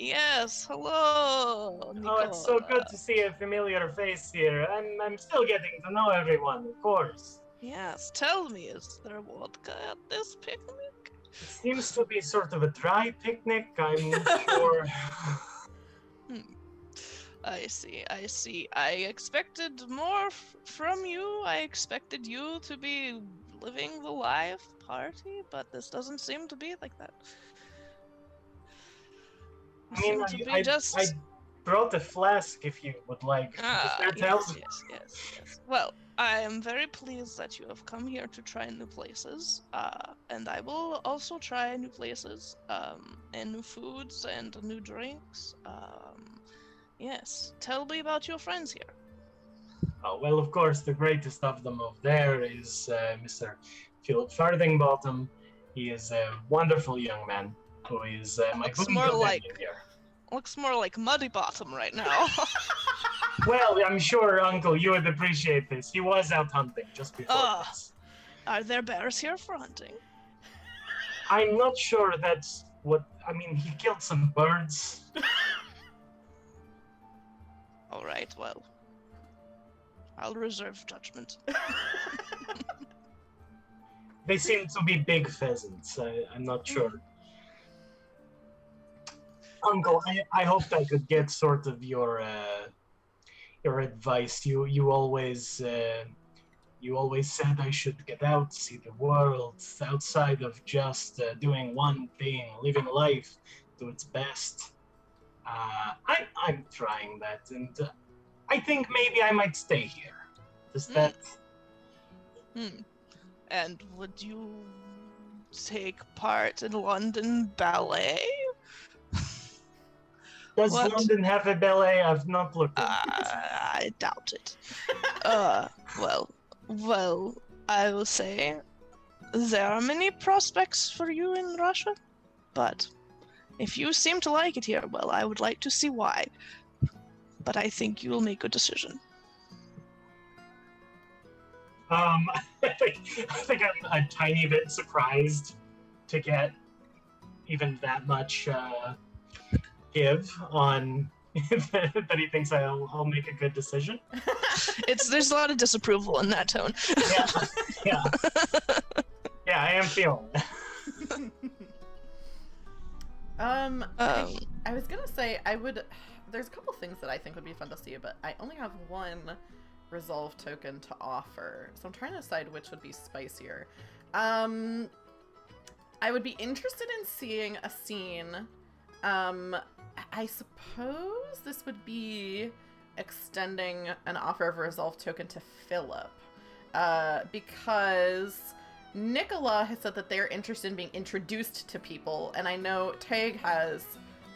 Yes, hello, Oh, it's so good to see a familiar face here. I'm still getting to know everyone, of course. Yes, tell me, is there vodka at this picnic? It seems to be sort of a dry picnic. I'm not sure. I see. I expected more from you. I expected you to be living the life party, but this doesn't seem to be like that. I mean, I brought a flask if you would like. Yes. Well, I am very pleased that you have come here to try new places, and I will also try new places, and new foods and new drinks. Yes, tell me about your friends here. Oh, well, of course, the greatest of them over there is Mr. Phillip Farthingbottom. He is a wonderful young man who is my Looks boon more companion like- here. Looks more like Muddy Bottom right now. Well, I'm sure, Uncle, you would appreciate this. He was out hunting just before this. Are there bears here for hunting? I'm not sure that's what... I mean, he killed some birds. All right, well, I'll reserve judgment. They seem to be big pheasants. I'm not sure. Uncle, I hoped I could get sort of your advice. You always said I should get out, see the world, outside of just doing one thing, living life to its best. I'm trying that, and I think maybe I might stay here. Does that... And would you take part in London Ballet? Does What? London have a ballet? I've not looked at it. I doubt it. Well, I will say there are many prospects for you in Russia, but if you seem to like it here, well, I would like to see why. But I think you will make a decision. I think I'm a tiny bit surprised to get even that much give on that he thinks I'll make a good decision. There's a lot of disapproval in that tone. Yeah. Yeah, I am feeling it. I was gonna say there's a couple things that I think would be fun to see, but I only have one resolve token to offer, so I'm trying to decide which would be spicier. I would be interested in seeing a scene. I suppose this would be extending an offer of a resolve token to Philip, because Nikola has said that they're interested in being introduced to people, and I know Tag has,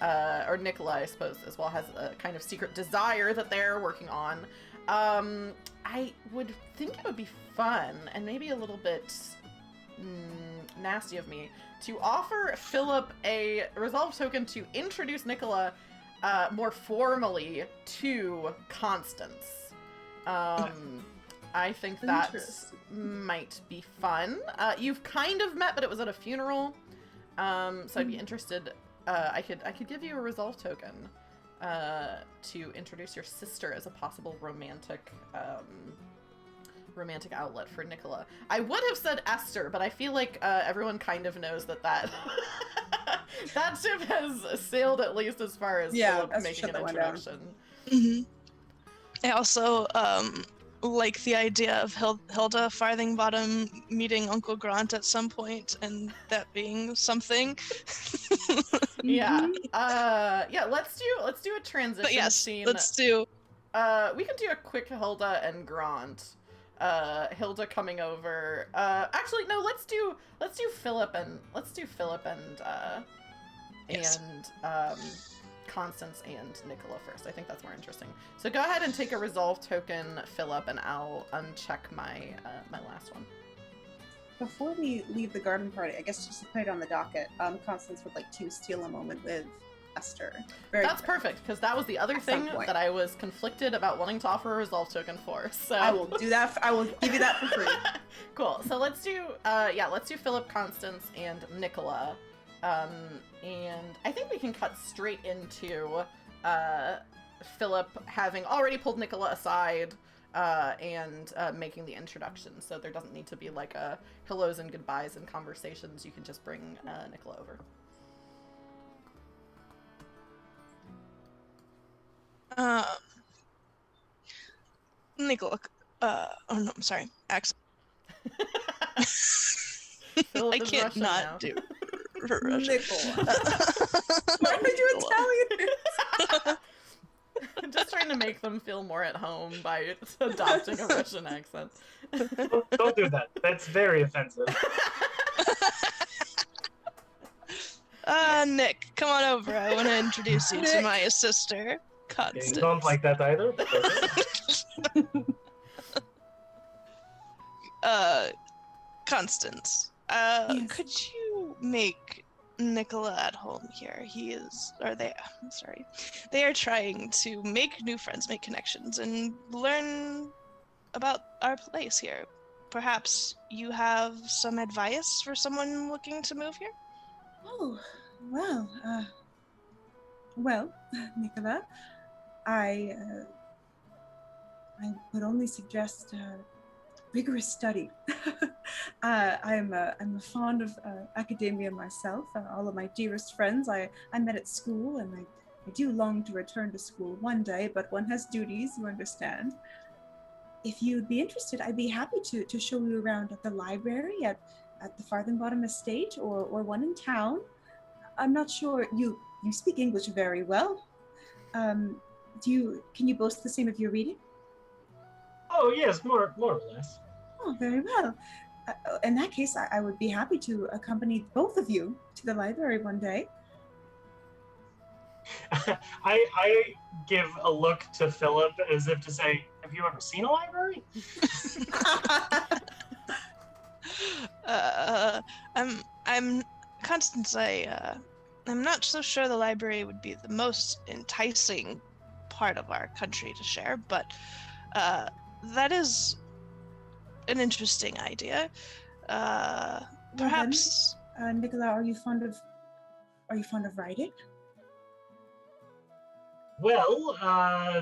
or Nikola, I suppose, as well, has a kind of secret desire that they're working on. I would think it would be fun, and maybe a little bit nasty of me, to offer Philip a resolve token to introduce Nikola more formally to Constance. I think that might be fun. You've kind of met, but it was at a funeral. So I'd be interested. I could give you a resolve token to introduce your sister as a possible romantic outlet for Nikola. I would have said Esther, but I feel like everyone kind of knows that that ship has sailed at least as far as Philip making an introduction. I also like the idea of Hilda Farthingbottom meeting Uncle Grant at some point, and that being something. Yeah. Let's do a transition scene. Let's do. We can do a quick Hilda and Grant. Hilda coming over. Actually, no. Let's do Philip and Constance and Nikola first. I think that's more interesting. So go ahead and take a resolve token, Philip, and I'll uncheck my my last one. Before we leave the garden party, I guess just to put it on the docket, Constance would like to steal a moment with Esther. That's perfect, because that was the other thing that I was conflicted about wanting to offer a resolve token for. So I will do that. I will give you that for free. Cool. So let's do Philip, Constance, and Nikola And I think we can cut straight into Philip having already pulled Nikola aside and making the introduction. So there doesn't need to be like a hellos and goodbyes and conversations. You can just bring Nikola over. Nikola, oh no, I'm sorry, accent. I can't Russian not now. do Russian. Nikola. Why would you Italian? I'm just trying to make them feel more at home by adopting a Russian accent. Don't do that. That's very offensive. Nick, come on over. I want to introduce you to my sister, Constance. You don't like that either? Constance, Yes. could you make Nikola at home here? They are trying to make new friends, make connections, and learn about our place here. Perhaps you have some advice for someone looking to move here? Oh, well, Nikola, I would only suggest rigorous study. I'm fond of academia myself. All of my dearest friends I met at school, and I do long to return to school one day, but one has duties, you understand. If you'd be interested, I'd be happy to show you around at the library at the Farthingbottom estate or one in town. I'm not sure, you speak English very well. Can you boast the same of your reading? Oh yes, more or less. Oh, very well. In that case, I would be happy to accompany both of you to the library one day. I give a look to Philip as if to say, have you ever seen a library? I'm Constance. I'm not so sure the library would be the most enticing part of our country to share, but that is an interesting idea. Perhaps. Nikola, are you fond of writing? Well, I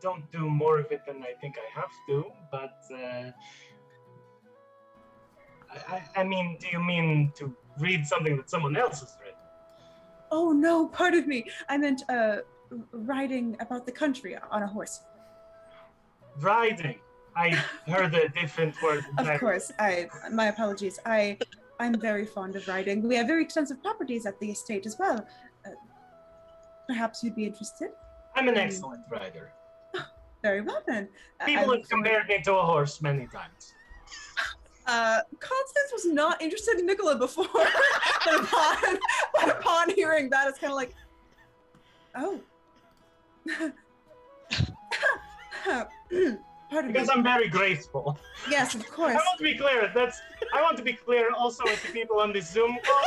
don't do more of it than I think I have to, but I mean, do you mean to read something that someone else has written? Oh no, pardon me. I meant riding about the country on a horse. Riding. I heard a different word. Of course, my apologies. I'm very fond of riding. We have very extensive properties at the estate as well. Perhaps you'd be interested? I'm an excellent rider. Very well then. People have compared me to a horse many times. Constance was not interested in Nikola before, but upon hearing that, it's kind of like, oh. Pardon Because me. I'm very graceful. Yes, of course. I want to be clear. I want to be clear also with the people on this Zoom call.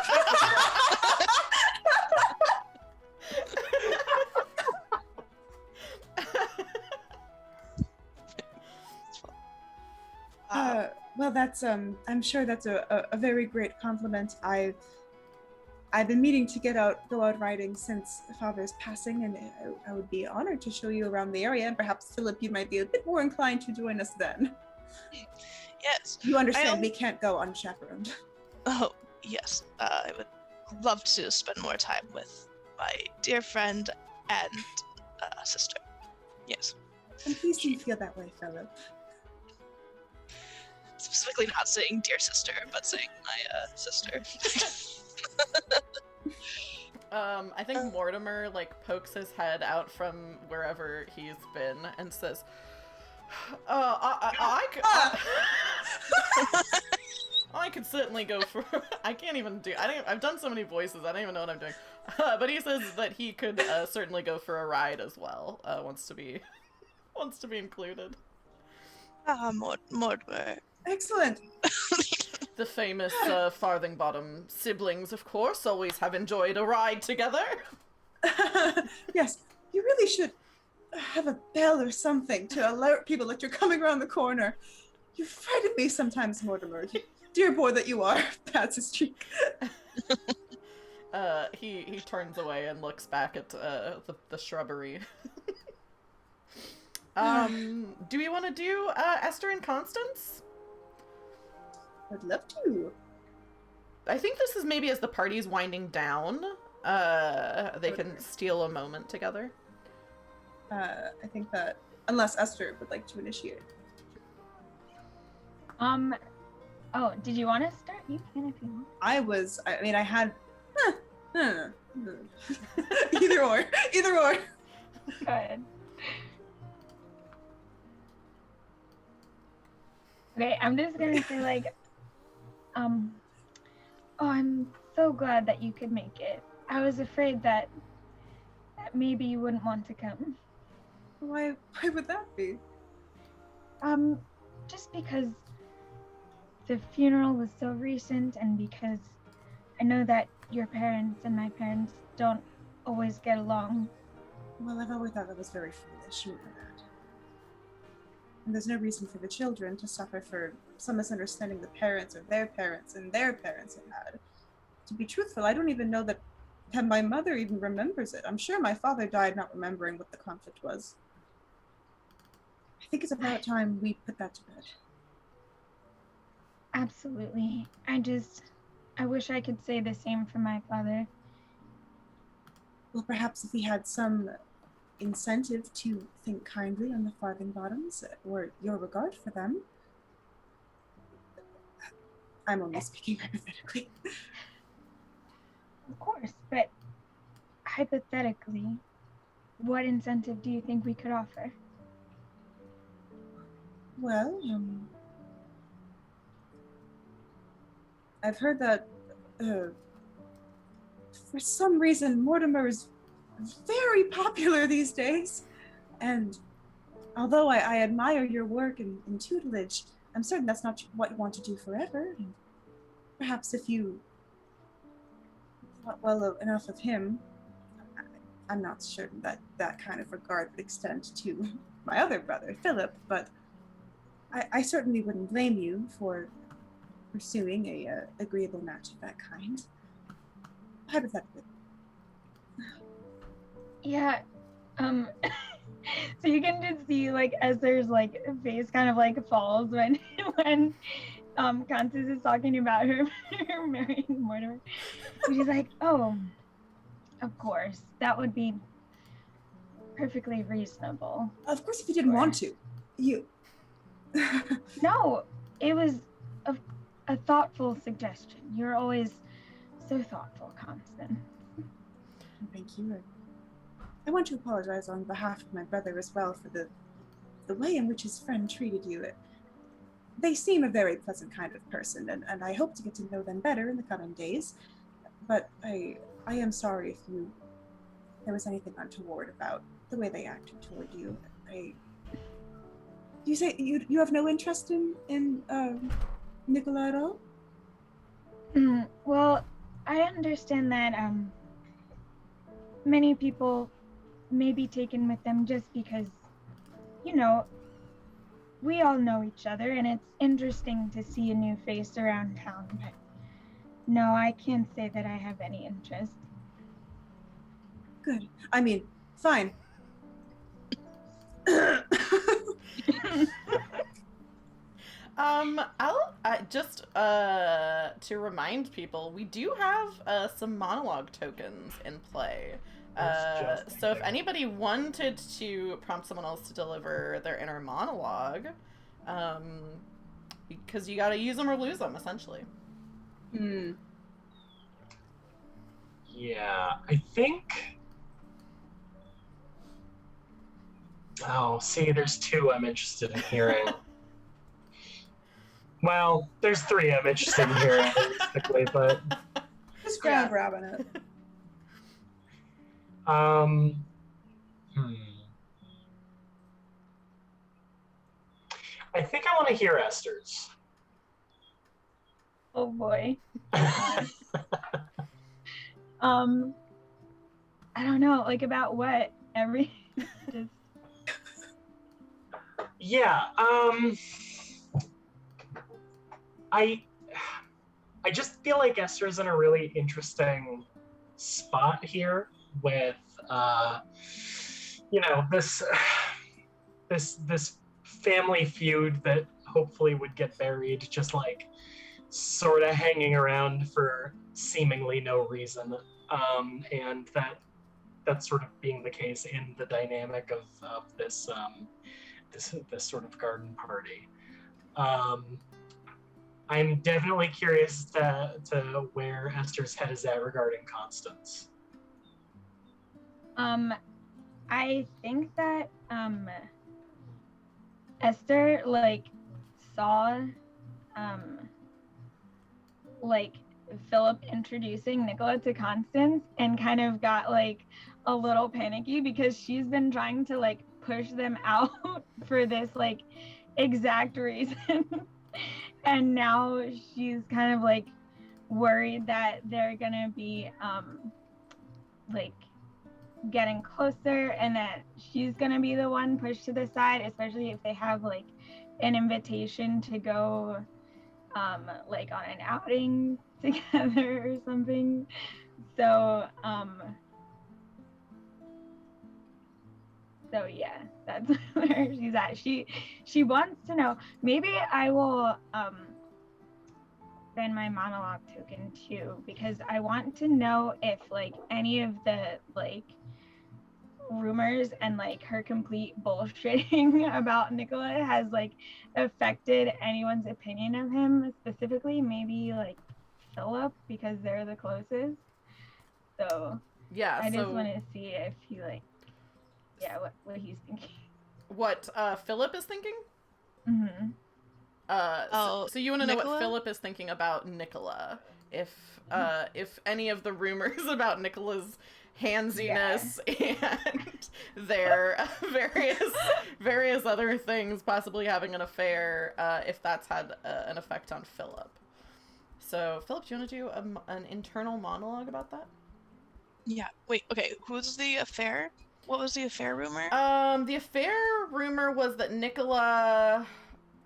Well, that's I'm sure that's a very great compliment. I've been meaning to go out riding since Father's passing, and I would be honored to show you around the area. And perhaps Philip, you might be a bit more inclined to join us then. Yes. You understand we can't go unchaperoned. Oh, yes. I would love to spend more time with my dear friend and sister. Yes. I'm pleased you feel that way, Philip. Specifically not saying dear sister, but saying my sister. I think Mortimer pokes his head out from wherever he's been and says, I could certainly go for. I can't even do. I've done so many voices. I don't even know what I'm doing. But he says that he could certainly go for a ride as well. Wants to be included. Mortimer. Excellent. The famous Farthingbottom siblings, of course, always have enjoyed a ride together. Yes, you really should have a bell or something to alert people that you're coming around the corner. You frighten me sometimes, Mortimer. Dear boy that you are. Pats his cheek. He turns away and looks back at the shrubbery. Do we want to do Esther and Constance? I'd love to. I think this is maybe as the party's winding down. They can steal a moment together. I think that unless Esther would like to initiate. Oh, did you want to start? You can if you want. I had either or. Good. Okay, I'm just gonna say like, oh, I'm so glad that you could make it. I was afraid that maybe you wouldn't want to come. Why would that be? Just because the funeral was so recent, and because I know that your parents and my parents don't always get along. Well, I've always thought that was very foolish, you know that. And there's no reason for the children to suffer for some misunderstanding the parents or their parents and their parents have had. To be truthful, I don't even know that my mother even remembers it. I'm sure my father died not remembering what the conflict was. I think it's about time we put that to bed. Absolutely. I wish I could say the same for my father. Well, perhaps if we had some incentive to think kindly on the Farthingbottoms or your regard for them. I'm only speaking hypothetically. Of course, but hypothetically, what incentive do you think we could offer? Well, I've heard that for some reason Mortimer is very popular these days, and although I admire your work in tutelage, I'm certain that's not what you want to do forever. And perhaps if you thought well enough of him, I'm not certain that that kind of regard would extend to my other brother, Philip, but I certainly wouldn't blame you for pursuing a agreeable match of that kind. Hypothetically. Yeah, so you can just see like Esther's like face kind of like falls when Constance is talking about her marrying Mortimer. She's like, oh, of course, that would be perfectly reasonable. Of course, if you didn't want to, you. No, it was a thoughtful suggestion. You're always so thoughtful, Constance. Thank you. I want to apologize on behalf of my brother as well for the way in which his friend treated you. They seem a very pleasant kind of person, and I hope to get to know them better in the coming days. But I am sorry if there was anything untoward about the way they acted toward you. You say you have no interest in Nikola at all? Well, I understand that many people may be taken with them just because, you know, we all know each other, and it's interesting to see a new face around town, but no, I can't say that I have any interest. Good. I mean, fine. I'll just to remind people, we do have some monologue tokens in play. So if anybody wanted to prompt someone else to deliver their inner monologue, because you got to use them or lose them, essentially. Yeah, I think. Oh, see, there's two I'm interested in hearing. Well, there's three I'm interested in hearing, realistically, but Just grab grabbing it. I think I want to hear Esther's. Oh boy. I don't know, like about what? Just... Yeah, I just feel like Esther's in a really interesting spot here with, this family feud that hopefully would get buried, just like sort of hanging around for seemingly no reason, and that's sort of being the case in the dynamic of this this sort of garden party. I'm definitely curious to where Esther's head is at regarding Constance. I think that Esther saw Philip introducing Nikola to Constance and kind of got a little panicky because she's been trying to push them out for this exact reason. And now she's kind of worried that they're gonna be getting closer and that she's gonna be the one pushed to the side, especially if they have an invitation to go on an outing together or something. So yeah, that's where she's at. She wants to know. Maybe I will spend my monologue token too, because I want to know if any of the rumors and her complete bullshitting about Nikola has affected anyone's opinion of him, specifically maybe Philip, because they're the closest. So Yeah, I just want to see if he what he's thinking. What Philip is thinking? Mm-hmm. So you want to know Nikola? what Philip is thinking about Nikola? If any of the rumors about Nikola's handsiness and their various other things, possibly having an affair, if that's had an effect on Philip. So Philip, do you want to do an internal monologue about that? Yeah. Wait. Okay. Who's the affair? What was the affair rumor? The affair rumor was that Nikola.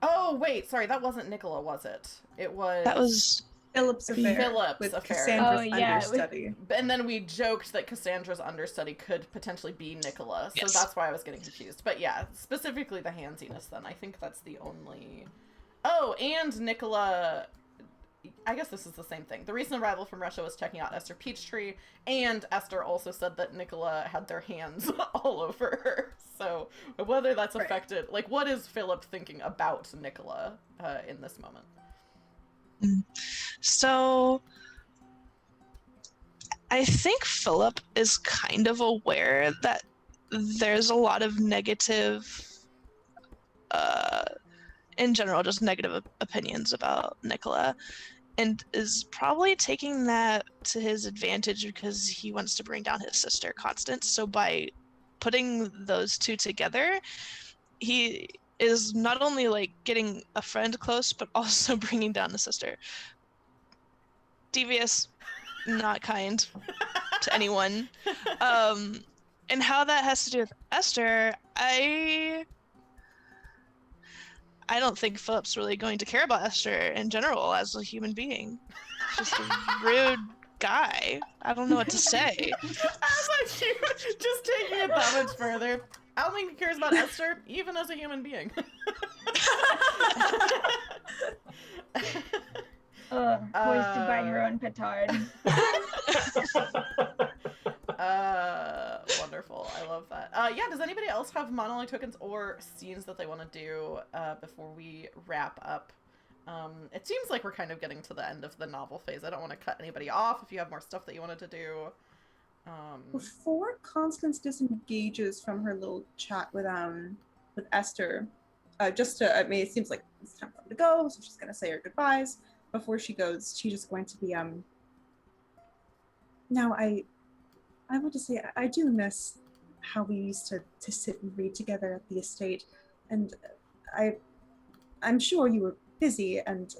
Oh wait, sorry, that wasn't Nikola, was it? It was. That was Philip's affair. Philip's with affair. Cassandra's Oh, yeah, understudy. And then we joked that Cassandra's understudy could potentially be Nikola, so Yes. that's why I was getting confused. But yeah, specifically the handsiness. Then I think that's the only. Oh, and Nikola. I guess this is the same thing. The recent arrival from Russia was checking out Esther Peachtree, and Esther also said that Nikola had their hands all over her. So whether that's Right. affected, what is Philip thinking about Nikola in this moment? So I think Philip is kind of aware that there's a lot of negative, in general, just negative opinions about Nikola, and is probably taking that to his advantage because he wants to bring down his sister, Constance. So by putting those two together, he is not only getting a friend close, but also bringing down the sister. Devious, not kind to anyone. And how that has to do with Esther, I don't think Philip's really going to care about Esther in general as a human being. Just a rude guy. I don't know what to say. I was like, you just taking it that much further. I don't think he cares about Esther, even as a human being. Hoisted by your own petard. Wonderful. I love that. Yeah, does anybody else have monologue tokens or scenes that they want to do before we wrap up? It seems like we're kind of getting to the end of the novel phase. I don't want to cut anybody off if you have more stuff that you wanted to do. Before Constance disengages from her little chat with Esther, it seems like it's time for her to go, so she's gonna say her goodbyes. Before she goes, she's just going to be Now I want to say I do miss how we used to sit and read together at the estate, and I'm sure you were busy and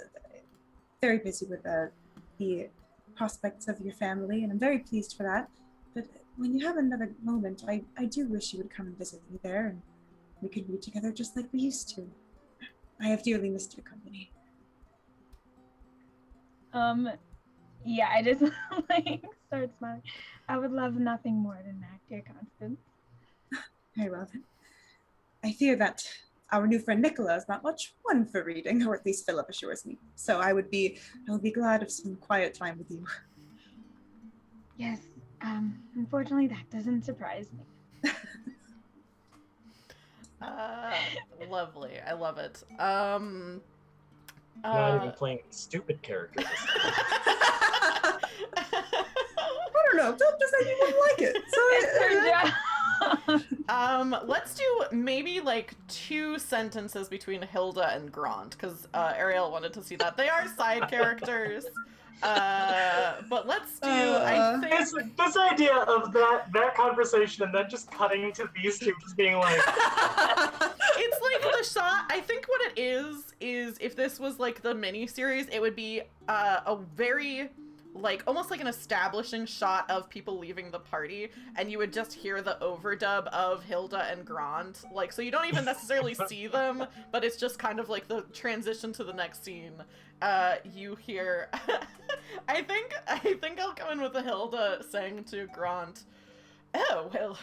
very busy with the prospects of your family, and I'm very pleased for that. But when you have another moment, I do wish you would come and visit me there, and we could read together just like we used to. I have dearly missed your company. Yeah, I just like start smiling. I would love nothing more than that, dear Constance. Very well then. I fear that our new friend Nikola is not much one for reading, or at least Philip assures me. So I would be glad of some quiet time with you. Yes, unfortunately that doesn't surprise me. Lovely. I love it. Not even playing stupid characters. I don't know. Philip just said you wouldn't like it. So Let's do maybe like 2 sentences between Hilda and Grant, because Ariel wanted to see that. They are side characters. But let's do, I think... This idea of that conversation and then just cutting to these two just being like... It's like the shot, I think what it is if this was like the mini-series, it would be a very... like almost like an establishing shot of people leaving the party, and you would just hear the overdub of Hilda and Grant, like, so you don't even necessarily see them, but it's just kind of like the transition to the next scene. You hear I think I'll come in with the Hilda saying to Grant, "Oh, well,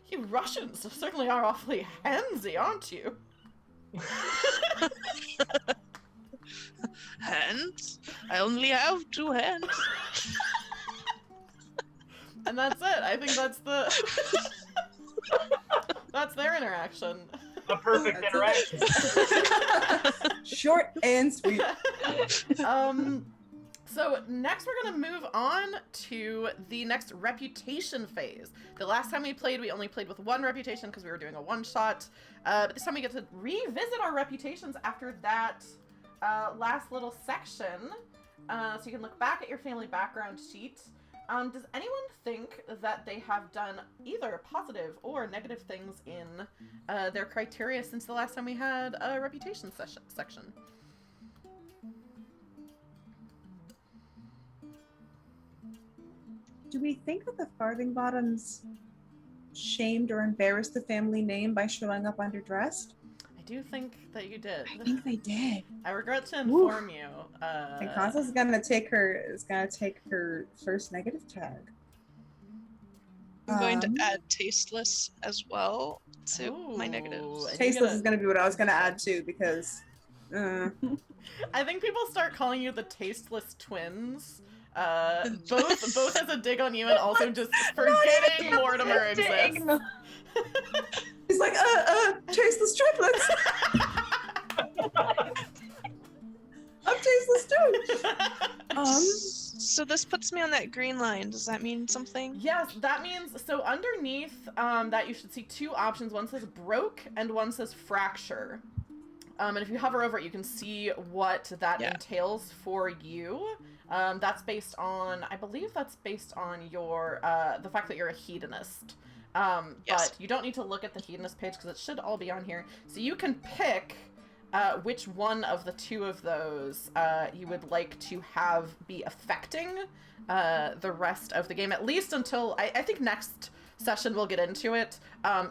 you Russians certainly are awfully handsy, aren't you?" Hands? I only have 2 hands. And that's it. I think that's that's their interaction. A perfect interaction. short and sweet. So next we're gonna move on to the next reputation phase. The last time we played, we only played with 1 reputation because we were doing a one-shot. But this time we get to revisit our reputations after that last little section. So you can look back at your family background sheet. Does anyone think that they have done either positive or negative things in their criteria since the last time we had a reputation section? Do we think that the Farthingbottoms shamed or embarrassed the family name by showing up underdressed? I do think that you did. I think they did. I regret to inform you. And Constance is gonna take her first negative tag. I'm going to add tasteless as well to my negatives. and Tasteless is gonna be what I was gonna add too, because I think people start calling you the tasteless twins. Both as a dig on you and also just forgetting Mortimer exists. he's like, tasteless triplets. I'm tasteless too. So this puts me on that green line. Does that mean something? Yes, that means, so underneath that you should see 2 options. One says broke and one says fracture. And if you hover over it, you can see what that entails for you. That's based on, I believe that's based on your, the fact that you're a hedonist. Yes. But you don't need to look at the hedonist page because it should all be on here. So you can pick which one of the 2 of those you would like to have be affecting the rest of the game, at least until, I think next session we'll get into it.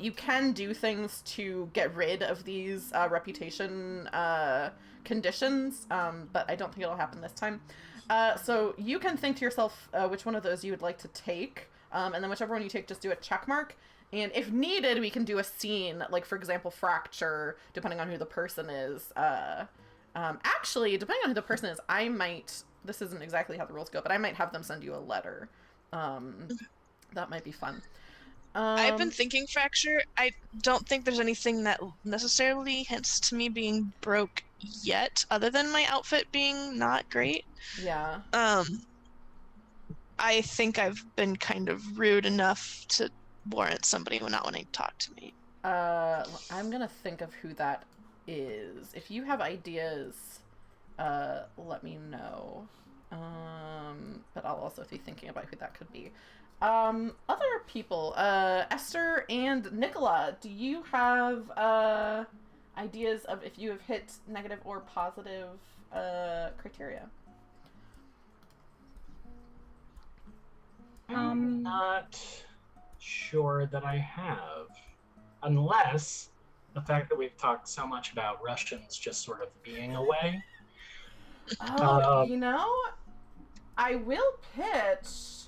You can do things to get rid of these reputation conditions, but I don't think it'll happen this time. So you can think to yourself which one of those you would like to take, and then whichever one you take, just do a check mark. And if needed, we can do a scene, like, for example, fracture, depending on who the person is. Actually, depending on who the person is, I might, this isn't exactly how the rules go, but I might have them send you a letter. That might be fun. I've been thinking fracture. I don't think there's anything that necessarily hints to me being broke yet, other than my outfit being not great. Yeah. I think I've been kind of rude enough to warrant somebody not wanting to talk to me. I'm gonna think of who that is. If you have ideas, let me know. But I'll also be thinking about who that could be. Other people, Esther and Nikola, do you have ideas of if you have hit negative or positive criteria? I'm not sure that I have, unless the fact that we've talked so much about Russians just sort of being away. Oh, you know, I will pitch.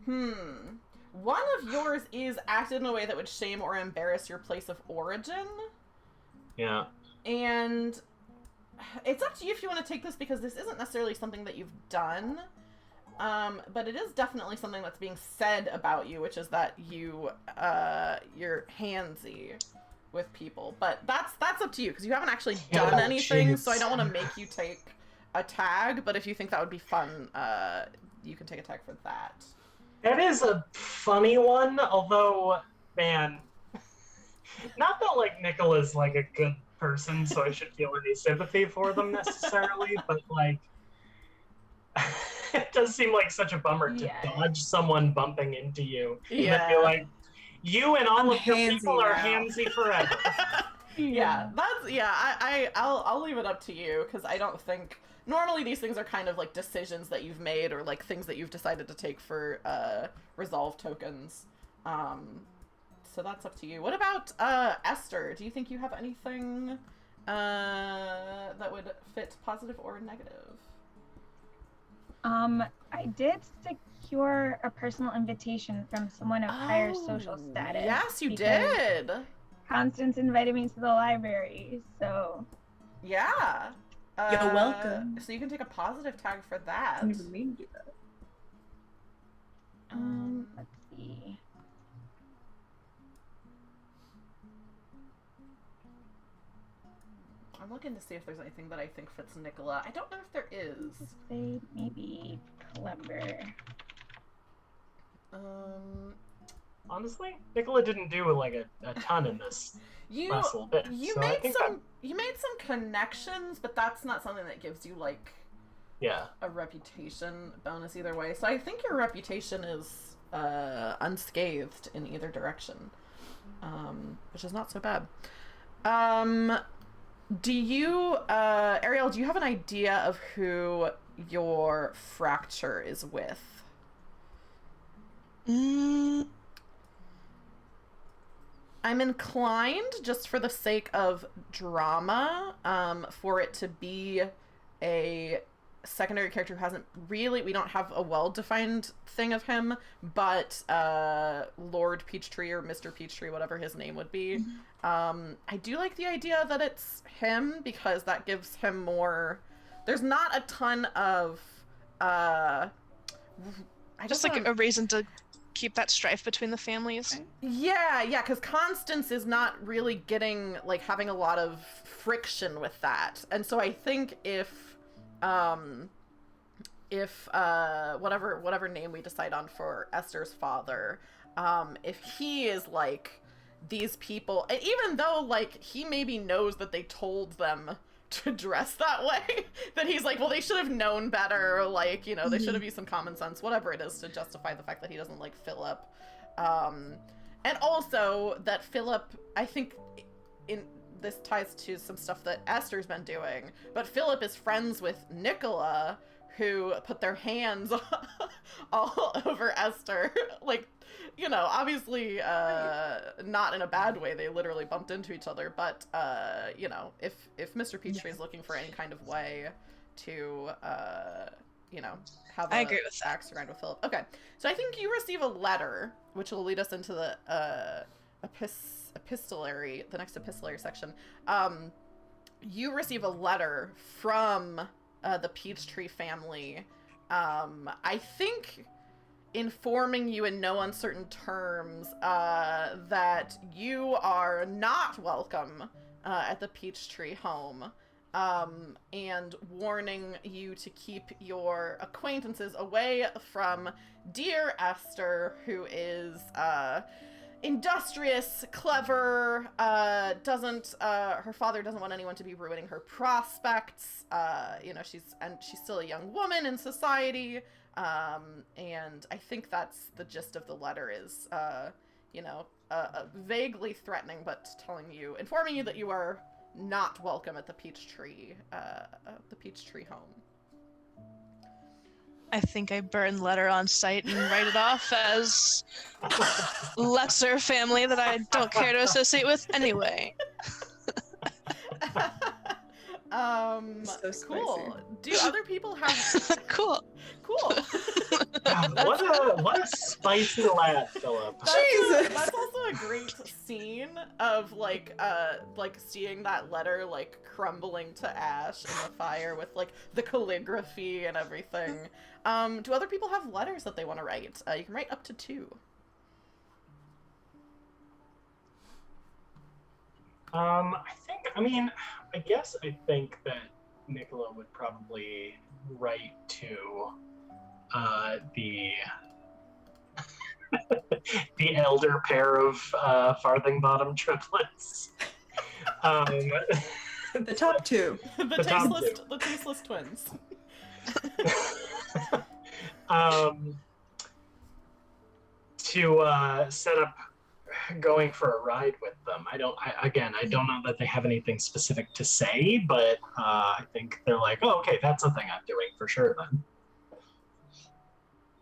One of yours is acted in a way that would shame or embarrass your place of origin. Yeah. And it's up to you if you want to take this, because this isn't necessarily something that you've done. But it is definitely something that's being said about you, which is that you're handsy with people. But that's up to you, because you haven't actually done anything, so I don't want to make you take a tag, but if you think that would be fun, you can take a tag for that. That is a funny one, although, man, not that, like, Nikola's, like, a good person, so I should feel any sympathy for them necessarily, but, like, it does seem like such a bummer to dodge someone bumping into you. Yeah. And be like, you and all of your people are handsy forever. I'll leave it up to you, because I don't think... Normally these things are kind of like decisions that you've made, or like things that you've decided to take for resolve tokens. So that's up to you. What about Esther? Do you think you have anything that would fit positive or negative? I did secure a personal invitation from someone of higher social status. Yes, you did. Constance invited me to the library, so... Yeah. You're welcome. So you can take a positive tag for that. I didn't even mean to do that. Let's see. I'm looking to see if there's anything that I think fits Nikola. I don't know if there is. Say maybe clever. Honestly, Nikola didn't do like a ton in this last little bit. You made some connections, but that's not something that gives you like a reputation bonus either way. So I think your reputation is unscathed in either direction, which is not so bad. Do you, Ariel, do you have an idea of who your fracture is with? I'm inclined, just for the sake of drama, for it to be a secondary character who hasn't really, we don't have a well-defined thing of him, but Lord Peachtree or Mr. Peachtree, whatever his name would be. I do like the idea that it's him, because that gives him more, there's not a ton of, just like a reason to keep that strife between the families. Yeah, because Constance is not really getting, like, having a lot of friction with that. And so I think if whatever name we decide on for Esther's father, if he is like these people, and even though like he maybe knows that they told them to dress that way, that he's like, well, they should have known better, or like, you know, they should have used some common sense, whatever it is, to justify the fact that he doesn't like Phillip. And also that Phillip, I think this ties to some stuff that Esther's been doing, but Phillip is friends with Nikola, who put their hands all over Esther. Like, you know, obviously not in a bad way, they literally bumped into each other, but you know, if Mr. Peachtree is looking for any kind of way to you know, have I agree with that. axe around with Phillip. Okay, so I think you receive a letter, which will lead us into the the next epistolary section. You receive a letter from the Peachtree family, I think informing you in no uncertain terms that you are not welcome at the Peachtree home, and warning you to keep your acquaintances away from dear Esther, who is industrious, clever, her father doesn't want anyone to be ruining her prospects. You know, she's still a young woman in society. And I think that's the gist of the letter is, you know, vaguely threatening, but informing you that you are not welcome at the Peachtree home. I think I burn letter on sight and write it off as lesser family that I don't care to associate with anyway. So cool. spicy. Do other people have Cool. Cool. What a spicy lad, Philip. Jesus. That's also a great scene of like seeing that letter like crumbling to ash in the fire with like the calligraphy and everything. Do other people have letters that they want to write? You can write up to 2. I guess I think that Nikola would probably write to the the elder pair of Farthingbottom triplets. The top 2. The tasteless twins. To set up going for a ride with them. I don't know that they have anything specific to say, but I think they're like, oh, okay, that's a thing I'm doing for sure then.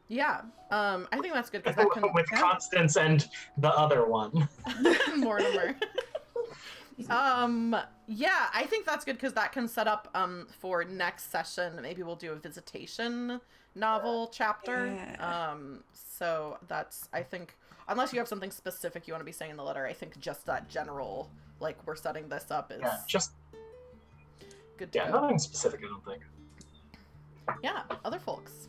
Yeah, I think that's good because that can with Constance and the other one, Mortimer. Yeah, I think that's good because that can set up for next session. Maybe we'll do a visitation novel chapter. Yeah. So that's, I think, unless you have something specific you want to be saying in the letter, I think just that general, like, we're setting this up is good to go. Nothing specific, I don't think. Yeah, other folks.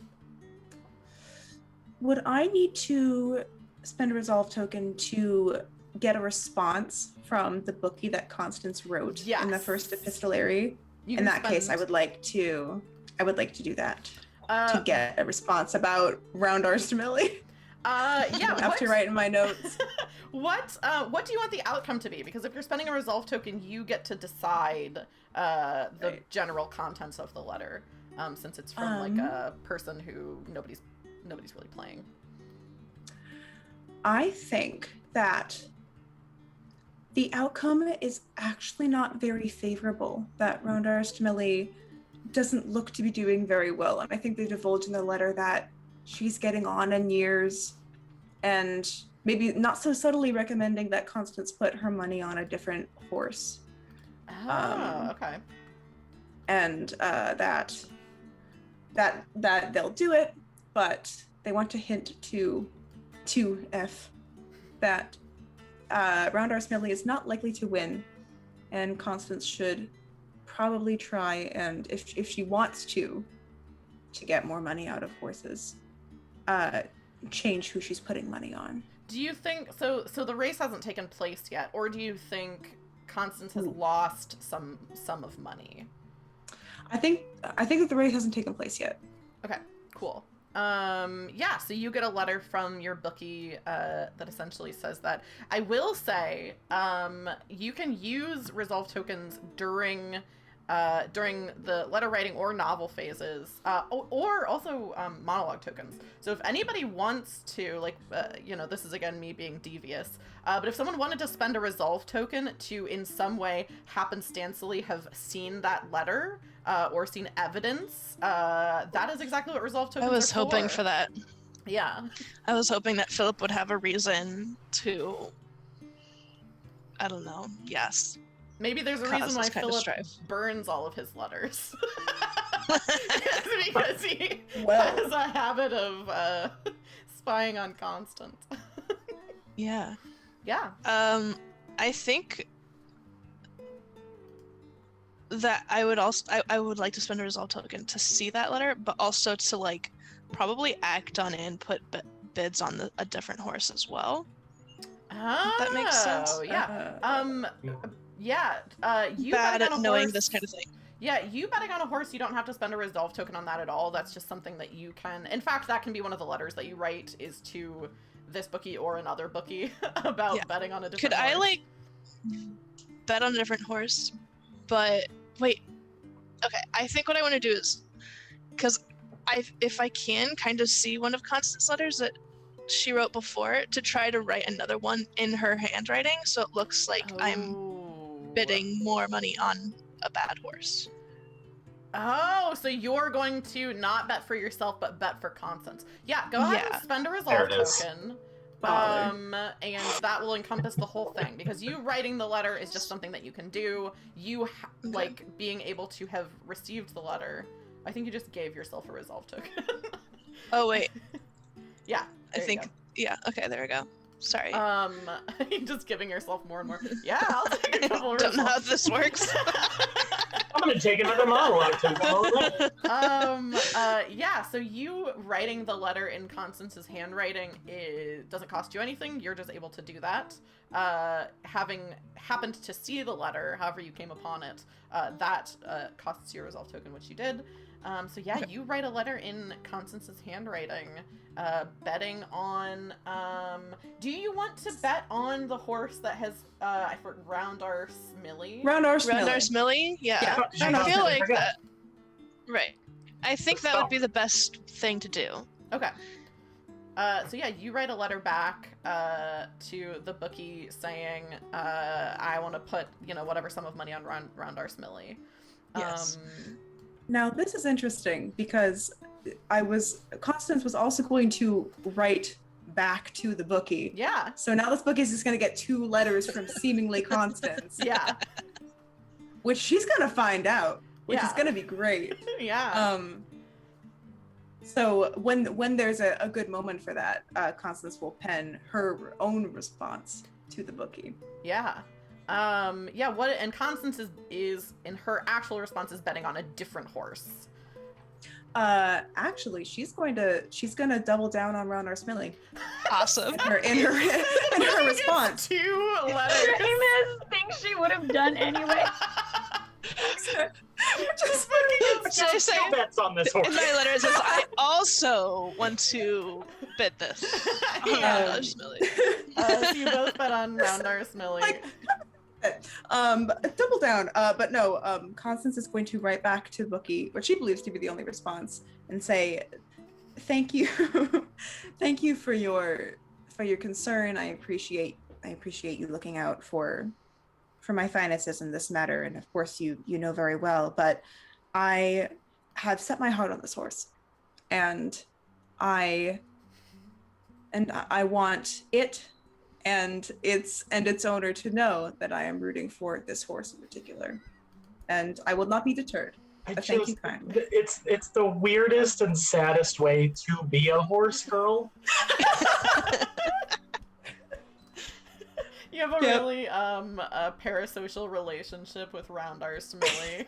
Would I need to spend a resolve token to get a response from the bookie that Constance wrote in the first epistolary? In that case, I would like to do that to get a response about Round Arse to Millie. Yeah. I have to write in my notes. What do you want the outcome to be? Because if you're spending a resolve token, you get to decide the general contents of the letter, since it's from like a person who nobody's really playing. I think that the outcome is actually not very favorable, that Round Arse to Millie doesn't look to be doing very well. And I think they divulge in the letter that she's getting on in years, and maybe not so subtly recommending that Constance put her money on a different horse. Okay. And that they'll do it, but they want to hint to F that Round Arse Millie is not likely to win, and Constance should probably try, and if she wants to get more money out of horses, change who she's putting money on. Do you think so the race hasn't taken place yet, or do you think Constance has lost some of money? I think that the race hasn't taken place yet. Okay, cool. Yeah, so you get a letter from your bookie that essentially says that, I will say, you can use resolve tokens during the letter writing or novel phases, or also monologue tokens. So if anybody wants to, like, this is again me being devious, but if someone wanted to spend a resolve token to in some way happenstancely have seen that letter, or seen evidence, that is exactly what resolve tokens are for. I was hoping for that. Yeah. I was hoping that Philip would have a reason to, I don't know, yes. Maybe there's a reason why Philip burns all of his letters. Because he has a habit of spying on Constance. Yeah. Yeah. I think that I would like to spend a resolve token to see that letter, but also to like probably act on it and put bids on a different horse as well. Oh, that makes sense. Yeah. You bad at knowing horse, this kind of thing. Yeah, you betting on a horse, you don't have to spend a resolve token on that at all. That's just something that you can. In fact, that can be one of the letters that you write is to this bookie or another bookie about betting on a different horse. Could I like bet on a different horse? But wait, okay. I think what I want to do is, because if I can kind of see one of Constance's letters that she wrote before, to try to write another one in her handwriting, so it looks like I'm bidding more money on a bad horse. Oh, so you're going to not bet for yourself, but bet for Constance. Yeah, go ahead and spend a resolve token. And that will encompass the whole thing, because you writing the letter is just something that you can do. You like being able to have received the letter. I think you just gave yourself a resolve token. Oh wait, Yeah. I there you think go. yeah. Okay, there we go. Sorry. Just giving yourself more and more. Yeah, I'll take a couple Don't know how results. this works. I'm gonna take another monologue to go. Yeah, so you writing the letter in Constance's handwriting doesn't cost you anything. You're just able to do that. Having happened to see the letter, however you came upon it, that costs you a resolve token, which you did. So yeah, you write a letter in Constance's handwriting, betting on, do you want to bet on the horse that has, Round Arse Millie? Round Arse Round Millie. Arse Millie? Yeah. Yeah. I feel like Forget. that. Right. I think that would be the best thing to do. Okay. So yeah, you write a letter back to the bookie saying, I want to put, whatever sum of money on Round Arse Millie. Yes. Now this is interesting because Constance was also going to write back to the bookie. Yeah. So now this bookie is just going to get 2 letters from seemingly Constance. Yeah. Which she's going to find out, which is Yeah. going to be great. Yeah. So when there's a good moment for that, Constance will pen her own response to the bookie. Yeah. And Constance is in her actual response is betting on a different horse. Actually, she's gonna double down on Round Arse Millie Awesome. in her response. 2 letters. Famous things she would have done anyway. Just Should I say No bets on this horse. in my letter it says I also want to bet this on Yeah. Round Arse Millie. So you both bet on Round Arse Millie. like, double down. But no, Constance is going to write back to Bookie, what she believes to be the only response, and say, "Thank you, thank you for your concern. I appreciate you looking out for my finances in this matter, and of course you know very well. But I have set my heart on this horse, and I want it." And its owner to know that I am rooting for this horse in particular, and I will not be deterred. But thank you kindly. It's the weirdest and saddest way to be a horse girl. You have a Yep. really a parasocial relationship with Round Arse Millie.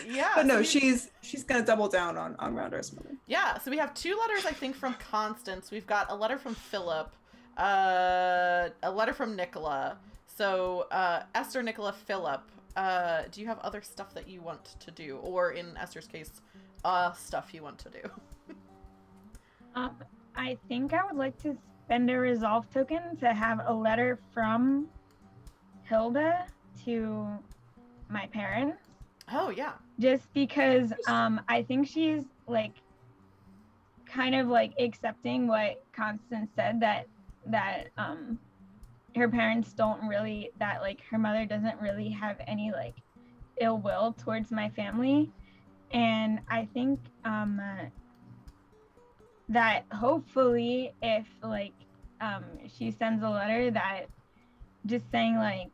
Yeah. But no, so we- she's gonna double down on Round Arse Millie. Yeah, so we have 2 letters, I think, from Constance. We've got a letter from Philip, a letter from Nikola. So, Esther, Nikola, Philip, do you have other stuff that you want to do? Or in Esther's case, stuff you want to do? I think I would like to spend a resolve token to have a letter from Hilda to my parents. Oh, yeah. Just because I think she's like kind of like accepting what Constance said, that her parents don't really, that like her mother doesn't really have any like ill will towards my family. And I think that hopefully if like she sends a letter that just saying like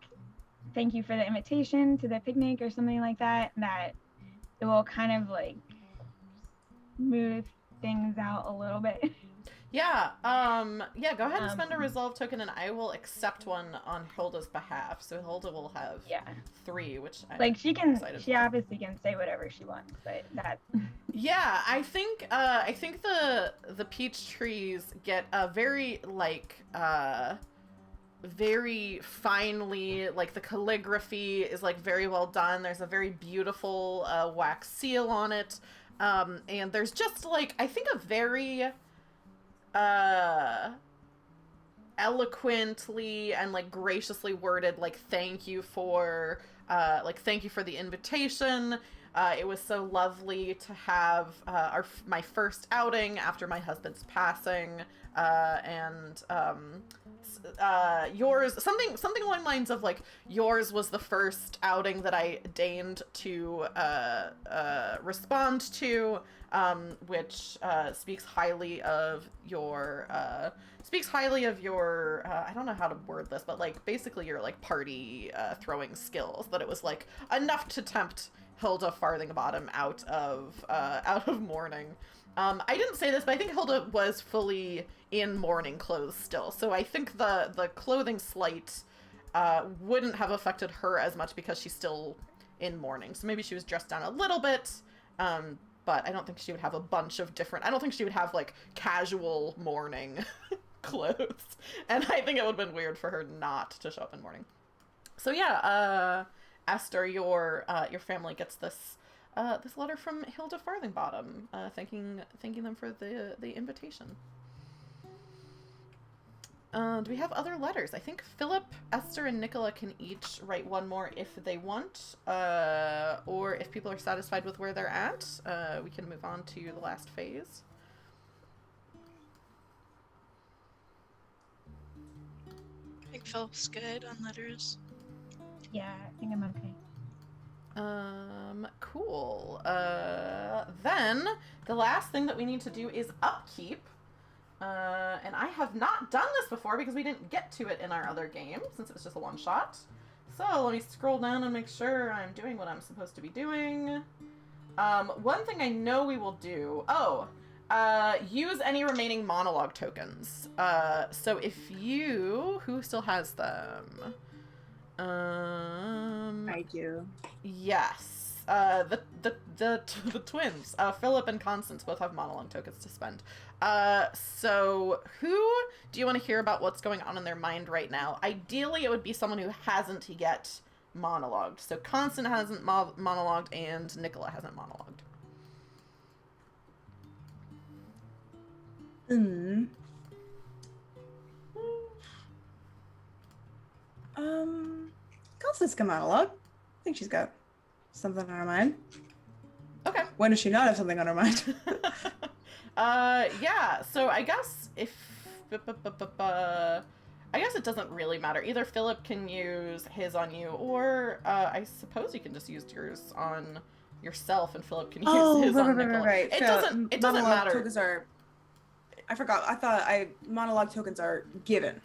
thank you for the invitation to the picnic or something like that, that it will kind of like smooth things out a little bit. Yeah, go ahead and spend a resolve token and I will accept one on Hilda's behalf. So Hilda will have Yeah. 3, which I'm Like she excited for. obviously can say whatever she wants, but that Yeah, I think the Peachtrees get a very very finely, like the calligraphy is like very well done. There's a very beautiful wax seal on it, and there's just like I think a very eloquently and like graciously worded like thank you for the invitation. It was so lovely to have my first outing after my husband's passing, and yours, something along the lines of like yours was the first outing that I deigned to respond to, which speaks highly of your I don't know how to word this, but like basically your like party throwing skills, that it was like enough to tempt Hilda Farthingbottom out of mourning. I didn't say this, but I think Hilda was fully in mourning clothes still. So I think the clothing slight wouldn't have affected her as much because she's still in mourning. So maybe she was dressed down a little bit, but I don't think she would have a bunch of different... I don't think she would have, like, casual mourning clothes. And I think it would have been weird for her not to show up in mourning. So yeah, Esther, your family gets this letter from Hilda Farthingbottom, thanking them for the invitation. Do we have other letters? I think Philip, Esther, and Nikola can each write one more if they want, or if people are satisfied with where they're at, we can move on to the last phase. I think Philip's good on letters. Yeah, I think I'm okay. Cool. Then the last thing that we need to do is upkeep. And I have not done this before because we didn't get to it in our other game since it was just a one shot. So let me scroll down and make sure I'm doing what I'm supposed to be doing. One thing I know we will do. Use any remaining monologue tokens. So if you, who still has them? I do. Yes. The twins, Philip and Constance, both have monologue tokens to spend. So who do you want to hear about what's going on in their mind right now? Ideally, it would be someone who hasn't yet monologued. So Constance hasn't monologued and Nikola hasn't monologued. Constance can monologue. I think she's got something on her mind. Okay. When does she not have something on her mind? Yeah, so I guess if... I guess it doesn't really matter. Either Philip can use his on you, or I suppose you can just use yours on yourself, and Philip can use his on Nikola. Right. It doesn't matter. Tokens are... I forgot. I thought monologue tokens are given.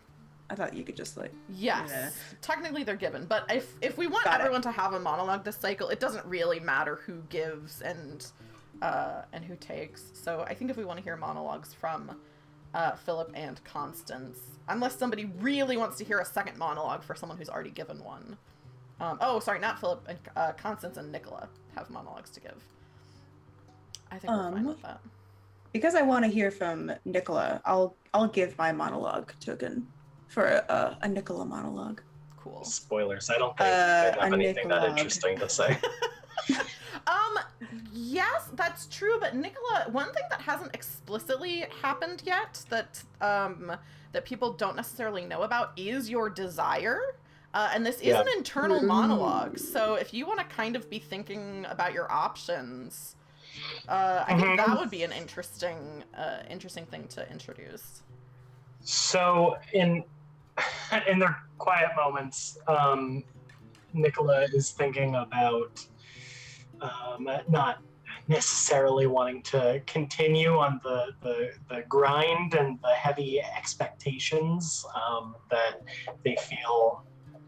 I thought you could just like... Yes. Yeah. Technically they're given, but if we want everyone to have a monologue this cycle, it doesn't really matter who gives and who takes. So I think if we want to hear monologues from Philip and Constance, unless somebody really wants to hear a second monologue for someone who's already given one. Sorry, not Philip and Constance and Nikola have monologues to give. I think we're fine with that. Because I want to hear from Nikola, I'll give my monologue token for a Nikola monologue. Cool. Spoilers. I don't think I have anything that interesting to say. Yes, that's true, but Nikola, one thing that hasn't explicitly happened yet that that people don't necessarily know about is your desire. And this is an internal monologue, so if you want to kind of be thinking about your options, I think that would be an interesting thing to introduce. So in their quiet moments, Nikola is thinking about not necessarily wanting to continue on the grind and the heavy expectations that they feel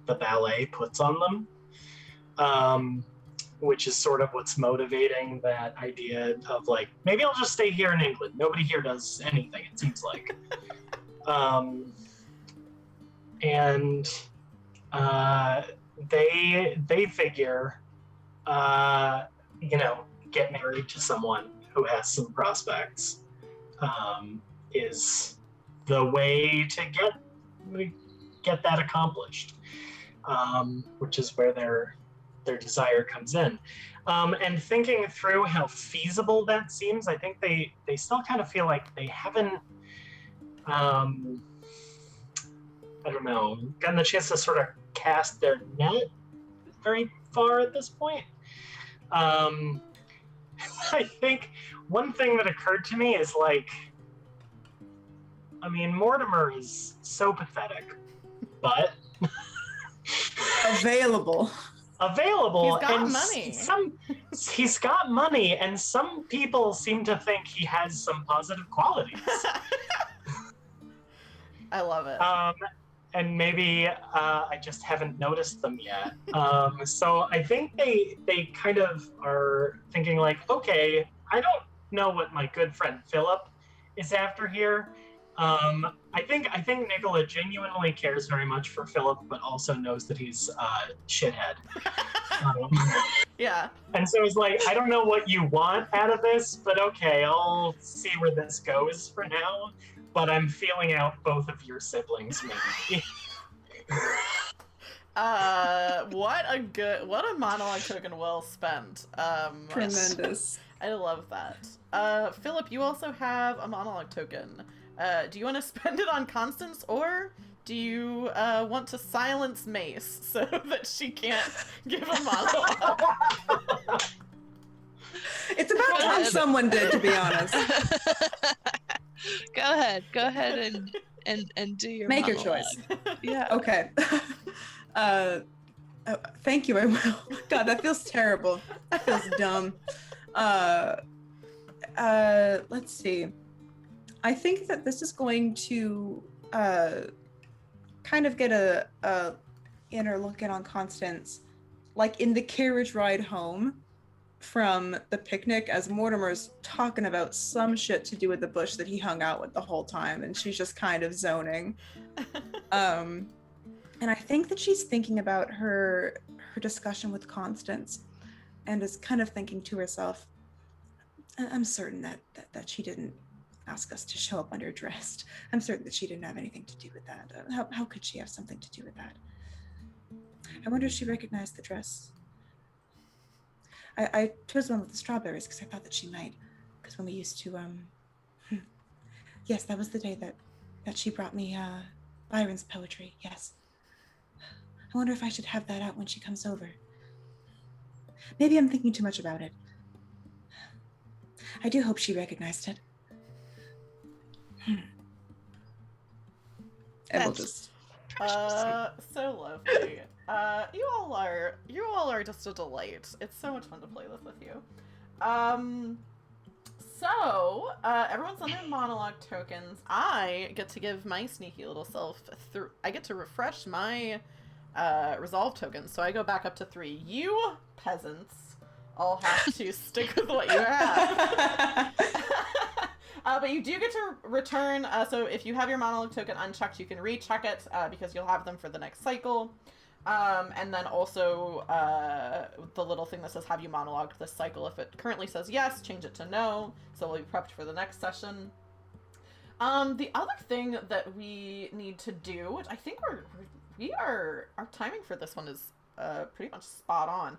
the ballet puts on them, which is sort of what's motivating that idea of like, maybe I'll just stay here in England. Nobody here does anything, it seems like. And they figure, get married to someone who has some prospects is the way to get that accomplished, which is where their desire comes in. And thinking through how feasible that seems, I think they still kind of feel like they haven't I don't know, gotten the chance to sort of cast their net very far at this point. I think one thing that occurred to me is like, I mean, Mortimer is so pathetic, but available. He's got and money. He's got money, and some people seem to think he has some positive qualities. I love it. and maybe I just haven't noticed them yet. So I think they kind of are thinking like, okay, I don't know what my good friend Philip is after here. I think Nikola genuinely cares very much for Philip, but also knows that he's a shithead. Yeah. And so it's like, I don't know what you want out of this, but okay, I'll see where this goes for now. But I'm feeling out both of your siblings, maybe. What a monologue token well spent. Tremendous. I love that. Philip, you also have a monologue token. Do you want to spend it on Constance, or do you want to silence Mace so that she can't give a monologue? It's about time someone did, to be honest. Go ahead and do your Make your monologue. choice. Yeah. Okay. Thank you, I will. God, that feels terrible. That feels dumb. Let's see. I think that this is going to kind of get a inner look in on Constance, like in the carriage ride home from the picnic, as Mortimer's talking about some shit to do with the bush that he hung out with the whole time, and she's just kind of zoning. And I think that she's thinking about her discussion with Constance, and is kind of thinking to herself, I'm certain that she didn't ask us to show up underdressed. I'm certain that she didn't have anything to do with that. How could she have something to do with that? I wonder if she recognized the dress. I chose one with the strawberries because I thought that she might. Because when we used to, yes, that was the day that she brought me Byron's poetry, yes. I wonder if I should have that out when she comes over. Maybe I'm thinking too much about it. I do hope she recognized it. And we'll just... So lovely. You all are just a delight. It's so much fun to play this with you. So everyone's on their monologue tokens. I get to give my sneaky little self I get to refresh my resolve tokens. So I go back up to 3. You peasants all have to stick with what you have. But you do get to return, so if you have your monologue token unchecked, you can recheck it, because you'll have them for the next cycle. And then also, the little thing that says, have you monologued this cycle? If it currently says yes, change it to no, so we'll be prepped for the next session. The other thing that we need to do, which I think our timing for this one is pretty much spot on.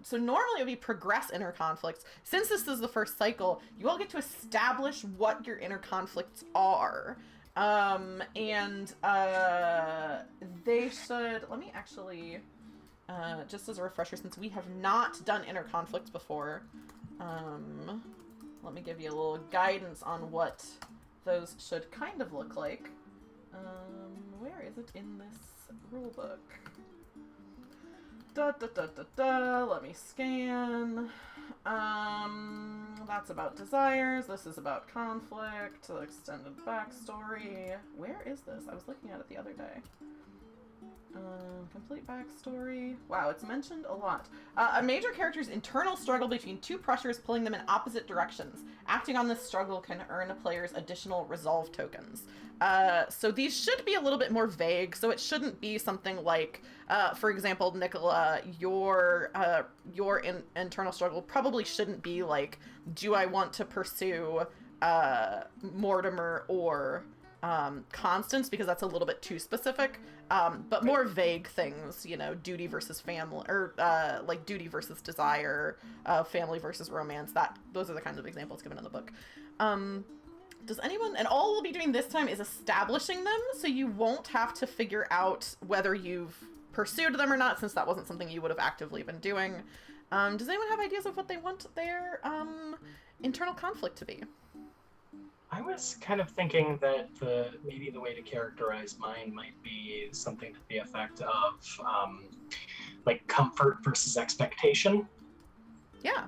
So normally it would be progress inner conflicts. Since this is the first cycle, you all get to establish what your inner conflicts are. They should, let me actually, just as a refresher, since we have not done inner conflicts before, let me give you a little guidance on what those should kind of look like. Where is it in this rulebook? Let me scan. That's about desires. This is about conflict. Extended backstory. Where is this? I was looking at it the other day. Complete backstory. Wow, it's mentioned a lot. A major character's internal struggle between two pressures pulling them in opposite directions. Acting on this struggle can earn a player's additional resolve tokens. So these should be a little bit more vague, so it shouldn't be something like, for example, Nikola, your internal struggle probably shouldn't be like, do I want to pursue Mortimer or Constance, because that's a little bit too specific, but more vague things, you know, duty versus family, or like duty versus desire, family versus romance. Those are the kinds of examples given in the book. Does anyone, and all we'll be doing this time is establishing them, so you won't have to figure out whether you've pursued them or not, since that wasn't something you would have actively been doing. Does anyone have ideas of what they want their internal conflict to be? I was kind of thinking that maybe the way to characterize mine might be something to the effect of like comfort versus expectation. Yeah.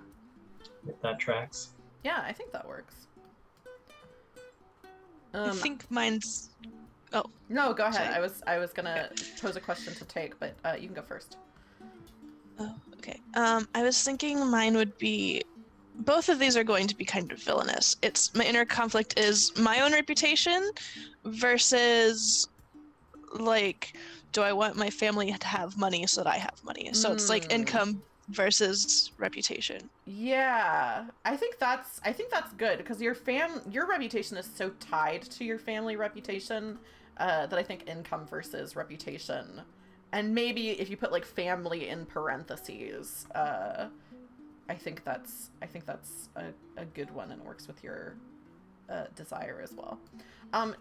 If that tracks. Yeah, I think that works. I think mine's Oh. No, go ahead. Sorry. I was gonna pose a question to take, but you can go first. Oh, okay. I was thinking mine would be, both of these are going to be kind of villainous. It's my inner conflict is my own reputation versus, like, do I want my family to have money so that I have money? So it's like income versus reputation. Yeah, I think that's good because your reputation is so tied to your family reputation that I think income versus reputation, and maybe if you put like family in parentheses, I think that's a good one and works with your desire as well.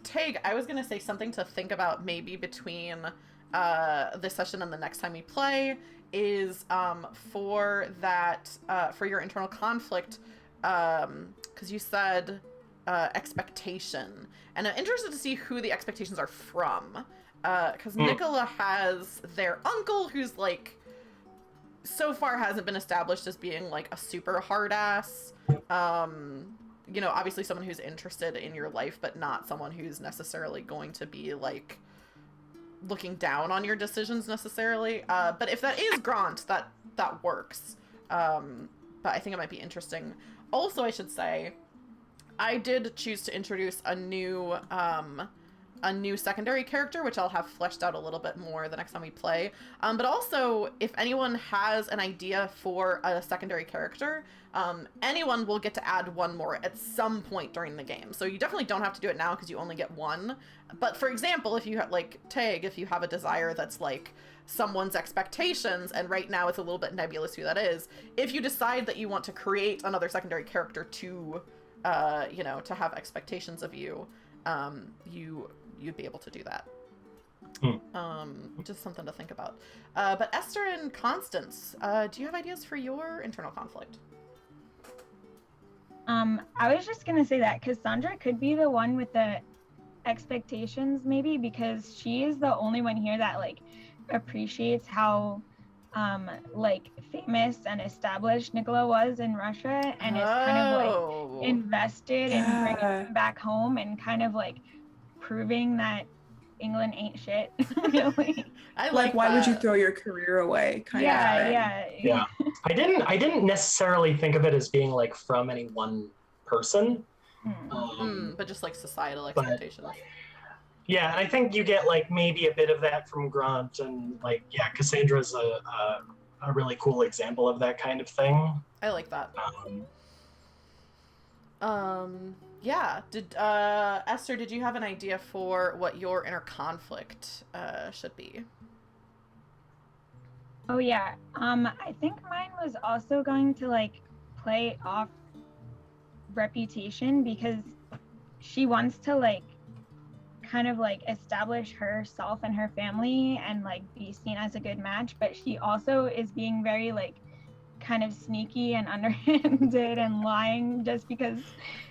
Tag, I was gonna say something to think about maybe between this session and the next time we play is for your internal conflict, because you said expectation, and I'm interested to see who the expectations are from, because Nikola has their uncle who's like so far hasn't been established as being like a super hard ass, you know, obviously someone who's interested in your life but not someone who's necessarily going to be like looking down on your decisions necessarily, but if that is Grant, that works, but I think it might be interesting. Also, I should say I did choose to introduce a new secondary character, which I'll have fleshed out a little bit more the next time we play, but also if anyone has an idea for a secondary character, anyone will get to add one more at some point during the game. So you definitely don't have to do it now because you only get one. But for example, if you have like Tag, if you have a desire that's like someone's expectations, and right now it's a little bit nebulous who that is, if you decide that you want to create another secondary character to, you know, to have expectations of you, you'd be able to do that. Just something to think about. But Esther and Constance, do you have ideas for your internal conflict? I was just gonna say that Cassandra could be the one with the expectations, maybe because she is the only one here that like appreciates how like famous and established Nikola was in Russia, and is kind of like invested in bringing him back home and kind of like proving that England ain't shit. Really. I Like why that. would you throw your career away? Yeah. I didn't necessarily think of it as being like from any one person, but just like societal expectations. Yeah, and I think you get like maybe a bit of that from Grant, and like Cassandra's a really cool example of that kind of thing. I like that. Yeah. Did Esther, did you have an idea for what your inner conflict should be? Oh yeah. I think mine was also going to like play off reputation, because she wants to like kind of like establish herself and her family and like be seen as a good match, but she also is being very like kind of sneaky and underhanded and lying just because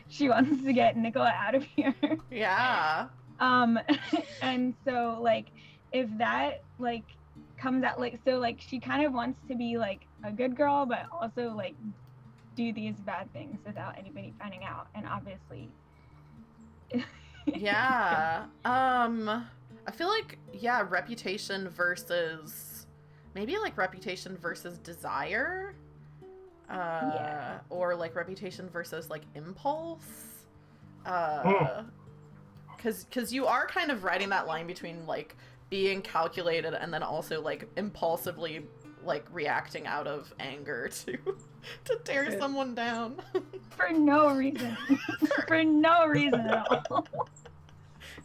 she wants to get Nikola out of here. Yeah. And so like if that like comes out, like, so like she kind of wants to be like a good girl but also like do these bad things without anybody finding out, and obviously yeah. I feel like reputation versus maybe like reputation versus desire, or like reputation versus like impulse, because you are kind of riding that line between like being calculated and then also like impulsively like reacting out of anger to tear someone down for no reason. For no reason at all.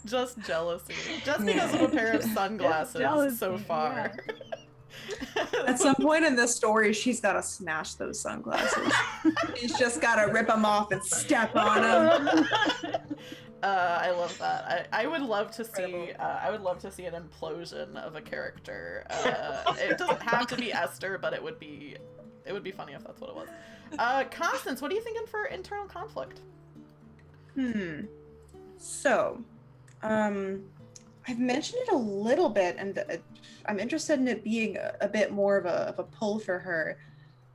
Just jealousy. Just because of a pair of sunglasses so far. Yeah. At some point in this story, she's got to smash those sunglasses. She's just got to rip them off and step on them. I love that. I would love to see. I would love to see an implosion of a character. It doesn't have to be Esther, but it would be funny if that's what it was. Constance, what are you thinking for internal conflict? So, I've mentioned it a little bit, and I'm interested in it being a bit more of a pull for her.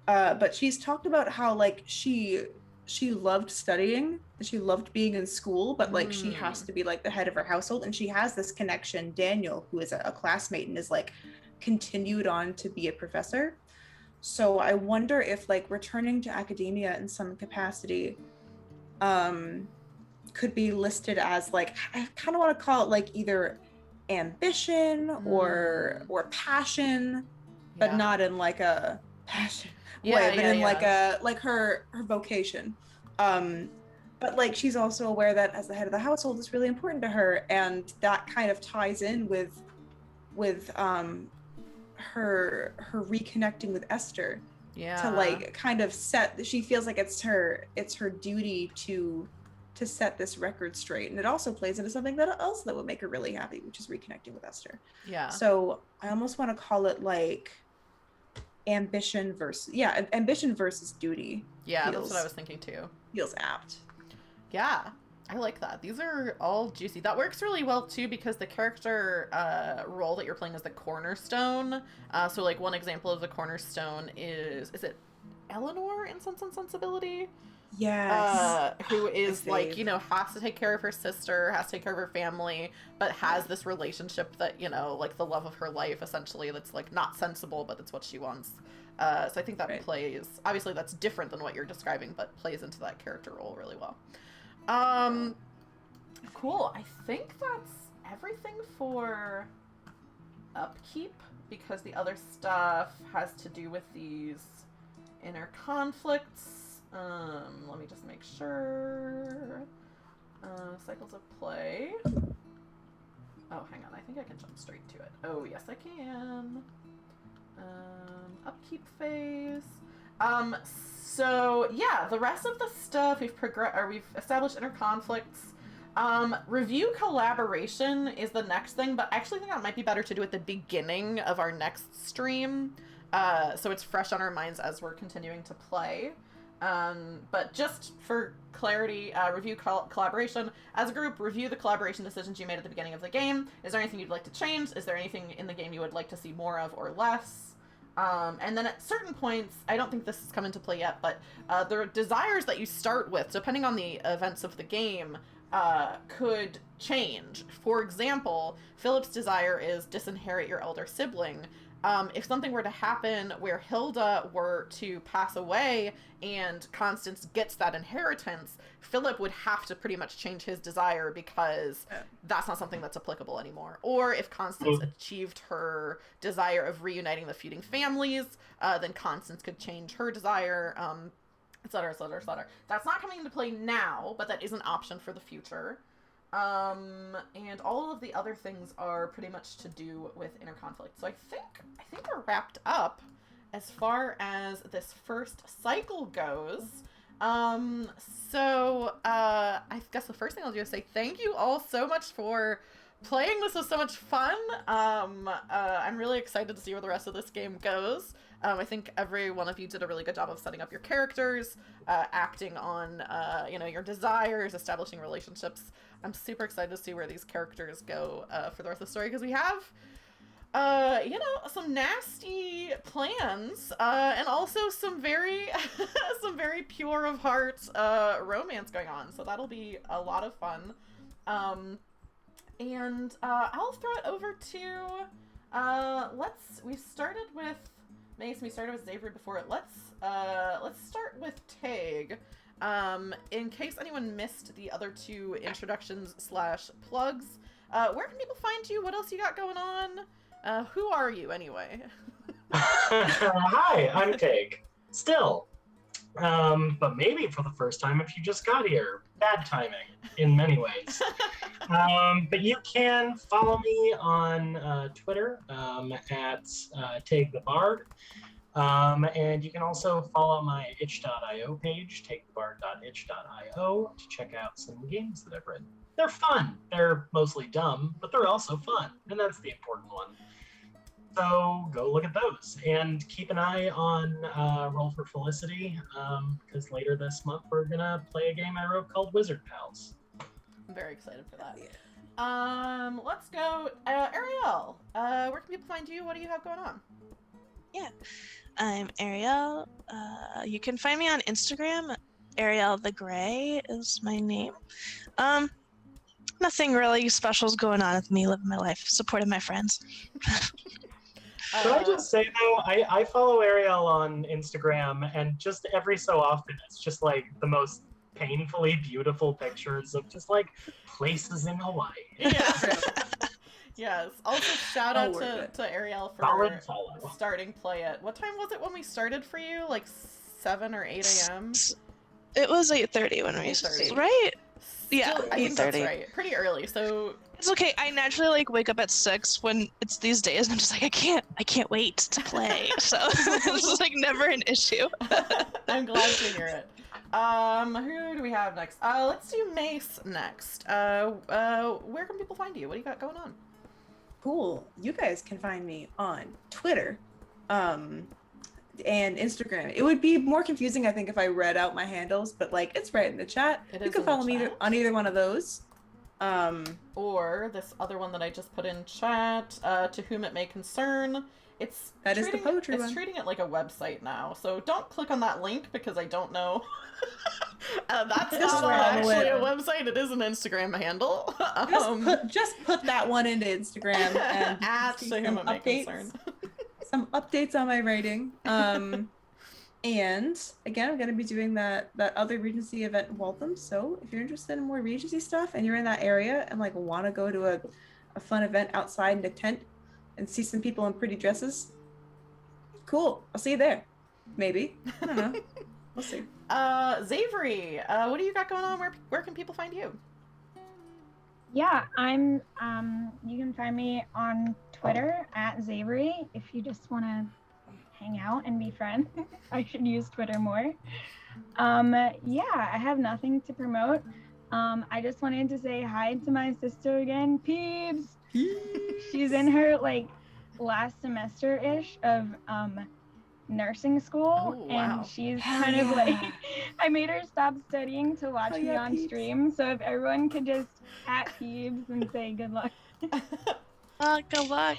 But she's talked about how like she she loved studying, she loved being in school, but like she has to be like the head of her household, and she has this connection, Daniel, who is a classmate and is like continued on to be a professor. So I wonder if like returning to academia in some capacity could be listed as like, I kind of want to call it like either ambition or passion, but not in like a passion way, but in like a like her her vocation. But like she's also aware that as the head of the household is really important to her, and that kind of ties in with her reconnecting with Esther. To like kind of set, she feels like it's her duty to set this record straight, and it also plays into something else that would make her really happy, which is reconnecting with Esther. So I almost want to call it like ambition versus duty. That's what I was thinking too. Feels apt. I like that. These are all juicy. That works really well too, because the character role that you're playing is the cornerstone. So like one example of the cornerstone is it Eleanor in Sense and Sensibility? Yes. Who is like, you know, has to take care of her sister, has to take care of her family, but has this relationship that, you know, like the love of her life essentially, that's like not sensible, but that's what she wants. So I think that plays, obviously that's different than what you're describing, but plays into that character role really well. Cool. I think that's everything for upkeep, because the other stuff has to do with these inner conflicts. Let me just make sure. Cycles of play. Oh, hang on. I think I can jump straight to it. Oh, yes, I can. Upkeep phase. So yeah, the rest of the stuff we've established inner conflicts. Review collaboration is the next thing, but I actually think that might be better to do at the beginning of our next stream. So it's fresh on our minds as we're continuing to play. But just for clarity, review collaboration. As a group, review the collaboration decisions you made at the beginning of the game. Is there anything you'd like to change? Is there anything in the game you would like to see more of or less? And then at certain points, I don't think this has come into play yet, but the desires that you start with, depending on the events of the game, could change. For example, Philip's desire is disinherit your elder sibling. If something were to happen where Hilda were to pass away and Constance gets that inheritance, Philip would have to pretty much change his desire, because that's not something that's applicable anymore. Or if Constance achieved her desire of reuniting the feuding families, then Constance could change her desire, etc., etc., etc. That's not coming into play now, but that is an option for the future. And all of the other things are pretty much to do with inner conflict. So I think we're wrapped up as far as this first cycle goes. So I guess the first thing I'll do is say thank you all so much for playing. This was so much fun. I'm really excited to see where the rest of this game goes. I think every one of you did a really good job of setting up your characters, acting on, your desires, establishing relationships. I'm super excited to see where these characters go for the rest of the story, because we have, some nasty plans, and also some very, some very pure of heart romance going on. So that'll be a lot of fun. And I'll throw it over to, we started with Mace, we started with Xavier before it. Let's start with Tag. In case anyone missed the other two introductions / plugs, where can people find you? What else you got going on? Who are you anyway? Hi, I'm Tag. Still. But maybe for the first time if you just got here. Bad timing in many ways. But you can follow me on Twitter at Tag the Bard. And you can also follow my itch.io page, takethebard.itch.io, to check out some games that I've written. They're fun. They're mostly dumb, but they're also fun, and that's the important one. So go look at those, and keep an eye on Roll for Felicity, because later this month we're gonna play a game I wrote called Wizard Pals. I'm very excited for that. Let's go, Arielle. Where can people find you? What do you have going on? Yeah, I'm Arielle. You can find me on Instagram ArielletheGrey is my name. Nothing really special is going on with me, living my life, supporting my friends. Could I just say though, I follow Ariel on Instagram, and just every so often, it's just like the most painfully beautiful pictures of just like places in Hawaii. Yeah. Yes. Also, shout out to Ariel for starting play at, what time was it when we started for you? Like 7 or 8 a.m.? It was 8:30 when we started, right? Yeah, I think that's 8:30. right. Pretty early, so... It's okay. I naturally like wake up at 6 when it's these days, and I'm just like, I can't wait to play. So this is like never an issue. I'm glad to hear it. Who do we have next? Let's do Mace next. Where can people find you? What do you got going on? Cool. You guys can find me on Twitter, and Instagram. It would be more confusing, I think, if I read out my handles, but like it's right in the chat. You can follow me on either one of those. Or this other one that I just put in chat, to whom it may concern. It's the poetry one. It's treating it like a website now, so don't click on that link because I don't know. That's not actually a website. It is an Instagram handle. Just put that one into Instagram and at to whom it may concern. Some updates on my writing. And again, I'm going to be doing that other Regency event in Waltham. So if you're interested in more Regency stuff and you're in that area and like want to go to a fun event outside in a tent and see some people in pretty dresses, cool. I'll see you there. Maybe. I don't know. We'll see. Zavery, what do you got going on? Where can people find you? Yeah, I'm you can find me on Twitter at Zavery if you just want to hang out and be friends. I should use Twitter more. Yeah, I have nothing to promote. I just wanted to say hi to my sister again, Peebs. She's in her like last semester-ish of nursing school, and she's kind of like, I made her stop studying to watch me on stream, so if everyone could just at Peebs and say good luck. Good luck.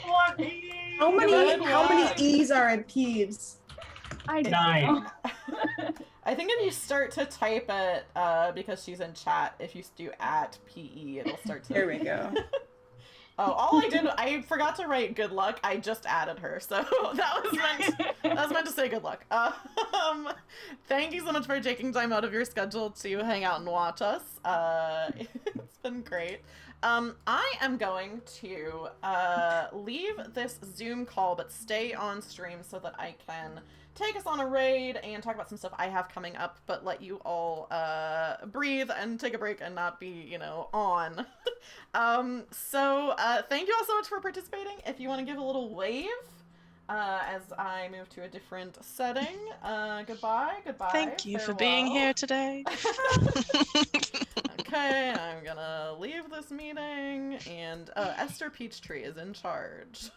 How many E's are in Peebs? I don't 9. know. I think if you start to type it, because she's in chat, if you do at PE, it'll start to... There we go. Oh, I forgot to write good luck. I just added her, so that was meant to say good luck. Thank you so much for taking time out of your schedule to hang out and watch us. It's been great. I am going to leave this Zoom call, but stay on stream so that I can take us on a raid and talk about some stuff I have coming up, but let you all breathe and take a break and not be, on. So thank you all so much for participating. If you want to give a little wave as I move to a different setting. Goodbye. Thank you farewell. For being here today. Okay, I'm gonna leave this meeting, and Esther Peachtree is in charge.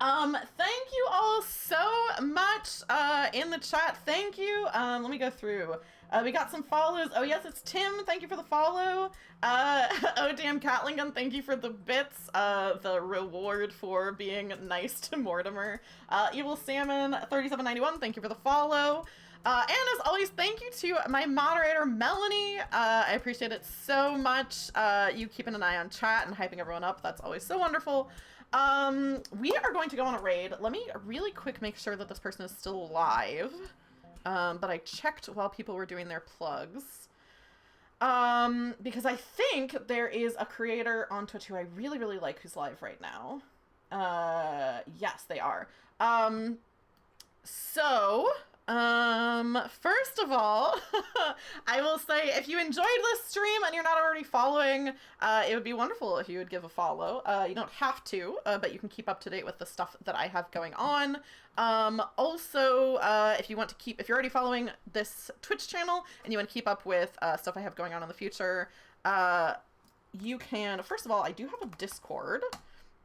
Thank you all so much in the chat. Thank you. Let me go through. We got some follows. Oh yes, it's Tim. Thank you for the follow. Oh damn Catlingham, thank you for the bits. The reward for being nice to Mortimer. Evil Salmon 3791, thank you for the follow. And as always, thank you to my moderator, Melanie. I appreciate it so much. You keeping an eye on chat and hyping everyone up. That's always so wonderful. We are going to go on a raid. Let me really quick make sure that this person is still live. But I checked while people were doing their plugs. Because I think there is a creator on Twitch who I really, really like who's live right now. Yes, they are. First of all, I will say if you enjoyed this stream and you're not already following, it would be wonderful if you would give a follow. You don't have to, but you can keep up to date with the stuff that I have going on. Also, if you're already following this Twitch channel and you want to keep up with stuff I have going on in the future, you can, first of all, I do have a Discord.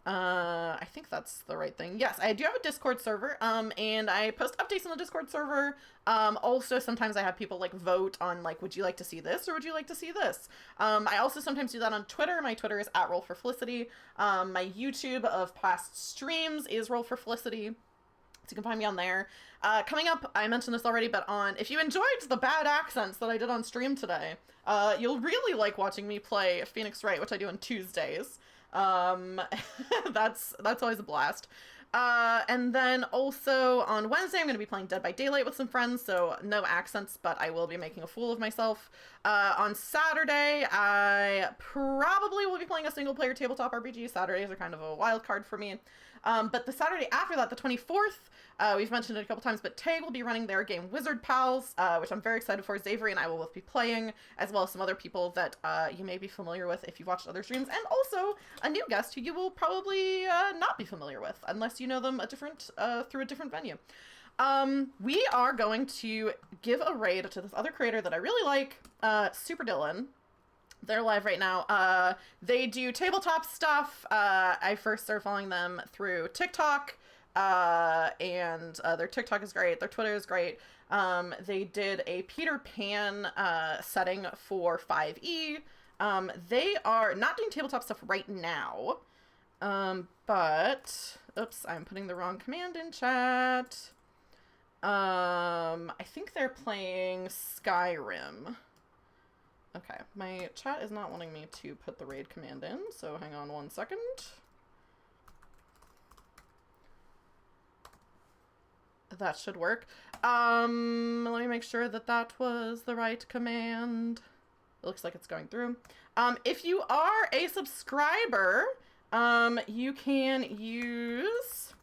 I think that's the right thing. Yes, I do have a Discord server, and I post updates on the Discord server. Also, sometimes I have people, vote on, would you like to see this, or would you like to see this? I also sometimes do that on Twitter. My Twitter is @RollForFelicity. My YouTube of past streams is RollForFelicity. So you can find me on there. Coming up, I mentioned this already, but if you enjoyed the bad accents that I did on stream today, you'll really like watching me play Phoenix Wright, which I do on Tuesdays. That's always a blast. And then also on Wednesday, I'm going to be playing Dead by Daylight with some friends, so no accents, but I will be making a fool of myself. On Saturday, I probably will be playing a single-player tabletop RPG. Saturdays are kind of a wild card for me. But the Saturday after that, the 24th, we've mentioned it a couple times, but Tay will be running their game Wizard Pals, which I'm very excited for. Xavier and I will both be playing, as well as some other people that you may be familiar with if you've watched other streams, and also a new guest who you will probably not be familiar with, unless you know them through a different venue. We are going to give a raid to this other creator that I really like, Super Dylan. They're live right now. They do tabletop stuff. I first started following them through TikTok, and their TikTok is great. Their Twitter is great. They did a Peter Pan setting for 5e. They are not doing tabletop stuff right now, but oops, I'm putting the wrong command in chat. I think they're playing Skyrim. Okay, my chat is not wanting me to put the raid command in, so hang on 1 second. That should work. Let me make sure that that was the right command. It looks like it's going through. If you are a subscriber, you can use...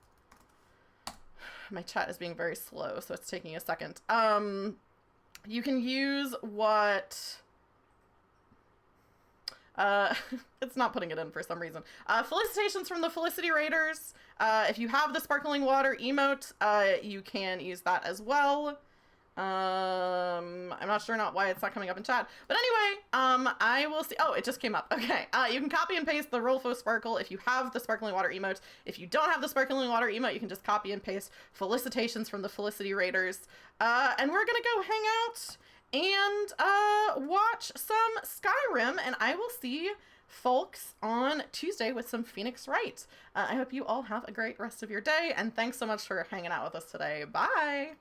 My chat is being very slow, so it's taking a second. You can use what... it's not putting it in for some reason. Felicitations from the Felicity Raiders. If you have the sparkling water emote, you can use that as well. I'm not sure why it's not coming up in chat. But anyway, I will see. Oh, it just came up. Okay. You can copy and paste the Rolfo Sparkle if you have the sparkling water emote. If you don't have the sparkling water emote, you can just copy and paste felicitations from the Felicity Raiders. And we're gonna go hang out and watch some Skyrim, and I will see folks on Tuesday with some Phoenix Wright. I hope you all have a great rest of your day, and thanks so much for hanging out with us today. Bye!